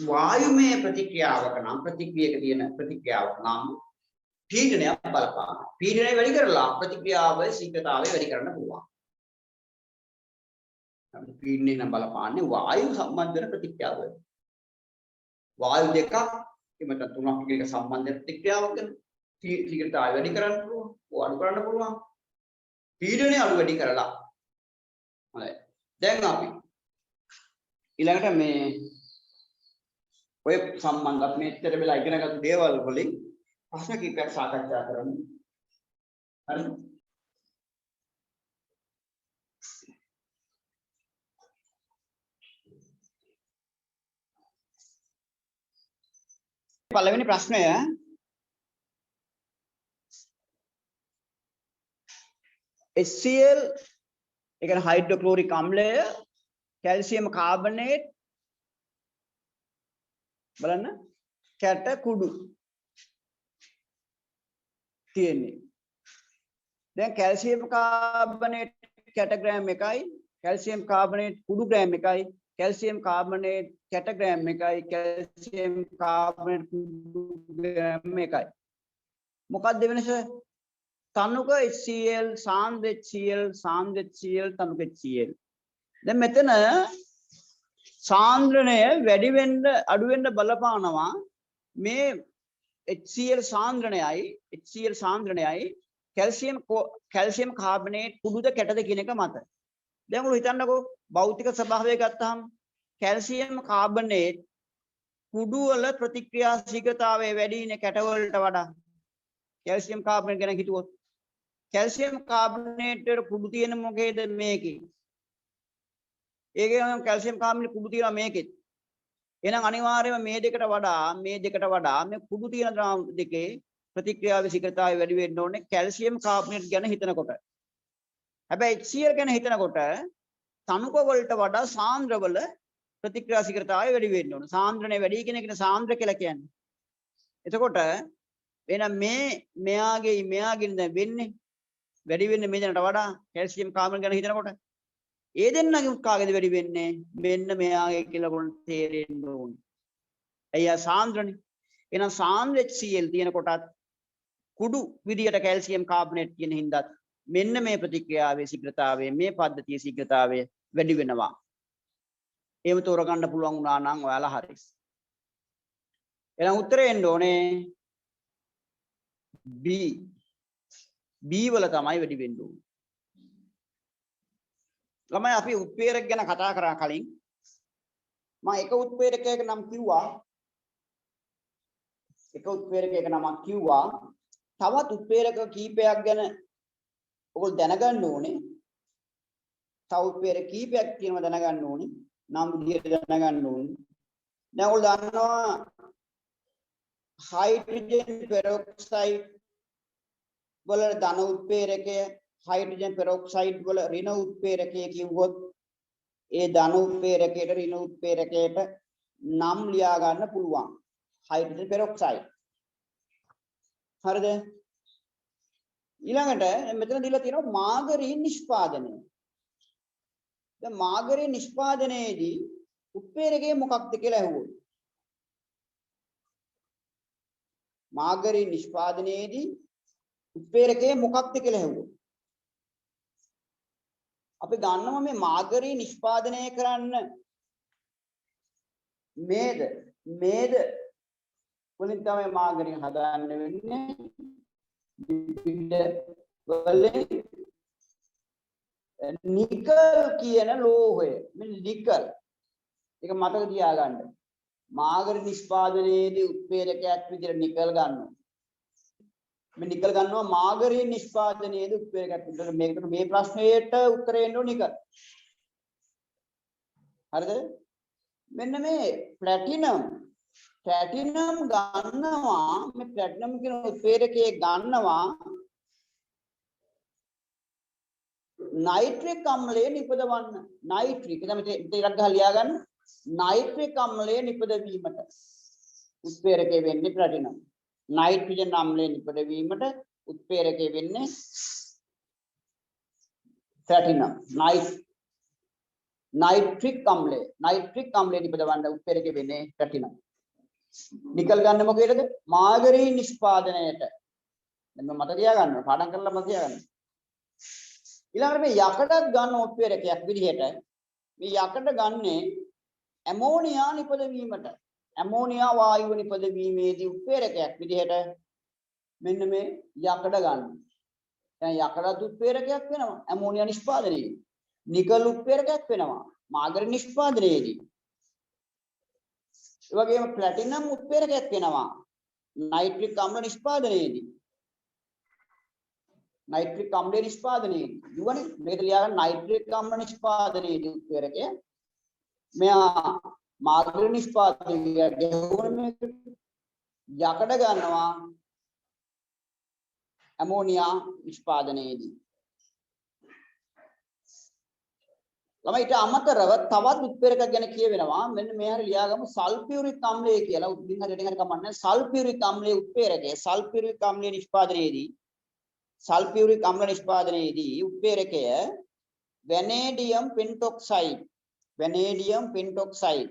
වායුමය ප්‍රතික්‍රියාවක නම් ප්‍රතික්‍රියක තියෙන ප්‍රතික්‍රියාවක් නම් පීඩනය බලපාන. පීඩනය වැඩි කරලා ප්‍රතික්‍රියාවේ ශීඝ්‍රතාවය වැඩි කරන්න පුළුවන්. පීඩනය නම් බලපාන්නේ වායු සම්බන්ධ වෙන ප්‍රතික්‍රියාව. වායු දෙකක් එමෙතන තුනක් එක සම්බන්ධ ප්‍රතික්‍රියාවක් ගැන ශීඝ්‍රතාවය වැඩි කරන්න පුළුවන්. අඩු කරන්න පුළුවන්. පීඩනය අඩු වැඩි කරලා. හොඳයි. දැන් අපි ඊළඟට මේ ඔය සම්බන්ධත් මෙච්චර වෙලා ඉගෙනගත්තු දේවල් වලින් ප්‍රශ්න කිහිපයක් සාකච්ඡා කරමු. හරිද? පළවෙනි ප්‍රශ්නය HCl ඒ කියන්නේ හයිඩ්‍රොක්ලෝරික් අම්ලය කැල්සියම් කාබනේට් බලන්න කැට කුඩු තියෙන්නේ. දැන් කැල්සියම් කාබනේට් කැට ග්‍රෑම් 1යි කැල්සියම් කාබනේට් කුඩු ග්‍රෑම් 1යි කැල්සියම් කාබනේට් කැට ග්‍රෑම් 1යි කැල්සියම් කාබනේට් කුඩු ග්‍රෑම් 1යි. මොකක්ද වෙනස? තනුක HCl සාන්ද්‍ර HCl සාන්ද්‍ර HCl තනුක HCl. දැන් මෙතන සාන්ද්‍රණය වැඩි වෙන්න අඩු වෙන්න බලපානවා මේ HCl සාන්ද්‍රණයයි කැල්සියම් කාබනේට් කුඩුද කැටද කියන එක මත. දැන් ඔයගොල්ලෝ හිතන්නකෝ භෞතික ස්වභාවය ගත්තාම කැල්සියම් කාබනේට් කුඩු වල ප්‍රතික්‍රියා ශීඝ්‍රතාවය වැඩි ඉන්නේ කැට වලට වඩා. කැල්සියම් කාබනේට් ගැන හිතුවොත් කැල්සියම් කාබනේට් වල කුඩු තියෙන මොකේද මේකේ? ඒකේ කැල්සියම් කාබනේට් කුඩු තියෙනවා මේකෙත්. එහෙනම් අනිවාර්යයෙන්ම මේ දෙකට වඩා මේ කුඩු තියෙන ද්‍රාව දෙකේ ප්‍රතික්‍රියාවේ ශීඝ්‍රතාවය වැඩි වෙන්න ඕනේ කැල්සියම් කාබනේට් ගැන හිතනකොට. හැබැයි HCl ගැන හිතනකොට තනුක වලට වඩා සාන්ද්‍රවල ප්‍රතික්‍රියා ශීඝ්‍රතාවය වැඩි වෙන්න ඕනේ. සාන්ද්‍රණය වැඩි කියන එකට සාන්ද්‍ර කියලා කියන්නේ. එතකොට එහෙනම් මෙයාගෙන් දැන් වෙන්නේ වැඩි වෙන්නේ මේ දෙනට වඩා කැල්සියම් කාබනේට් ගැන හිතනකොට. ඒ දෙන්නගේ කාගේද වැඩි වෙන්නේ? මෙන්න මෙයාගේ කියලා කොන් තේරෙන්න ඕනේ. එයා සාන්ද්‍රණි. එහෙනම් සාන්ද්‍ර HCl තියෙන කොටත් කුඩු විදියට කැල්සියම් කාබනේට් කියන හින්දාත් මෙන්න මේ ප්‍රතික්‍රියාවේ ශීඝ්‍රතාවය මේ පද්ධතියේ ශීඝ්‍රතාවය වැඩි වෙනවා. එහෙම තෝරගන්න පුළුවන් වුණා නම් ඔයාලා හරි. එහෙනම් උත්තරේ එන්න ඕනේ B. B වල තමයි වැඩි වෙන්න ඕනේ. ළමයි අපි උත්ප්‍රේරක ගැන කතා කරා කලින් මම එක උත්ප්‍රේරකයක නම් කිව්වා. තවත් උත්ප්‍රේරක කීපයක් ගැන ඔයගොල්ලෝ දැනගන්න ඕනේ. තව උත්ප්‍රේරක කීපයක් තියෙනවා දැනගන්න ඕනේ. නම් විදියට දැනගන්න ඕනේ. දැන් ඔයගොල්ලෝ දන්නවා हाइड्रोजन पेरोक्साइड वल धन उत्प्रेरकය हाइड्रोजन पेरोक्साइड वल ऋण उत्प्रेरकය කිව්වොත් ඒ ධන උත්ප්‍රේරකයට ඍණ උත්ප්‍රේරකයට නම් ලියා ගන්න පුළුවන් हाइड्रोजन पेरोक्साइड හරිද ඊළඟට මෙතන දීලා තියෙනවා මාගරීන් නිෂ්පාදනය දැන් මාගරීන් නිෂ්පාදනයේදී උත්ප්‍රේරකය මොකක්ද කියලා අහුවොත් මාගරීන් නිෂ්පාදනයේදී උත්ප්‍රේරකය මොකක්ද කියලා අහුවොත් අපි ගන්නවා මේ මාගරීන් නිෂ්පාදනය කරන්න මේද වලින් තමයි මාගරීන් හදාන්න වෙන්නේ නිකල් කියන ලෝහය මේ නිකල් ඒක මතක තියාගන්න මාගරීන් නිෂ්පාදනයේදී උත්ප්‍රේරකයක් විදිහට නිකල් ගන්නවා මේ නිකල් ගන්නවා මාගරීන් නිෂ්පාදනයේදී උත්ප්‍රේරකයක් විදිහට මේකට මේ ප්‍රශ්නයට උත්තරේ එන්න ඕන නිකල් හරිද මෙන්න මේ ප්ලැටිනම් ගන්නවා මේ ප්ලැටිනම් කියන උත්ප්‍රේරකයේ ගන්නවා नाइट्रिक अम्लය නිපදවන්න नाइट्रिक තමයි ටිකක් ගහලා ලියා ගන්න नाइट्रिक अम्लය නිපදවීමට උත්ප්‍රේරකය වෙන්නේ ප්ලැටිනම් नाइट्रोजन अम्लය නිපදවීමට උත්ප්‍රේරකය වෙන්නේ ප්ලැටිනම් नाइट्रिक अम्लය නිපදවන්න උත්ප්‍රේරකය වෙන්නේ ප්ලැටිනම් නිකල් ගන්න මොකේද මාගරීන් නිෂ්පාදනයට දැන් මම මතක තියාගන්න පාඩම් කරලා මතක තියාගන්න ඊළඟට මේ යකඩක් ගන්න උත්ප්‍රේරකයක් විදිහට මේ යකඩ ගන්නේ ඇමෝනියා නිපදවීමට ඇමෝනියා වායුව නිපදවීමේදී උත්ප්‍රේරකයක් විදිහට මෙන්න මේ යකඩ ගන්න. දැන් යකඩ උත්ප්‍රේරකයක් වෙනවා ඇමෝනියා නිෂ්පාදනයේදී. නිකල් උත්ප්‍රේරකයක් වෙනවා මාගරීන් නිෂ්පාදනයේදී. ඒ වගේම ප්ලැටිනම් උත්ප්‍රේරකයක් වෙනවා नाइट्रिक अम्ल නිෂ්පාදනයේදී. नाइट्रिक अम्ल निष्पादनයේදී යුවනේ මේක ලියා ගන්න नाइट्रिक अम्ल निष्पादනයේදී උත්ප්‍රේරකය මෙයා මාගරීන් නිෂ්පාදනය ගෙවුන මේක යකඩ ගන්නවා ඇමෝනියා නිෂ්පාදනයේදී ළමයි ඊට අමතරව තවත් උත්ප්‍රේරකයක් ගැන කියවෙනවා මෙන්න මේ හරිය ලියා ගමු සල්ෆියුරික් අම්ලය කියලා උත්දින් හරියට හරිය කමන්නේ සල්ෆියුරික් අම්ලයේ උත්ප්‍රේරකය සල්ෆියුරික් අම්ලයේ නිෂ්පාදනයේදී सल्फ्यूरिक अम्ल निष्पादनयेදී उत्प्रेरकය वेनेडियम पेंटॉक्साइड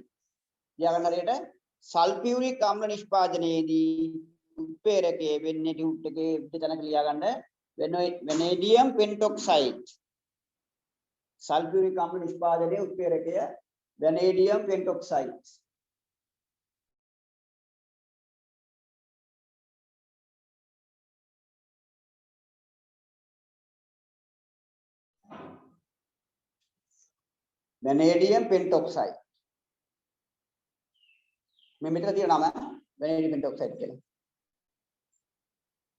යාගන්න හරියට सल्फ्यूरिक अम्ल निष्पादनयेදී उत्प्रेरकය වෙන්නේ ටියුට් එකේ විතනක ලියා ගන්න वेनेडियम पेंटॉक्साइड सल्फ्यूरिक अम्ल निष्पादනයේ उत्प्रेरकය वेनेडियम पेंटॉक्साइड वेनेडियम पेंटॉक्साइड මේ මෙතන තියෙන නම वेनेडियम पेंटॉक्साइड කියලා.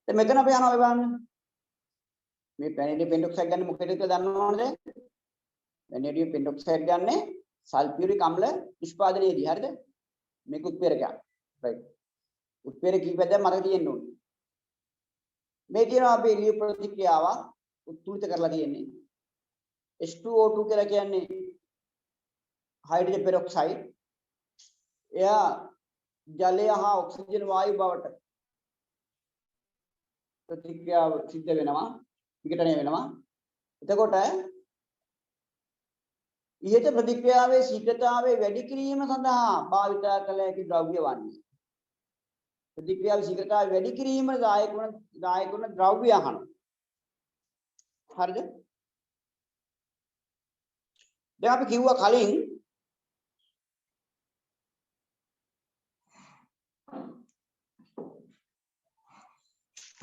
දැන් මෙතන අපි යනවා බලන්න. මේ वेनेडियम पेंटॉक्साइड ගන්න මොකේද කියලා දන්නවද? वेनेडियम पेंटॉक्साइड ගන්නේ सल्फ्यूरिक अम्ल නිෂ්පාදනයේදී හරිද? මේක උත්ප්‍රේරකයක්. රයිට්. උත්ප්‍රේරක කීපයක් මතක තියෙන්න ඕනේ. මේ කියනවා අපි එළිය ප්‍රතික්‍රියාවක් උත්තුලිත කරලා තියෙන්නේ. H2O2 කියලා කියන්නේ हाइड्रोजन पेरोक्साइड या जलය හා ඔක්සිජන් වායු බවට ප්‍රතික්‍රියාව සිද්ධ වෙනවා විඝටනය වෙනවා එතකොට ඉහත ප්‍රතික්‍රියාවේ ශීඝ්‍රතාවය වැඩි කිරීම සඳහා භාවිත කළ හැකි ද්‍රව්‍ය වන්නේ ප්‍රතික්‍රියාවේ ශීඝ්‍රතාවය වැඩි කිරීමට දායක වන ද්‍රව්‍ය අහන හරිද දැන් අපි කිව්වා කලින්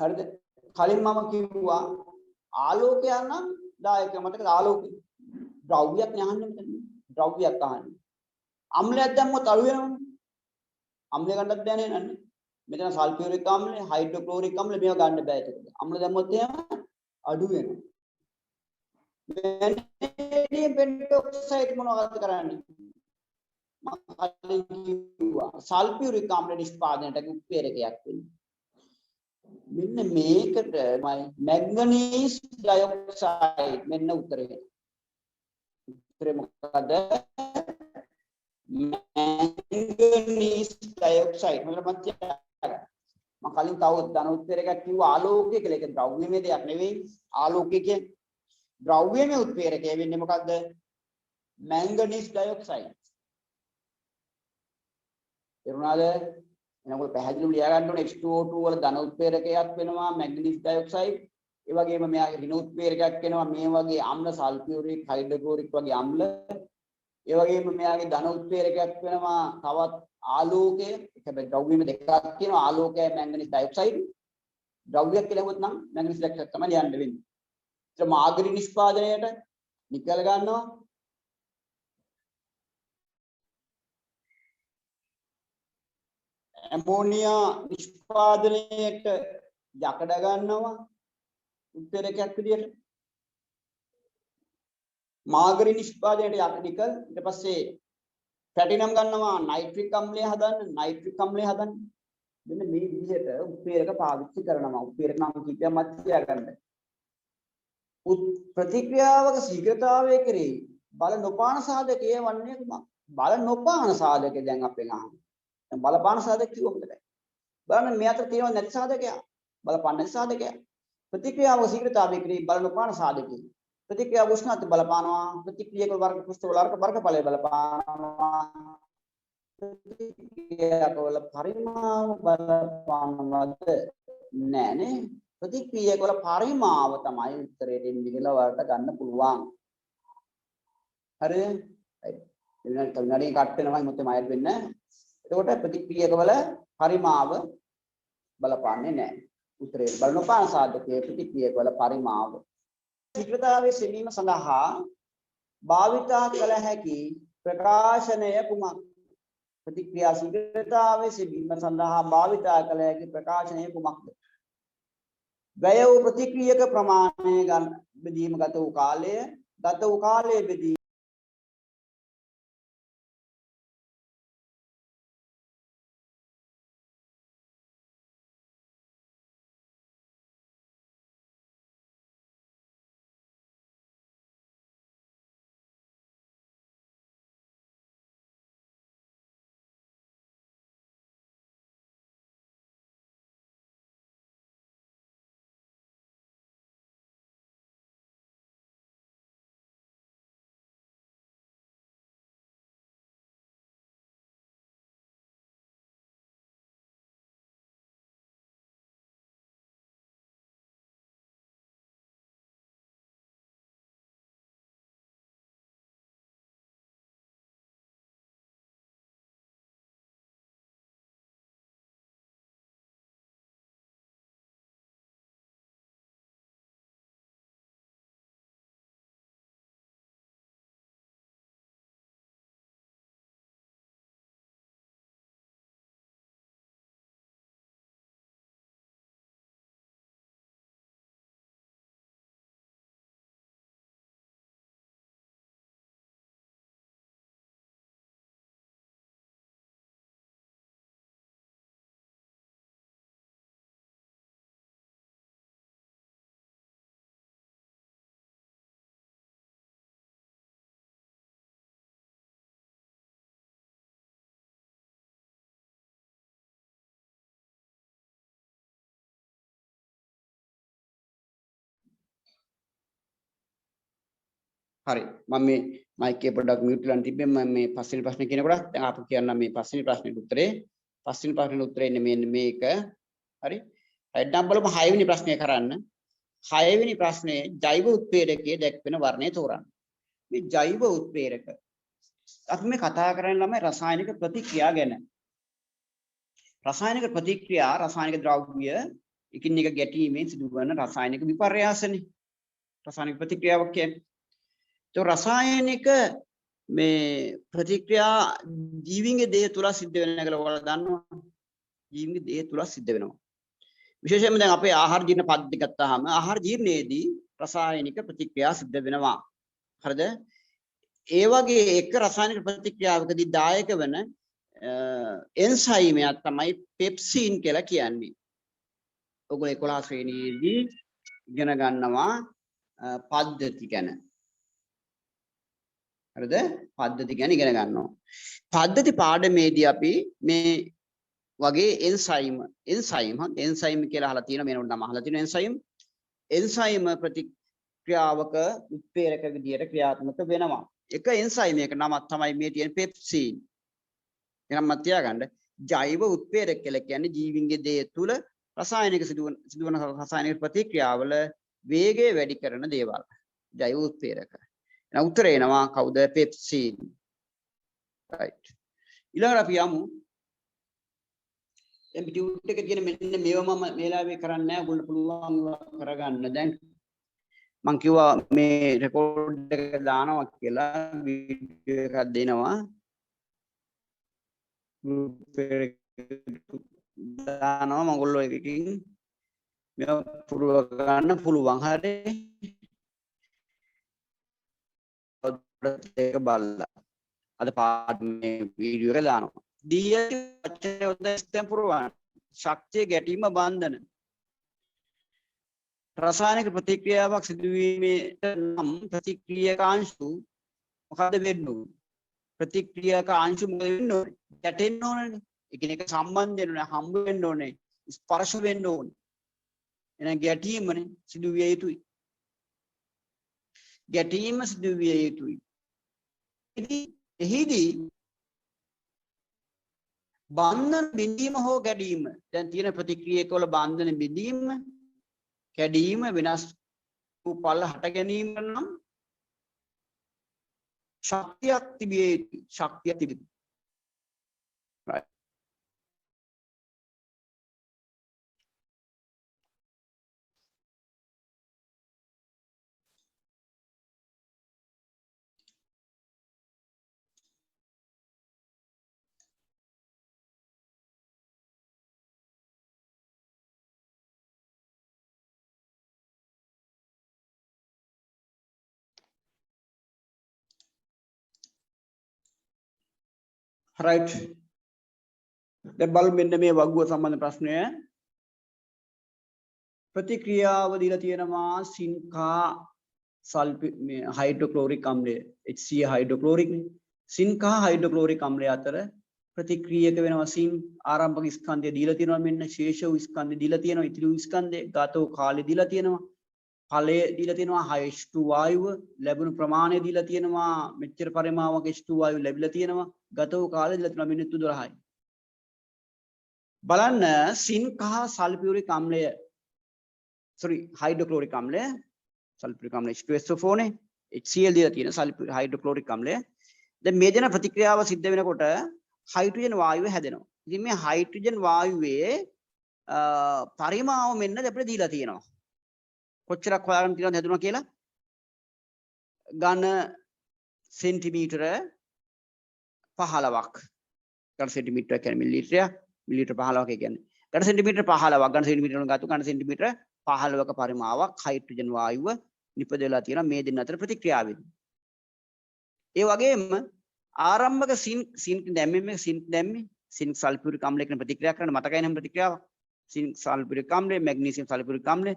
හරිද කලින් මම කිව්වා ආලෝකය නම් දායක මතකද ආලෝකය ද්‍රව්‍යයක් ඥාන්නේ මෙතන ද්‍රව්‍යයක් අහන්නේ අම්ලයක් දැම්මොත් අඩු වෙනවනේ අම්ලය ගන්නත් බෑනේ නන්නේ මෙතන සල්ෆියුරික් අම්ලය හයිඩ්‍රොක්ලෝරික් අම්ලය මේවා ගන්න බෑ ඒකට අම්ල දැම්මොත් එහෙම අඩු වෙනවා වෙනේඩියම් පෙන්ටොක්සයිඩ් මොනවද කරන්නේ සල්ෆියුරික් ආම්ල නිෂ්පාදනයට උත්ප්‍රේරකයක් වෙන්නේ. මෙන්න මේකට මැග්නීස් ඩයොක්සයිඩ් මෙන්න උත්තරේ. උත්තරේ මොකද? මැගනීස් ඩයොක්සයිඩ් මම කලින් තව ධන උත්ප්‍රේරකයක් කිව්වා ආලෝකය කියලා. ඒක ද්‍රව්‍යමය දෙයක් නෙවෙයි. ආලෝකය කියන්නේ ද්‍රව්‍යමය උත්ප්‍රේරකය වෙන්නේ මොකද්ද? මැංගනීස් ඩයොක්සයිඩ්. එරුණාද? එනකොට පැහැදිලිව ලියා ගන්න ඕනේ H2O2 වල ධන උත්ප්‍රේරකයක් වෙනවා මැංගනීස් ඩයොක්සයිඩ්. ඒ වගේම මෙයාගේ ඍණ උත්ප්‍රේරකයක් වෙනවා මේ වගේ අම්ල සල්ෆියුරික් හයිඩ්‍රොක්ලෝරික් වගේ අම්ල. ඒ වගේම මෙයාගේ ධන උත්ප්‍රේරකයක් වෙනවා තවත් ආලෝකය. හැබැයි ද්‍රව්‍යම දෙකක් තියෙනවා ආලෝකය මැංගනීස් ඩයොක්සයිඩ්. ද්‍රව්‍යයක් කියලා හොත් නම් මැංගනීස් ඩයොක්සයිඩ් තමයි ලියන්න වෙන්නේ. ඊට මාගරි නිෂ්පාදනයේට නිකල් ගන්නවා. ඇමෝනියා නිෂ්පාදනයේට යකඩ ගන්නවා උත්ප්‍රේරකයක් විදියට. මාගරි නිෂ්පාදනයේට යකඩ නිකල්. ඊට පස්සේ ප්ලැටිනම් ගන්නවා නයිට්‍රික් අම්ලය හදන්න. නයිට්‍රික් අම්ලය හදන්න. මෙන්න මේ විදිහට උත්ප්‍රේරක පාවිච්චි කරනවා. උත්ප්‍රේරක නම් කීපයක් මත තියාගන්න. ප්‍රතික්‍රියාවක ශීඝ්‍රතාවය කෙරෙහි බල නොපාන සාධකයේ වන්නේ කුමක්? බල නොපාන සාධකය දැන් අපෙන් අහන්නේ. දැන් බලපාන සාධක කිව්වොත් දැන් බලන්න මේ අතර තියෙන නැති සාධකයක්. බලපාන නැති සාධකයක්. ප්‍රතික්‍රියාවක ශීඝ්‍රතාවය කෙරෙහි බල නොපාන සාධකය. ප්‍රතික්‍රියාව උෂ්ණත්වය බලපානවා. ප්‍රතික්‍රියාවක වර්ග පෘෂ්ඨවල වර්ගඵලය බලපානවා. ප්‍රතික්‍රියාවල පරිමාව බලපානවද? නෑ නේ. ප්‍රතික්‍රියාවල පරිමාව තමයි උත්තරයට එන්නේ කියලා වලට ගන්න පුළුවන්. හරිද? එන්නත් කන්නඩිය කට් වෙනවා මොකද මයිල් වෙන්න. එතකොට ප්‍රතික්‍රියාවල පරිමාව බලපාන්නේ නැහැ. උත්තරේ බලනපාන සාධකයේ ප්‍රතික්‍රියාවල පරිමාව. ශීඝ්‍රතාවයේ සෙවීම සඳහා භාවිතා කළ හැකි ප්‍රකාශනය කුමක්? ප්‍රතික්‍රියා ශීඝ්‍රතාවයේ සෙවීම සඳහා භාවිතා කළ හැකි ප්‍රකාශනය කුමක්ද? වැය වූ ප්‍රතික්‍රියක ප්‍රමාණය ගන්න බෙදීම ගත වූ කාලය බෙදීම හරි මම මේ මයික් එක පොඩ්ඩක් මියුට් කරලා තිබ්බේ මම මේ පස්වෙනි ප්‍රශ්නේ කියනකොට දැන් ආපහු කියන්න මේ පස්වෙනි ප්‍රශ්නෙට උත්තරේ ඉන්නේ මෙන්න මේක හරි රයිට් නම් බලමු 6 වෙනි ප්‍රශ්නය කරන්න 6 වෙනි ප්‍රශ්නේ ජෛව උත්ප්‍රේරකයේ දැක්වෙන වර්ණය තෝරන්න මේ ජෛව උත්ප්‍රේරක අපි මේ කතා කරන්නේ ළමයි රසායනික ප්‍රතික්‍රියා ගැන රසායනික ප්‍රතික්‍රියා රසායනික ද්‍රව්‍ය එකින් එක ගැටීමෙන් සිදුවන රසායනික විපර්යාසනේ රසායනික ප්‍රතික්‍රියාවක් කියන්නේ तो रासायनिक में प्रतिक्रिया जीविंगे देह तुला सिद्ध වෙන කියලා ඔයාලා දන්නවා ජීවින්ගේ දේහ තුල සිද්ධ වෙනවා විශේෂයෙන්ම දැන් අපේ ආහාර ජීර්ණ පද්ධතිය ගත්තාම ආහාර ජීර්ණයේදී රසායනික ප්‍රතික්‍රියා සිද්ධ වෙනවා හරිද ඒ වගේ එක රසායනික ප්‍රතික්‍රියාවකදී දායක වෙන එන්සයිමයක් තමයි පෙප්සින් කියලා කියන්නේ. ඔයගොල්ලෝ 11 ශ්‍රේණියේදී ඉගෙන ගන්නවා පද්ධති ගැන. හරිද? පද්ධති ගැන ඉගෙන ගන්නවා. පද්ධති පාඩමේදී අපි මේ වගේ එන්සයිම් කියලා අහලා තියෙනවා. මේනොත් නම අහලා තියෙනවා එන්සයිම් ප්‍රතික්‍රියාවක උත්ප්‍රේරක විදියට ක්‍රියාත්මක වෙනවා. එක එන්සයිම් එක නමක් තමයි මේ තියෙන පෙප්සින්. එනම් මත තියාගන්න ජෛව උත්ප්‍රේරක කියලා කියන්නේ ජීවින්ගේ දේහ තුල රසායනික සිදුවන රසායනික ප්‍රතික්‍රියාවල වේගය වැඩි කරන දේවල්. ජෛව උත්ප්‍රේරක. එහෙනම් උත්තරේ එනවා කවුද? පෙප්සින්. right. ඊළඟට අපි යමු MPTUT එකේ තියෙන මෙන්න මේවා මම මේලාවේ කරන්නේ නැහැ. ඔයගොල්ලෝ පුළුවන් කරගන්න. දැන් මම කිව්වා මේ රෙකෝඩ් එක දානවා කියලා වීඩියෝ එකක් දෙනවා. ගෲප් එක දානවා මම ඔයගොල්ලෝ එකකින් මේවා පුරව ගන්න පුළුවන්. හරි. ඒක බලලා අද පාඩම මේ වීඩියෝ එක දානවා. දීයති වචන උද්දේශයෙන් පුරවන්න. ශක්තිය ගැටීම බන්ධන. රසායනික ප්‍රතික්‍රියාවක් සිදුවීමේට නම් ප්‍රතික්‍රියකාංශු මොකද වෙන්න ඕනේ? ප්‍රතික්‍රියකාංශු මොකද වෙන්න ඕනේ? ගැටෙන්න ඕනේ. එකිනෙක සම්බන්ධ වෙන්න ඕනේ, හම්බ වෙන්න ඕනේ, ස්පර්ශ වෙන්න ඕනේ. එහෙනම් ගැටීමනේ සිදු විය යුතුයි. ගැටීම සිදු විය යුතුයි. එහිදී බන්ධන බිඳීම හෝ කැඩීම දැන් තියෙන ප්‍රතික්‍රියකවල බන්ධන බිඳීම කැඩීම වෙනස් වූ ඵල හට ගැනීම නම් ශක්තියක් තිබිය යුතුයි. ශක්තිය තිබෙනවා. right. right. දැන් බලමු මෙන්න මේ වගුව සම්බන්ධ ප්‍රශ්නය. ප්‍රතික්‍රියාව දීලා තියෙනවා සින්කා මේ හයිඩ්‍රොක්ලෝරික් අම්ලය HCl හයිඩ්‍රොක්ලෝරික් සින්කා හයිඩ්‍රොක්ලෝරික් අම්ලය අතර ප්‍රතික්‍රියක වෙනවා. සින් ආරම්භක ස්කන්ධය දීලා තියෙනවා. මෙන්න ශේෂ වූ ස්කන්ධය දීලා තියෙනවා. ඉතිරි වූ ස්කන්ධය ගතෝ කාලය දීලා තියෙනවා. ඵලය දීලා තියෙනවා. H2 වායුව ලැබුණු ප්‍රමාණය දීලා තියෙනවා. මෙච්චර පරිමාණයක් H2 වායුව ලැබිලා තියෙනවා. ගතෝ කාලය දීලා තියෙනවා මිනිත්තු 12යි. බලන්න සින්කා සල්ෆියුරික් අම්ලය හයිඩ්‍රොක්ලෝරික් අම්ලය සල්ෆියුරික් අම්ලය H2SO4 නේ HCl දීලා තියෙන සල්ෆියුරික් හයිඩ්‍රොක්ලෝරික් අම්ලය. දැන් මේ දෙන ප්‍රතික්‍රියාව සිද්ධ වෙනකොට හයිඩ්‍රජන් වායුව හැදෙනවා. ඉතින් මේ හයිඩ්‍රජන් වායුවේ පරිමාව මෙන්න අපිට දීලා තියෙනවා. කොච්චරක් හොයාගන්න තියෙනවද හැදුණා කියලා? ඝන සෙන්ටිමීටර 15ක්. ඝන සෙන්ටිමීටර කියන්නේ මිලිලිටරයක්. මිලිලිටර 15ක් කියන්නේ. ඝන සෙන්ටිමීටර 15ක්. ඝන සෙන්ටිමීටර වලින් ගත්ත ඝන සෙන්ටිමීටර 15ක පරිමාවක් හයිඩ්‍රජන් වායුව නිපදවලා තියෙනවා මේ දෙන්න අතර ප්‍රතික්‍රියාවෙදී. ඒ වගේම ආරම්භක සින්ක් දැම්මේ සින්ක් සල්ෆියුරික් අම්ලය කියන ප්‍රතික්‍රියා කරන මතකයි නම් ප්‍රතික්‍රියාව. සින්ක් සල්ෆියුරික් අම්ලය මැග්නීසියම් සල්ෆියුරික් අම්ලය.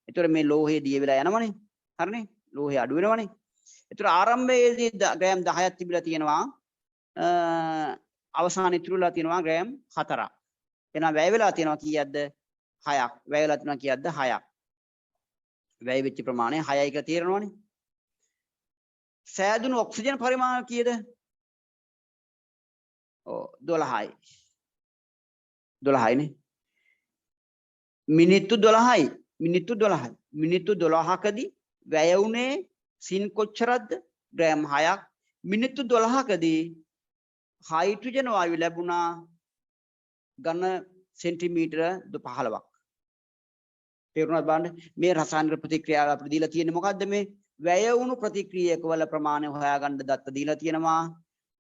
ඒතර මේ ලෝහය දිය වෙලා යනවනේ. හරිනේ? ලෝහය අඩු වෙනවනේ. ඒතර ආරම්භයේදී ග්‍රෑම් 10ක් තිබිලා තියෙනවා. අවසානයේ ඉතුරුලා තියෙනවා ග්‍රෑම් 4ක්. එහෙනම් වැය වෙලා තියෙනවා කීයක්ද? 6ක්. වැය වෙලා තියෙනවා කීයක්ද? 6ක්. වැය වෙච්ච ප්‍රමාණය 6යි කියලා තේරෙනවනේ. සෑදුණු ඔක්සිජන් පරිමාණය කීයද? 12යි. 12යිනේ. මිනිත්තු 12යි. මිනිත්තු 12යි. මිනිත්තු 12කදී වැය වුණේ සින් කොච්චරක්ද? ග්‍රෑම් 6ක්. මිනිත්තු 12කදී හයිඩ්‍රජන් වායුව ලැබුණා ඝන සෙන්ටිමීටර 15ක්. තේරුණාද බලන්න? මේ රසායනික ප්‍රතික්‍රියාව අපිට දීලා තියෙන්නේ මොකද්ද? මේ වැය වුණු ප්‍රතික්‍රියක වල ප්‍රමාණය හොයාගන්න දත්ත දීලා තියෙනවා.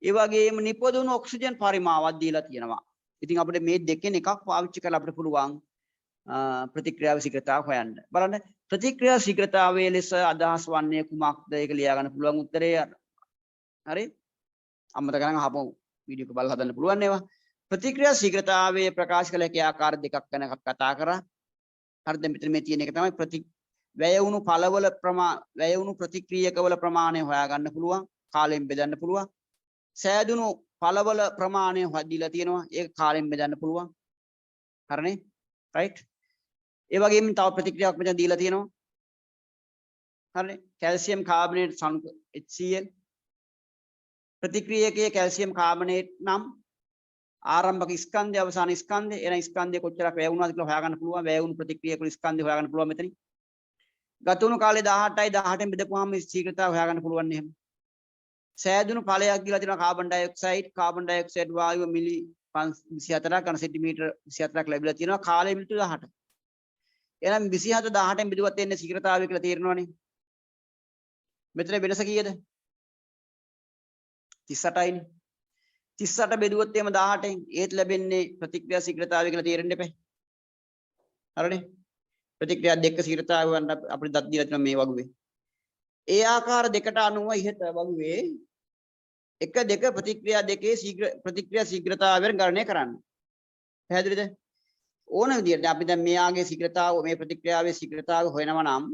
ඒ වගේම නිපදවුණු ඔක්සිජන් පරිමාවක් දීලා තියෙනවා. ඉතින් අපිට මේ දෙකෙන් එකක් පාවිච්චි කරලා අපිට පුළුවන් ප්‍රතික්‍රියාව ශීඝ්‍රතාව හොයන්න. බලන්න ප්‍රතික්‍රියා ශීඝ්‍රතාවයේ ලෙස අදහස් වන්නේ කුමක්ද? ඒක ලියා ගන්න පුළුවන් උත්තරේ හරි අමතක කරන් අහපු වීඩියෝ එක බලලා හදන්න පුළුවන් ඒවා ප්‍රතික්‍රියා ශීඝ්‍රතාවයේ ප්‍රකාශ කළ හැකි ආකාර දෙකක් ගැන කතා කරා හරිද මෙතන මේ තියෙන එක තමයි වැය වුණු ඵලවල වැය වුණු ප්‍රතික්‍රියකවල ප්‍රමාණය හොයාගන්න පුළුවන් කාලයෙන් බෙදන්න පුළුවන් සෑදුණු ඵලවල ප්‍රමාණය හොයලා තියෙනවා ඒක කාලයෙන් බෙදන්න පුළුවන් හරිනේ රයිට් ඒ වගේම තව ප්‍රතික්‍රියාවක් මෙතන දීලා තියෙනවා හරිනේ කැල්සියම් කාබනේට් HCl ප්‍රතික්‍රියකයේ කැල්සියම් කාබනේට් නම් ආරම්භක ස්කන්ධය අවසාන ස්කන්ධය එන ස්කන්ධය කොච්චරක් වැය වුණාද කියලා හොයාගන්න පුළුවන් වැය වුණු ප්‍රතික්‍රියක ස්කන්ධය හොයාගන්න පුළුවන් මෙතනින් ගත වුණු කාලේ 18යි 18න් බෙදපුවාම ශීඝ්‍රතාව හොයාගන්න පුළුවන් නේ එහෙම සෑදුණු ඵලයක් කියලා තියෙනවා කාබන් ඩයොක්සයිඩ් වායුව මිලි 24ක් ඝන සෙන්ටිමීටර 24ක් ලැබිලා තියෙනවා කාලය මිනිත්තු 18 එහෙනම් 27 18න් බෙදුවත් එන්නේ ශීඝ්‍රතාවය කියලා තේරෙනවනේ මෙතන වෙනස කීයද 38යිනේ 38 බෙදුවොත් එහෙම 18න් ඒත් ලැබෙන්නේ ප්‍රතික්‍රියා ශීඝ්‍රතාවය කියලා තේරෙන්න එපා. හරිනේ? ප්‍රතික්‍රියා දෙක ශීඝ්‍රතාවය වන්න අපිට දත් දීලා තියෙනවා මේ වගුවේ. ඒ ආකාර දෙකට අනුව ඉහත වගුවේ 1 2 ප්‍රතික්‍රියා දෙකේ ප්‍රතික්‍රියා ශීඝ්‍රතාවයෙන් ගණනය කරන්න. පැහැදිලිද? ඕන විදිහට අපි දැන් මෙයාගේ ශීඝ්‍රතාව මේ ප්‍රතික්‍රියාවේ ශීඝ්‍රතාවය හොයනවා නම්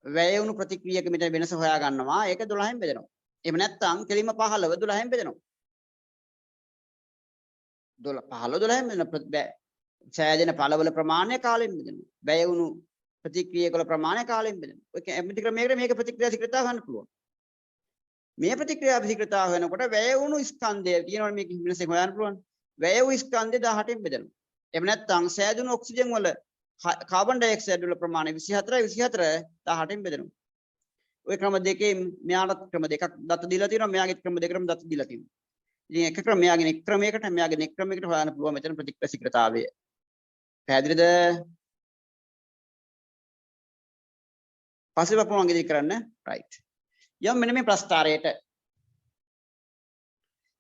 වැය වුණු ප්‍රතික්‍රියක මෙතන වෙනස හොයා ගන්නවා. ඒක 12න් බෙදෙනවා. එහෙම නැත්නම් කෙලින්ම 15 12න් බෙදෙනවා. 15 12 සෑදෙන ඵලවල ප්‍රමාණය කාලයෙන් බෙදෙනවා. වැය වුණු ප්‍රතික්‍රියකවල ප්‍රමාණය කාලයෙන් බෙදෙනවා. ඔය කැමති ක්‍රමයකට මේක ප්‍රතික්‍රියා ශීඝ්‍රතාව ගන්න පුළුවන්. මේ ප්‍රතික්‍රියා ශීඝ්‍රතාව වෙනකොට වැය වුණු ස්කන්ධය කියනවනේ මේක වෙනස හොයන්න පුළුවන්. වැය වූ ස්කන්ධය 18න් බෙදෙනවා. එහෙම නැත්නම් සෑදුණු ඔක්සිජන් වල කාබන් ඩයොක්සයිඩ් වල ප්‍රමාණය 24 18න් බෙදෙනවා. ඔය ක්‍රම දෙකේ මෙයාට ක්‍රම දෙකක් දත දීලා තියෙනවා. මෙයාගේ ක්‍රම දෙකකටම දත දීලා තියෙනවා. ඉතින් එක ක්‍රමයකින් එක් ක්‍රමයකට මෙයාගේ එක් ක්‍රමයකට හොයන්න පුළුවන් මෙතන ප්‍රතික්‍රියා ශීඝ්‍රතාවය. පැහැදිලිද? පස්සේ අපු මම ඉදිරි කරන්න. රයිට්. යම් මෙන්න මේ ප්‍රස්තාරයට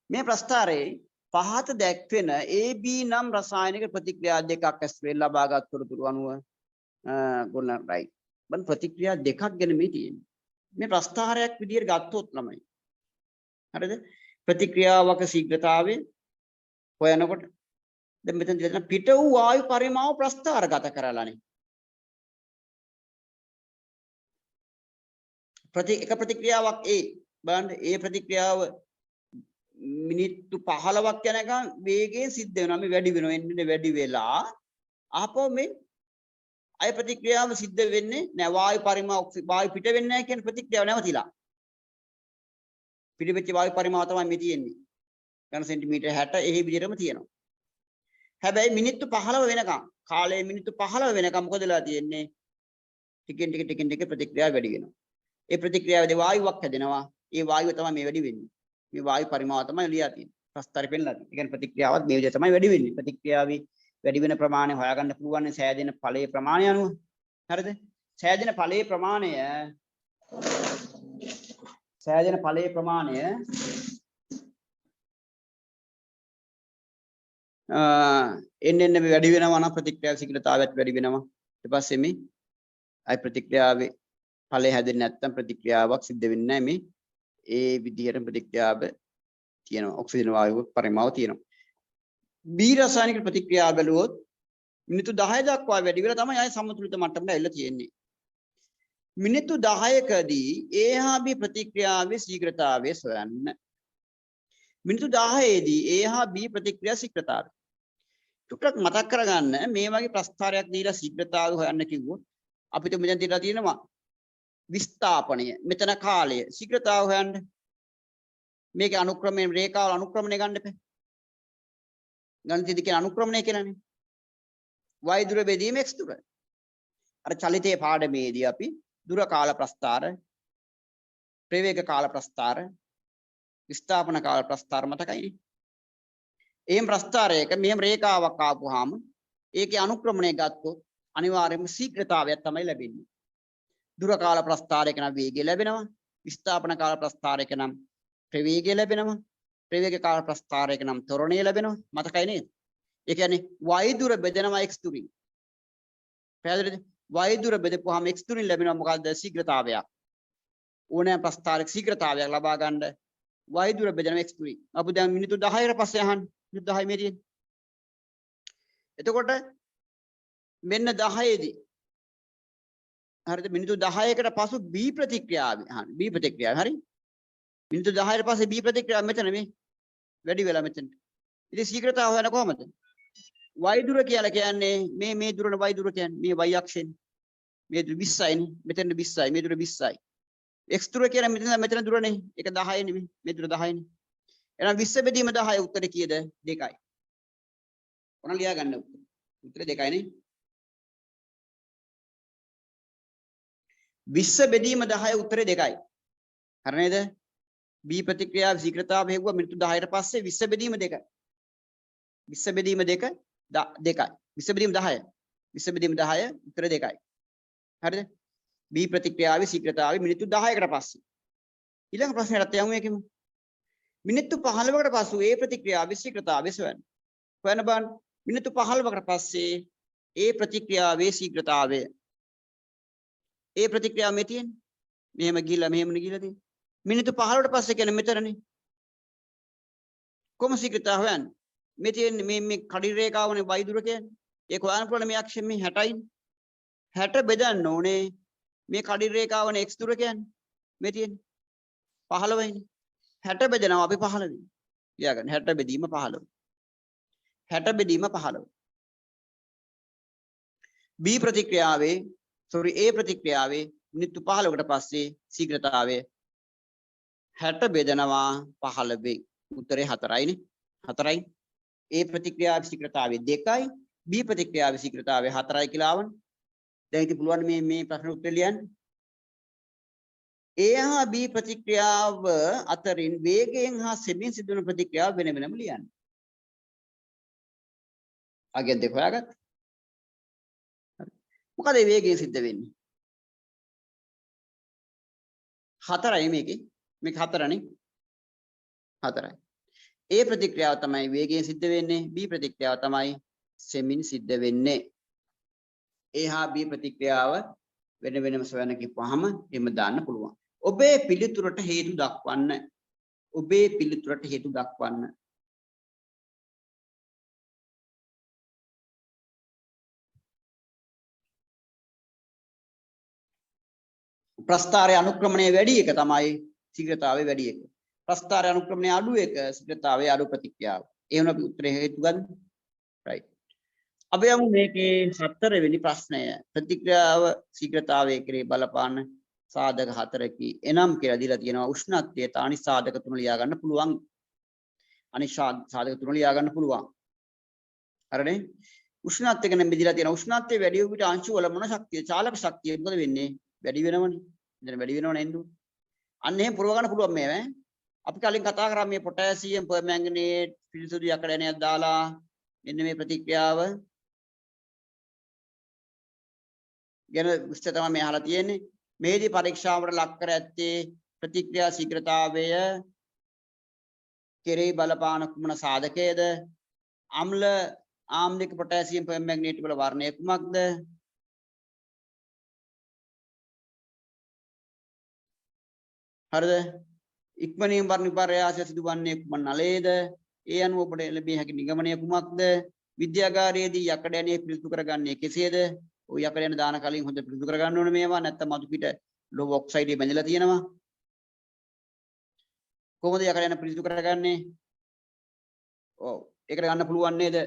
මේ ප්‍රස්තාරයේ පහත දැක්වෙන AB නම් රසායනික ප්‍රතික්‍රියා දෙකක් ඇස්වෙන් ලබාගත් තොරතුරු අනුව ගොන්න රයිට්. මම ප්‍රතික්‍රියා දෙකක් ගැන මේ තියෙන්නේ. මේ ප්‍රස්තාරයක් විදියට ගත්තොත් ළමයි. හරිද? ප්‍රතික්‍රියාවක ශීඝ්‍රතාවය හොයනකොට දැන් මෙතන දෙන්න පිට වූ වායු පරිමාව ප්‍රස්ථාරගත කරලානේ එක ප්‍රතික්‍රියාවක් බලන්න ඒ ප්‍රතික්‍රියාව මිනිත්තු 15ක් යනකම් වේගයෙන් සිද්ධ වෙනවා මේ වැඩි වෙනවා එන්නේ වැඩි වෙලා ආපහු මේ අය ප්‍රතික්‍රියාව සිද්ධ වෙන්නේ නෑ වායු පරිමාව වායු පිට වෙන්නේ නැහැ කියන ප්‍රතික්‍රියාව නැවතිලා පිළිවෙච්ච වායු පරිමාව තමයි මේ තියෙන්නේ. ඝන සෙන්ටිමීටර 60 එහි විදිහටම තියෙනවා. හැබැයි මිනිත්තු 15 වෙනකම් කාලයේ මිනිත්තු 15 වෙනකම් මොකද වෙලා තියෙන්නේ? ටිකෙන් ටික ප්‍රතික්‍රියාව වැඩි වෙනවා. ඒ ප්‍රතික්‍රියාවේදී වායුවක් හැදෙනවා. ඒ වායුව තමයි මේ වැඩි වෙන්නේ. මේ වායු පරිමාව තමයි ලියා තියෙන්නේ. ප්‍රස්ථාරය පෙන්නලා තියෙන්නේ. ඒ කියන්නේ ප්‍රතික්‍රියාවත් මේ විදිහ තමයි වැඩි වෙන්නේ. ප්‍රතික්‍රියාවේ වැඩි වෙන ප්‍රමාණය හොයාගන්න පුළුවන් සෑදෙන ඵලයේ ප්‍රමාණය අනුව. හරිද? සෑදෙන ඵලයේ ප්‍රමාණය එන්න මේ වැඩි වෙනවා නම් ප්‍රතික්‍රියා ශීඝ්‍රතාවයත් වැඩි වෙනවා. ඊට පස්සේ මේ අයි ප්‍රතික්‍රියාවේ ඵලය හැදෙන්නේ නැත්නම් ප්‍රතික්‍රියාවක් සිද්ධ වෙන්නේ නැහැ මේ ඒ විදිහට ප්‍රතික්‍රියාව තියෙනවා. ඔක්සිජන් වායුව පරිමාව තියෙනවා. බී රසායනික ප්‍රතික්‍රියාව බැලුවොත් මිනිත්තු 10 දක්වා වැඩි වෙලා තමයි ආය සමතුලිත මට්ටමට ඇවිල්ලා තියෙන්නේ. මිනිත්තු 10කදී A හා B ප්‍රතික්‍රියාවේ ශීඝ්‍රතාවය සොයන්න. මිනිත්තු 10ේදී A හා B ප්‍රතික්‍රියා ශීඝ්‍රතාවය. ටුකක් මතක් කරගන්න මේ වගේ ප්‍රස්ථාරයක් දීලා ශීඝ්‍රතාවය හොයන්න කිව්වොත් අපිට මෙතන දීලා තියෙනවා විස්ථාපනය මෙතන කාලය ශීඝ්‍රතාවය හොයන්න. මේකේ අනුක්‍රමයෙන් රේඛාවල අනුක්‍රමණය ගන්න එපා. ගණිතයේදී කියන අනුක්‍රමණය කියලානේ. y දුර බෙදීම x දුර. අර චලිතයේ පාඩමේදී අපි දුර කාල ප්‍රස්ථාර, ප්‍රවේග කාල ප්‍රස්ථාර, විස්ථාපන කාල ප්‍රස්ථාර මතකයිනේ. එහෙම ප්‍රස්ථාරයක මෙහෙම රේඛාවක් ආපුවාම ඒකේ අනුක්‍රමණය ගත්තොත් අනිවාර්යයෙන්ම ශීඝ්‍රතාවයක් තමයි ලැබෙන්නේ. දුර කාල ප්‍රස්ථාරයක නම් වේගය ලැබෙනවා. විස්ථාපන කාල ප්‍රස්ථාරයක නම් ප්‍රවේගය ලැබෙනවා. ප්‍රවේග කාල ප්‍රස්ථාරයක නම් ත්වරණය ලැබෙනවා. මතකයි නේද? ඒ කියන්නේ y දුර බෙදෙනවා x දුරින්. පැහැදිලිද? y දුර බෙදපුවාම x දුරින් ලැබෙනවා මොකද්ද? ශීඝ්‍රතාවයක්. ඕනෑ ප්‍රස්ථාරක ශීඝ්‍රතාවයක් ලබා ගන්න y දුර බෙදනවා x දුරින්. අපි දැන් මිනිත්තු 10කට පස්සේ අහන්න. මිනිත්තු 10 මේ තියෙන්නේ. එතකොට මෙන්න 10 දී හරිද මිනිත්තු 10කට පසු b ප්‍රතික්‍රියාව අහන්න. b ප්‍රතික්‍රියාව හරි. මිනිත්තු 10ට පස්සේ b ප්‍රතික්‍රියාව මෙතන මේ වැඩි වෙලා මෙතන. ඉතින් ශීඝ්‍රතාව හොයන කොහමද? y දුර කියලා කියන්නේ මේ දුරන y දුර කියන්නේ මේ y අක්ෂයෙන්. මේ 20යි නේ. මෙතන 20යි. මේ දුර 20යි. x දුර කියන්නේ මෙතන දුරනේ. ඒක 10යි නෙමෙයි. මේ දුර 10යි නේ. එහෙනම් 20 බෙදීම 10 උත්තරේ කීයද? 2යි. ඔන්න ලියා ගන්න උත්තරේ. උත්තරේ 2යි නේ. 20 බෙදීම 10 උත්තරේ 2යි. හරි නේද? b ප්‍රතික්‍රියාව ශීඝ්‍රතාව හේවුවා මිනිත්තු 10ට පස්සේ 20 බෙදීම 2යි. 20 බෙදීම 2 2යි. 20 බෙදීම 10. 20 බෙදීම 10 උත්තරේ 2යි. හරිද? b ප්‍රතික්‍රියාවේ ශීඝ්‍රතාවය මිනිත්තු 10කට පස්සේ. ඊළඟ ප්‍රශ්නයට යමු එකෙමු. මිනිත්තු 15කට පසු a ප්‍රතික්‍රියාවේ ශීඝ්‍රතාවය සොයන්න. හොයන්න බලන්න. මිනිත්තු 15කට පස්සේ a ප්‍රතික්‍රියාවේ ශීඝ්‍රතාවය. a ප්‍රතික්‍රියාව මේ තියෙන්නේ. මෙහෙම ගිහිල්ලා මෙහෙමනේ ගිහිල්ලා තියෙන්නේ. මිනිත්තු 15කට පස්සේ කියන්නේ මෙතනනේ. කොහොම ශීඝ්‍රතාව හොයන්නේ? මේ තියෙන්නේ මේ කඩි රේඛාවනේ y දුර කියන්නේ. ඒක හොයන්න පුළුවන් මේ අක්ෂයෙන් මේ 60යි. 60 බෙදන්න ඕනේ. මේ කඩි රේඛාවනේ x දුර කියන්නේ. මේ තියෙන්නේ 15යිනේ. 60 බෙදනවා අපි 15 දී. ලියාගන්න 60 බෙදීම 15. 60 බෙදීම 15. b ප්‍රතික්‍රියාවේ a ප්‍රතික්‍රියාවේ මිනිත්තු 15කට පස්සේ ශීඝ්‍රතාවය 60 බෙදනවා 15. උත්තරේ 4යිනේ. 4යි. a ප්‍රතික්‍රියාවේ ශීඝ්‍රතාවය 2යි. b ප්‍රතික්‍රියාවේ ශීඝ්‍රතාවය 4යි කියලා ආවනේ. දැන් ඉතින් පුළුවන් මේ ප්‍රශ්න උත්තර ලියන්න. A හා B ප්‍රතික්‍රියාව අතරින් වේගයෙන් හා සෙමින් සිදුවන ප්‍රතික්‍රියාව වෙන වෙනම ලියන්න. අගයන් දෙක හොයාගත්තා. හරි. මොකද මේ වේගයෙන් සිද්ධ වෙන්නේ? 4යි මේකේ. මේක 4නේ. 4යි. A ප්‍රතික්‍රියාව තමයි වේගයෙන් සිද්ධ වෙන්නේ. B ප්‍රතික්‍රියාව තමයි සෙමින් සිද්ධ වෙන්නේ. A හා B ප්‍රතික්‍රියාව වෙන වෙනම සොයන කිව්වහම එහෙම දාන්න පුළුවන්. ඔබේ පිළිතුරට හේතු දක්වන්න. ඔබේ පිළිතුරට හේතු දක්වන්න. ප්‍රස්ථාරය අනුක්‍රමණය වැඩි එක තමයි ශීඝ්‍රතාවය වැඩි එක. ප්‍රස්ථාරය අනුක්‍රමණය අඩු එක ශීඝ්‍රතාවය අඩු ප්‍රතික්‍රියාව. ඒ වෙන අපි උත්තරේ හේතු ගන්න. right. අපි යමු මේකේ 4 වෙනි ප්‍රශ්නය. ප්‍රතික්‍රියාව ශීඝ්‍රතාවයේ කෙරේ බලපාන සාධක 4කි. එනම් කියලා දීලා තියෙනවා උෂ්ණත්වය අනිත් සාධක 3 ලියා ගන්න පුළුවන්. අනිත් සාධක 3 ලියා ගන්න පුළුවන්. හරිනේ? උෂ්ණත්වය ගැන බෙදලා තියෙනවා. උෂ්ණත්වය වැඩි වූ විට අංශු වල මොන ශක්තිය? චාලක ශක්තිය මොකද වෙන්නේ? වැඩි වෙනවනේ. ඉතින් වැඩි වෙනව නේද? අන්න එහෙම පුරව ගන්න පුළුවන් මේ ඈ. අපි කලින් කතා කරා මේ පොටෑසියම් පර්මැංගනේට් පිරිසුදු යකඩ දාලා මෙන්න මේ ප්‍රතික්‍රියාව ගැන විස්තර තමයි මේ අහලා තියෙන්නේ. මේදී පරීක්ෂාවට ලක් කර ඇත්තේ ප්‍රතික්‍රියා ශීඝ්‍රතාවය කෙරෙහි බලපාන කුමන සාධකයේද? අම්ල ආම්ලික පොටෑසියම් පර්මැංගනේට් වල වර්ණය කුමක්ද? හරිද? ඉක්මනින් වර්ණ විපර්යාසය සිදුවන්නේ කුමන නලයේද? ඒ අනුව ඔබට ලැබිය හැකි නිගමනය කුමක්ද? විද්‍යාගාරයේදී යකඩ ඇණය පිරිසුදු කරගන්නේ කෙසේද? ඔය යකඩ ඇණ දාන කලින් හොඳ පිරිසුදු කරගන්න ඕනේ මේවා. නැත්නම් මතු පිට ලෝහ ඔක්සයිඩ් බැඳලා තියෙනවා. කොහොමද යකඩ ඇණ පිරිසුදු කරගන්නේ? ඔව්. ඒකට ගන්න පුළුවන් නේද?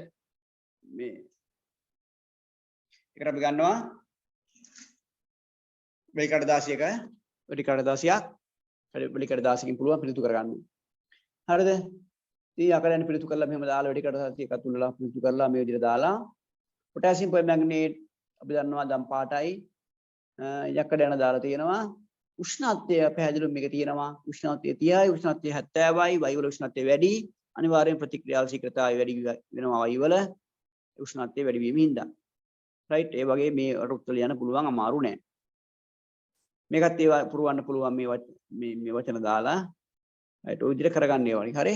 මේ ඒකට අපි ගන්නවා වෙලි කඩදාසියක වෙලි කඩදාසියක් වෙලි කඩදාසියකින් පුළුවන් පිරිසුදු කරගන්න. හරිද? ඉතින් යකඩ ඇණ පිරිසුදු කරලා මෙහෙම දාලා වෙලි කඩදාසියක තුලලා පිරිසුදු කරලා මේ විදිහට දාලා පොටෑසියම් පර්මැංගනේට් අපි දන්නවා දම් පාටයි යකඩ ඇණ දාලා තියෙනවා. උෂ්ණත්වය පැහැදිලිව මේක තියෙනවා. උෂ්ණත්වය 30යි උෂ්ණත්වය 70යි y වල උෂ්ණත්වය වැඩි. අනිවාර්යෙන් ප්‍රතික්‍රියාව ශීඝ්‍රතාවය වැඩි වෙනවා y වල උෂ්ණත්වය වැඩි වීම හින්දා. රයිට්. ඒ වගේ මේ උත්තර ලියන්න පුළුවන් අමාරු නෑ. මේකත් ඒවා පුරවන්න පුළුවන් මේ වචන දාලා. රයිට්. ඔය විදිහට කරගන්න ඒවා. හරි.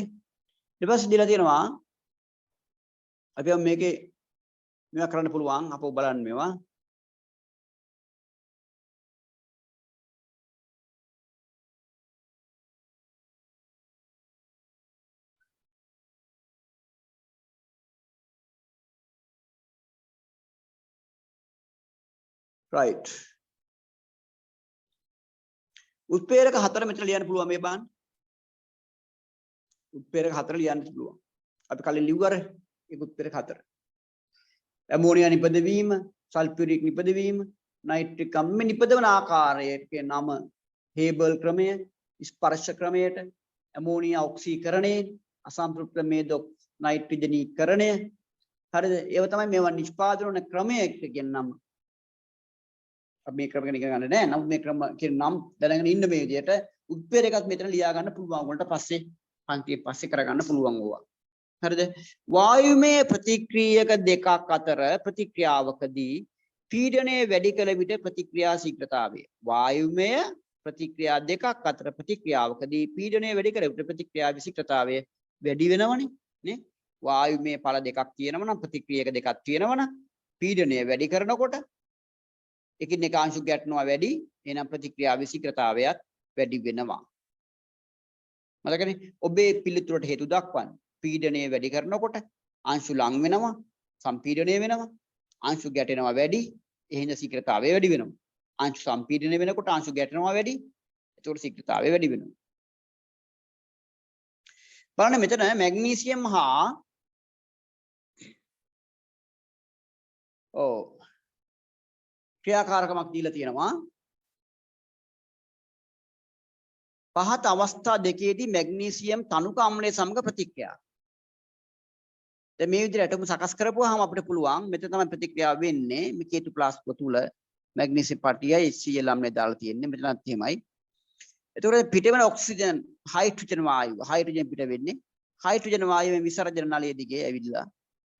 ඊට පස්සේ දීලා තියෙනවා අපි මේකේ මේවා කරන්න පුළුවන් අපෝ බලන්න මේවා. right. උත්ප්‍රේරක 4 මෙතන ලියන්න පුළුවන් මේ බලන්න. උත්ප්‍රේරක 4 ලියන්න පුළුවන්. අපි කලින් ලිව්වර ඒක උත්ප්‍රේරක 4. ඇමෝනියා නිපදවීම, සල්ෆියුරික් නිපදවීම, නයිට්‍රික් අම්ල නිපදවන ආකාරයේ නම හේබල් ක්‍රමය, ස්පර්ශ ක්‍රමයට, ඇමෝනියා ඔක්සීකරණය, අසම්ප්‍රයුක්ත මේද නයිට්‍රජනීකරණය. හරිද? ඒව තමයි මේවා නිෂ්පාදනය කරන ක්‍රමය කියන නම. අපි මේ ක්‍රම ගැන ඉගෙන ගන්න නෑ. නමුත් මේ ක්‍රම කියන නම් දැනගෙන ඉන්න මේ විදිහට උත්ප්‍රේරකත් මෙතන ලියා ගන්න පුළුවන්. වලට පස්සේ පන්තියේ පස්සේ කරගන්න පුළුවන් ඕවා. හරිද? වායුමය ප්‍රතික්‍රියක දෙකක් අතර ප්‍රතික්‍රියාවකදී පීඩනය වැඩි කළ විට ප්‍රතික්‍රියා ශීඝ්‍රතාවය. වායුමය ප්‍රතික්‍රියා දෙකක් අතර ප්‍රතික්‍රියාවකදී පීඩනය වැඩි කළ විට ප්‍රතික්‍රියා ශීඝ්‍රතාවය වැඩි වෙනවනේ නේ? වායුමය ඵල දෙකක් තියෙනවා නම් ප්‍රතික්‍රියක දෙකක් තියෙනවා නම් පීඩනය වැඩි කරනකොට එකින් එක අංශු ගැටෙනවා වැඩි. එහෙනම් ප්‍රතික්‍රියාවේ ශීඝ්‍රතාවයත් වැඩි වෙනවා. මතකනේ? ඔබේ පිළිතුරට හේතු දක්වන්න. පීඩනය වැඩි කරනකොට අංශු ලං වෙනවා, සම්පීඩනය වෙනවා, අංශු ගැටෙනවා වැඩි, එහෙනම් ශීඝ්‍රතාවය වැඩි වෙනවා. අංශු සම්පීඩනය වෙනකොට අංශු ගැටෙනවා වැඩි, ඒතකොට ශීඝ්‍රතාවය වැඩි වෙනවා. බලන්න මෙතන මැග්නීසියම් හා ක්‍රියාකාරකමක් දීලා තියෙනවා. පහත අවස්ථා දෙකේදී මැග්නීසියම් තනුක අම්ලය සමග ප්‍රතික්‍රියා. දැන් මේ විදිහට ඇටම සකස් කරපුවාම අපිට පුළුවන් මෙතන තමයි ප්‍රතික්‍රියාව වෙන්නේ. මේ K2 ප්ලාස්ම තුල මැග්නීසියම් පටිය HCl අම්ලය දාලා තියෙන්නේ. මෙතනත් එහෙමයි. එතකොට පිටවෙන ඔක්සිජන් හයිඩ්‍රජන් වායුව හයිඩ්‍රජන් පිට වෙන්නේ. හයිඩ්‍රජන් වායුවේ විසර්ජන නලය දිගේ ඇවිල්ලා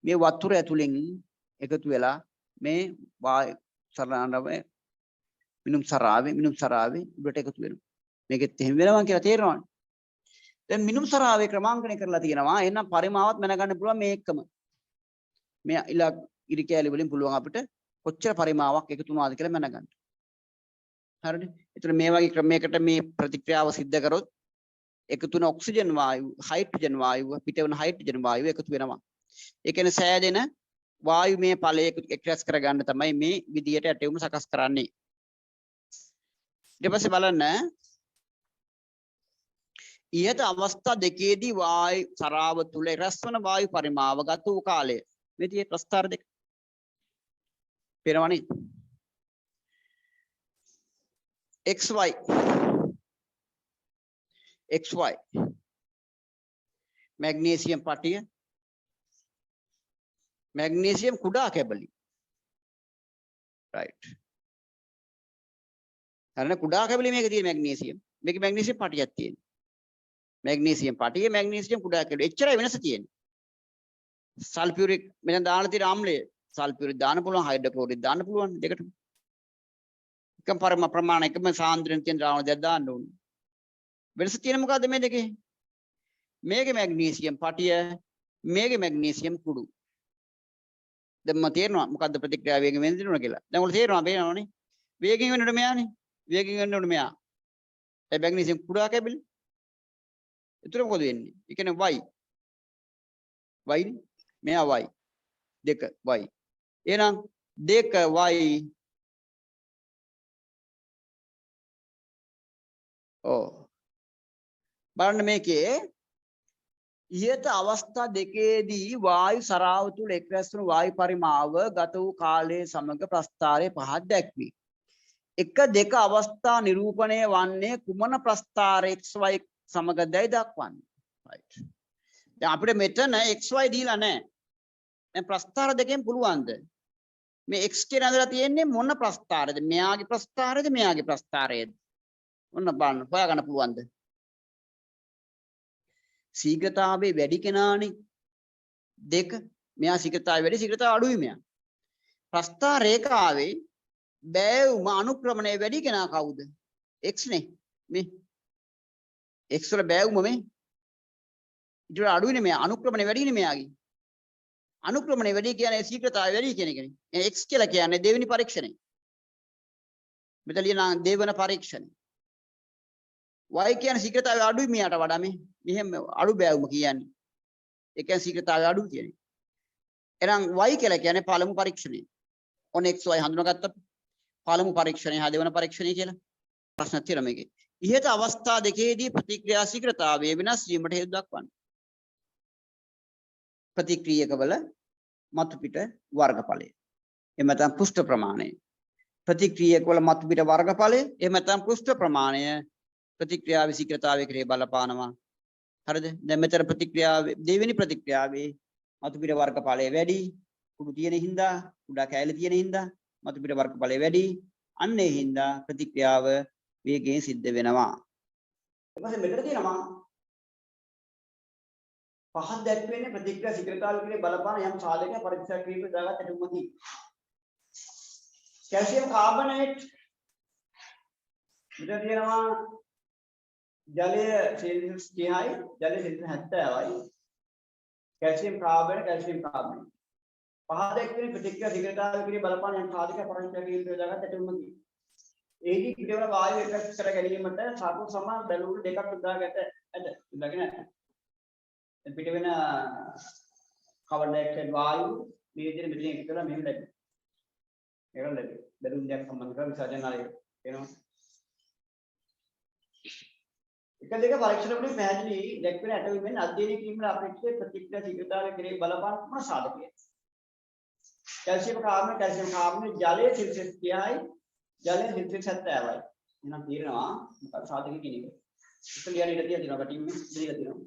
මේ වතුර ඇතුලෙන් එකතු වෙලා මේ වායු සරණාවේ මිනුම් සරාවේ උඩට එකතු වෙනවා. මේකෙත් එහෙම වෙනවා කියලා තේරෙනවනේ. දැන් මිනුම් සරාවේ ක්‍රමාංකණය කරලා තියෙනවා. එහෙනම් පරිමාවත් මැනගන්න පුළුවන් මේ එක්කම. මේ ඉරි කැලි වලින් පුළුවන් අපිට කොච්චර පරිමාවක් එකතු වුණාද කියලා මැනගන්න. හරිද? ඒතර මේ වගේ ක්‍රමයකට මේ ප්‍රතික්‍රියාව සිද්ධ කරොත් එකතු වෙන ඔක්සිජන් වායුව, හයිඩ්‍රජන් වායුව, පිටවන හයිඩ්‍රජන් වායුව එකතු වෙනවා. ඒ කියන්නේ සෑදෙන වායුමය ඵලය එක්රැස් කරගන්න තමයි මේ විදියට ඇටයුම සකස් කරන්නේ. ඊට පස්සේ බලන්න ඊට අවස්ථා දෙකේදී වායු සරාව තුල රැස්වන වායු පරිමාව ගත වූ කාලය. මේ tie ප්‍රස්ථාර දෙක. පේනවනේ. XY මැග්නීසියම් පටිය මැග්නීසියම් කුඩා කැබලි right හරිනේ කුඩා කැබලි මේකේ තියෙන මැග්නීසියම් මේකේ මැග්නීසියම් පටියක් තියෙනවා මැග්නීසියම් පටියේ මැග්නීසියම් කුඩා කැබලි එච්චරයි වෙනස තියෙන්නේ සල්ෆියුරික් මෙතන දාන තියෙන ආම්ලය සල්ෆියුරික් දාන්න පුළුවන් හයිඩ්‍රොක්ලෝරික් දාන්න පුළුවන් දෙකටම එකම ප්‍රමාණය එකම සාන්ද්‍රණය තියෙන ද්‍රාවණ දෙයක් දාන්න ඕනේ වෙනස තියෙන මොකද්ද මේ දෙකේ මේකේ මැග්නීසියම් පටිය මේකේ මැග්නීසියම් කුඩු දැන් මම තේරෙනවා මොකද්ද ප්‍රතික්‍රියාව වේගෙන් වෙන දිනුන කියලා දැන් ඔයාලට තේරෙනවා පේනවනේ වේගෙන් වෙනකොට මෙයානේ වේගෙන් වෙනකොට මෙයා ඒ මැග්නීසියම් කුඩා කැබලි එතන මොකද වෙන්නේ ඒ කියන්නේ y මෙයා y දෙක y එහෙනම් දෙක y බලන්න මේකේ ඊට අවස්ථා දෙකේදී වායු සරාව තුල එක්රැස් වන වායු පරිමාව ගත වූ කාලයේ සමග ප්‍රස්ථාරයේ පහක් දැක්වේ. එක දෙක අවස්ථා නිරූපණය වන්නේ කුමන ප්‍රස්ථාර xy සමගදයි දක්වන්නේ. right. දැන් අපිට මෙතන xy දීලා නැහැ. දැන් ප්‍රස්ථාර දෙකෙන් පුළුවන්ද? මේ x කියන අදලා තියෙන්නේ මොන ප්‍රස්ථාරයද? මෙයාගේ ප්‍රස්ථාරයද මෙයාගේ ප්‍රස්ථාරයද? ඔන්න බලන්න හොයාගන්න පුළුවන්ද? ශීඝ්‍රතාවයේ වැඩි කෙනානේ දෙක මෙයා ශීඝ්‍රතාවය වැඩි ශීඝ්‍රතාව අඩුයි මෙයා ප්‍රස්ථාර රේඛාවේ බෑවුම අනුක්‍රමණය වැඩි කෙනා කවුද x නේ මේ x වල බෑවුම මේ ඊට වඩා අඩුයිනේ මෙයා අනුක්‍රමණය වැඩිනේ මෙයාගේ අනුක්‍රමණය වැඩි කියන්නේ ශීඝ්‍රතාවය වැඩි කියන එකනේ x කියලා කියන්නේ දෙවෙනි පරීක්ෂණය මෙතන ලියන දෙවන පරීක්ෂණය y කියන්නේ ශීඝ්‍රතාවය අඩුයි මෙයාට වඩා මේ මෙහෙම අඩු බෑවුම කියන්නේ ඒ කියන්නේ ශීඝ්‍රතාවය අඩු කියන්නේ එහෙනම් y කියලා කියන්නේ පළමු පරීක්ෂණය ඔන්න xy හඳුනාගත්තා පළමු පරීක්ෂණය හා දෙවන පරීක්ෂණය කියලා ප්‍රශ්න තියෙනවා මේකේ. ඉහත අවස්ථා දෙකේදී ප්‍රතික්‍රියා ශීඝ්‍රතාවය වෙනස් වීමට හේතු දක්වන්න. ප්‍රතික්‍රියකවල මතු පිට වර්ගඵලය. එහෙම නැත්නම් පෘෂ්ඨ ප්‍රමාණය. ප්‍රතික්‍රියකවල මතු පිට වර්ගඵලය එහෙම නැත්නම් පෘෂ්ඨ ප්‍රමාණය ප්‍රතික්‍රියාවේ ශීඝ්‍රතාවය කෙරෙහි බලපානවා. හරිද? දැන් මෙතන දෙවෙනි ප්‍රතික්‍රියාවේ මතු පිට වර්ගඵලය වැඩි. කුඩු තියෙන හින්දා, කුඩා කැලේ තියෙන හින්දා මතු පිට වර්ගඵලය වැඩි. අන්න ඒ හින්දා ප්‍රතික්‍රියාව වේගයෙන් සිද්ධ වෙනවා. ඊට පස්සේ මෙතන තියෙනවා පහත් දැක්වෙන්නේ ප්‍රතික්‍රියා ශීඝ්‍රතාවය කෙරෙහි බලපාන යම් සාධකයක් පරීක්ෂා කිරීමේ දාගත් ඇතුමකි. කැල්සියම් කාබනේට් මෙතන තියෙනවා ජලය සෙල්සියස් 30යි ජලය සෙල්සියස් 70යි කැල්සියම් කාබනේට් පහත් දැක්වෙන්නේ ප්‍රතික්‍රියා ශීඝ්‍රතාවය කෙරෙහි බලපාන යම් සාධකයක් පරීක්ෂා කිරීමේ දාගත් ඇතුමකි. ඒකී පිටවල වායු එකතු කර ගැනීමට සාපේක්ෂව සමාන බැලුම් දෙකක් උදාගත ඇත. උදාගෙන නැහැ. පිට වෙන කාබන් ඩයොක්සයිඩ් වායු මේ විදිහට මෙතන එකතු කරලා මෙහෙම ලැබෙනවා. ඒක ලැබෙනවා. බැලුම් දෙකක් සම්බන්ධ කරලා විසර්ජනාලය වෙනවා. එක දෙක පරීක්ෂණ වලින් පැහැදිලි දැක්වෙන ඇටවීමෙන් අධ්‍යයනය කිරීමට අපේක්ෂිත ප්‍රතික්‍රියා ශීඝ්‍රතාවය කෙරෙහි බලපාන කුමන සාධකයයි. කැල්සියම් කාබනේට් ජලයේ සෙල්සියස් 30යි ජලයේ සෙල්සියස් 70යි. එහෙනම් තීරණවා මොකක්ද සාධක කියන එක. ඉස්සෙල්ලා ඉඳලා තියෙනවා කටින්ම දෙලිලා තියෙනවා.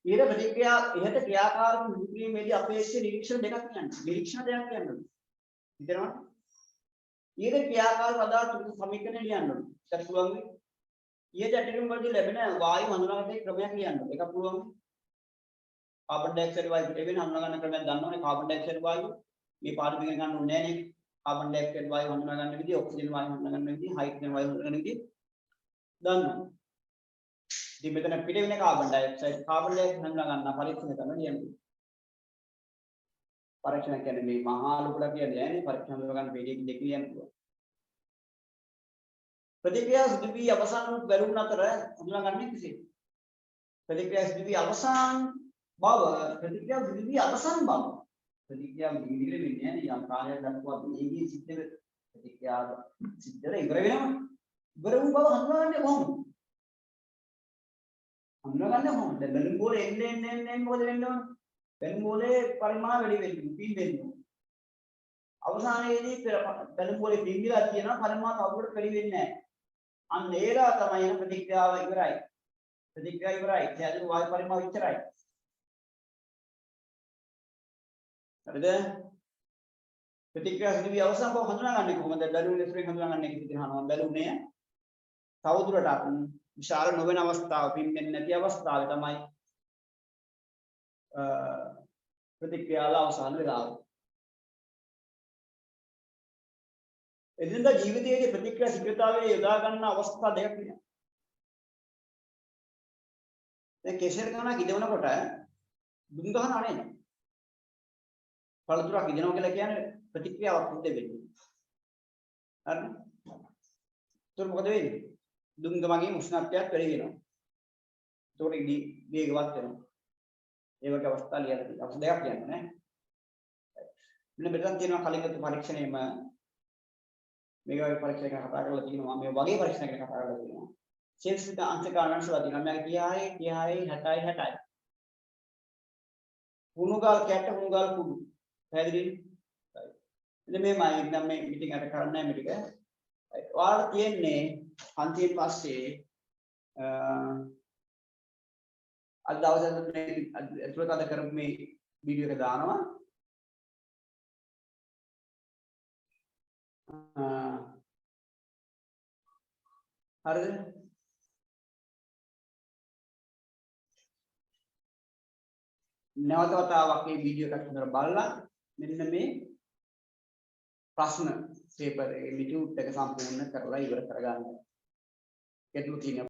ඊට ප්‍රතික්‍රියා ඉහත ක්‍රියාකාරක නිරීක්ෂණයේදී අපේක්ෂිත නිරීක්ෂණ දෙකක් කියන්නේ. නිරීක්ෂණ දෙකක් කියන්නේ. හිතනවා. ඊට ක්‍රියාකාරක අදාළ සමීකරණය ලියන්න ඕනේ. ඒක පුළුවන් වෙයි. ඊට ඇටවීම් වලදී ලැබෙන වායු හඳුනාගත්තේ ක්‍රමයක් ලියන්න ඕනේ. ඒක පුළුවන්. කාබන් ඩයොක්සයිඩ් වායු පිට වෙන හඳුනා ගන්න ක්‍රමයක් දන්නවනේ. කාබන් ඩයොක්සයිඩ් වායු මේ පාඩම ඉගෙන ගන්න ඕනේ නැහැ නේ. කාබන් ඩයොක්සයිඩ් වායු හඳුනා ගන්න විදිහ, ඔක්සිජන් වායු හඳුනා ගන්න විදිහ, හයිඩ්‍රජන් වායු හඳුනා ගන්න විදිහ දන්නවා. ඉතින් මෙතන පිට වෙන කාබන් ඩයොක්සයිඩ් හඳුනා ගන්න පරීක්ෂණ කරන නියම. පරීක්ෂණ කියන්නේ මේ මහා ලොකුලා කියන්නේ නෑනේ. පරීක්ෂණ හඳුනා ගන්න පීඩියක දෙක ලියන්න පුළුවන්. ප්‍රතික්‍රියා සිදු වී අවසන් වූ බැලුම් අතර හඳුනාගන්නේ කෙසේද? ප්‍රතික්‍රියා සිදු වී අවසන් බව ප්‍රතික්‍රියා නිවිල වෙන්නේ නැහැ යම් කාලයක් දක්වා මේකේ සිද්ධ වෙන ප්‍රතික්‍රියාව සිද්ධ වෙලා ඉවර වෙනවා. ඉවර වූ බව හඳුනාගන්නේ කොහොමද? හඳුනාගන්නේ කොහොමද? දැන් බැලුම් බෝලේ එන්නේ මොකද වෙන්න ඕන? බැලුම් බෝලේ පරිමාණ වැඩි වෙන්නේ පින් වෙන්නේ. අවසානයේදී බැලුම් බෝලේ පින්ගිලා තියෙනවා පරිමාණ තවදුරටත් වැඩි වෙන්නේ නැහැ. අන්න ඒලා තමයි ප්‍රතික්‍රියාව ඉවරයි. ප්‍රතික්‍රියාව ඉවරයි. දැන් වායු පරිමාණ විතරයි. හරිද? ප්‍රතික්‍රියා සිදු වී අවසන් බව හඳුනාගන්නේ කොහොමද? බැලුම් ලෙසින් හඳුනාගන්නේ කිසිදෙයක් අහනවා බැලුනේ තවදුරටත් විශාල නොවන අවස්ථාව පින්ෙන්නේ නැති අවස්ථාවේ තමයි ප්‍රතික්‍රියාවල අවසන් වෙලාව. එදිනදා ජීවිතයේ ප්‍රතික්‍රියා ශීඝ්‍රතාවයේ යොදා ගන්න අවස්ථා දෙකක් තියෙනවා. දැන් කෙසෙල් ගණක් ඉදවනකොට දුම් ගහනවා නේද? පළතුරක් ඉදෙනවා කියලා කියන්නේ ප්‍රතික්‍රියාවක් සිද්ධ වෙන්නේ. හරිද? ඒතර මොකද වෙන්නේ? දුම් ගමගේ උෂ්ණත්වයත් වැඩි වෙනවා. ඒතකොට වේගවත් වෙනවා. ඒ වගේ අවස්ථා ලියලා තියෙනවා. අවස්ථා දෙකක් කියන්නේ නේ. මෙන්න මෙතන තියෙනවා කලින් ගත්ත පරීක්ෂණයෙම මේක වගේ පරීක්ෂණයක කතා කරලා තියෙනවා. මේ වගේ පරීක්ෂණයක කතා කරලා තියෙනවා. සෙල්සියස් අංශක අංශවල තියෙනවා. මම 30යි 60යි හුණුගල් කැට හුණුගල් කුඩු. පැහැදිලිද? ඉතින් මේමයි නම් මේ මීටින් අට කරන්නේ මේ ටික. ඔයාලට තියෙන්නේ අන්තිම පස්සේ අද දවසේ මේ අතුලත අද කරපු මේ වීඩියෝ එක දානවා. හරිද? නැවත වතාවක් මේ වීඩියෝ එකක් හොඳට බලලා මෙන්න මේ ප්‍රශ්න පේපර් එකේ ලිටියුට් එක සම්පූර්ණ කරලා ඉවර කරගන්න. ගැටලු තියෙනවා.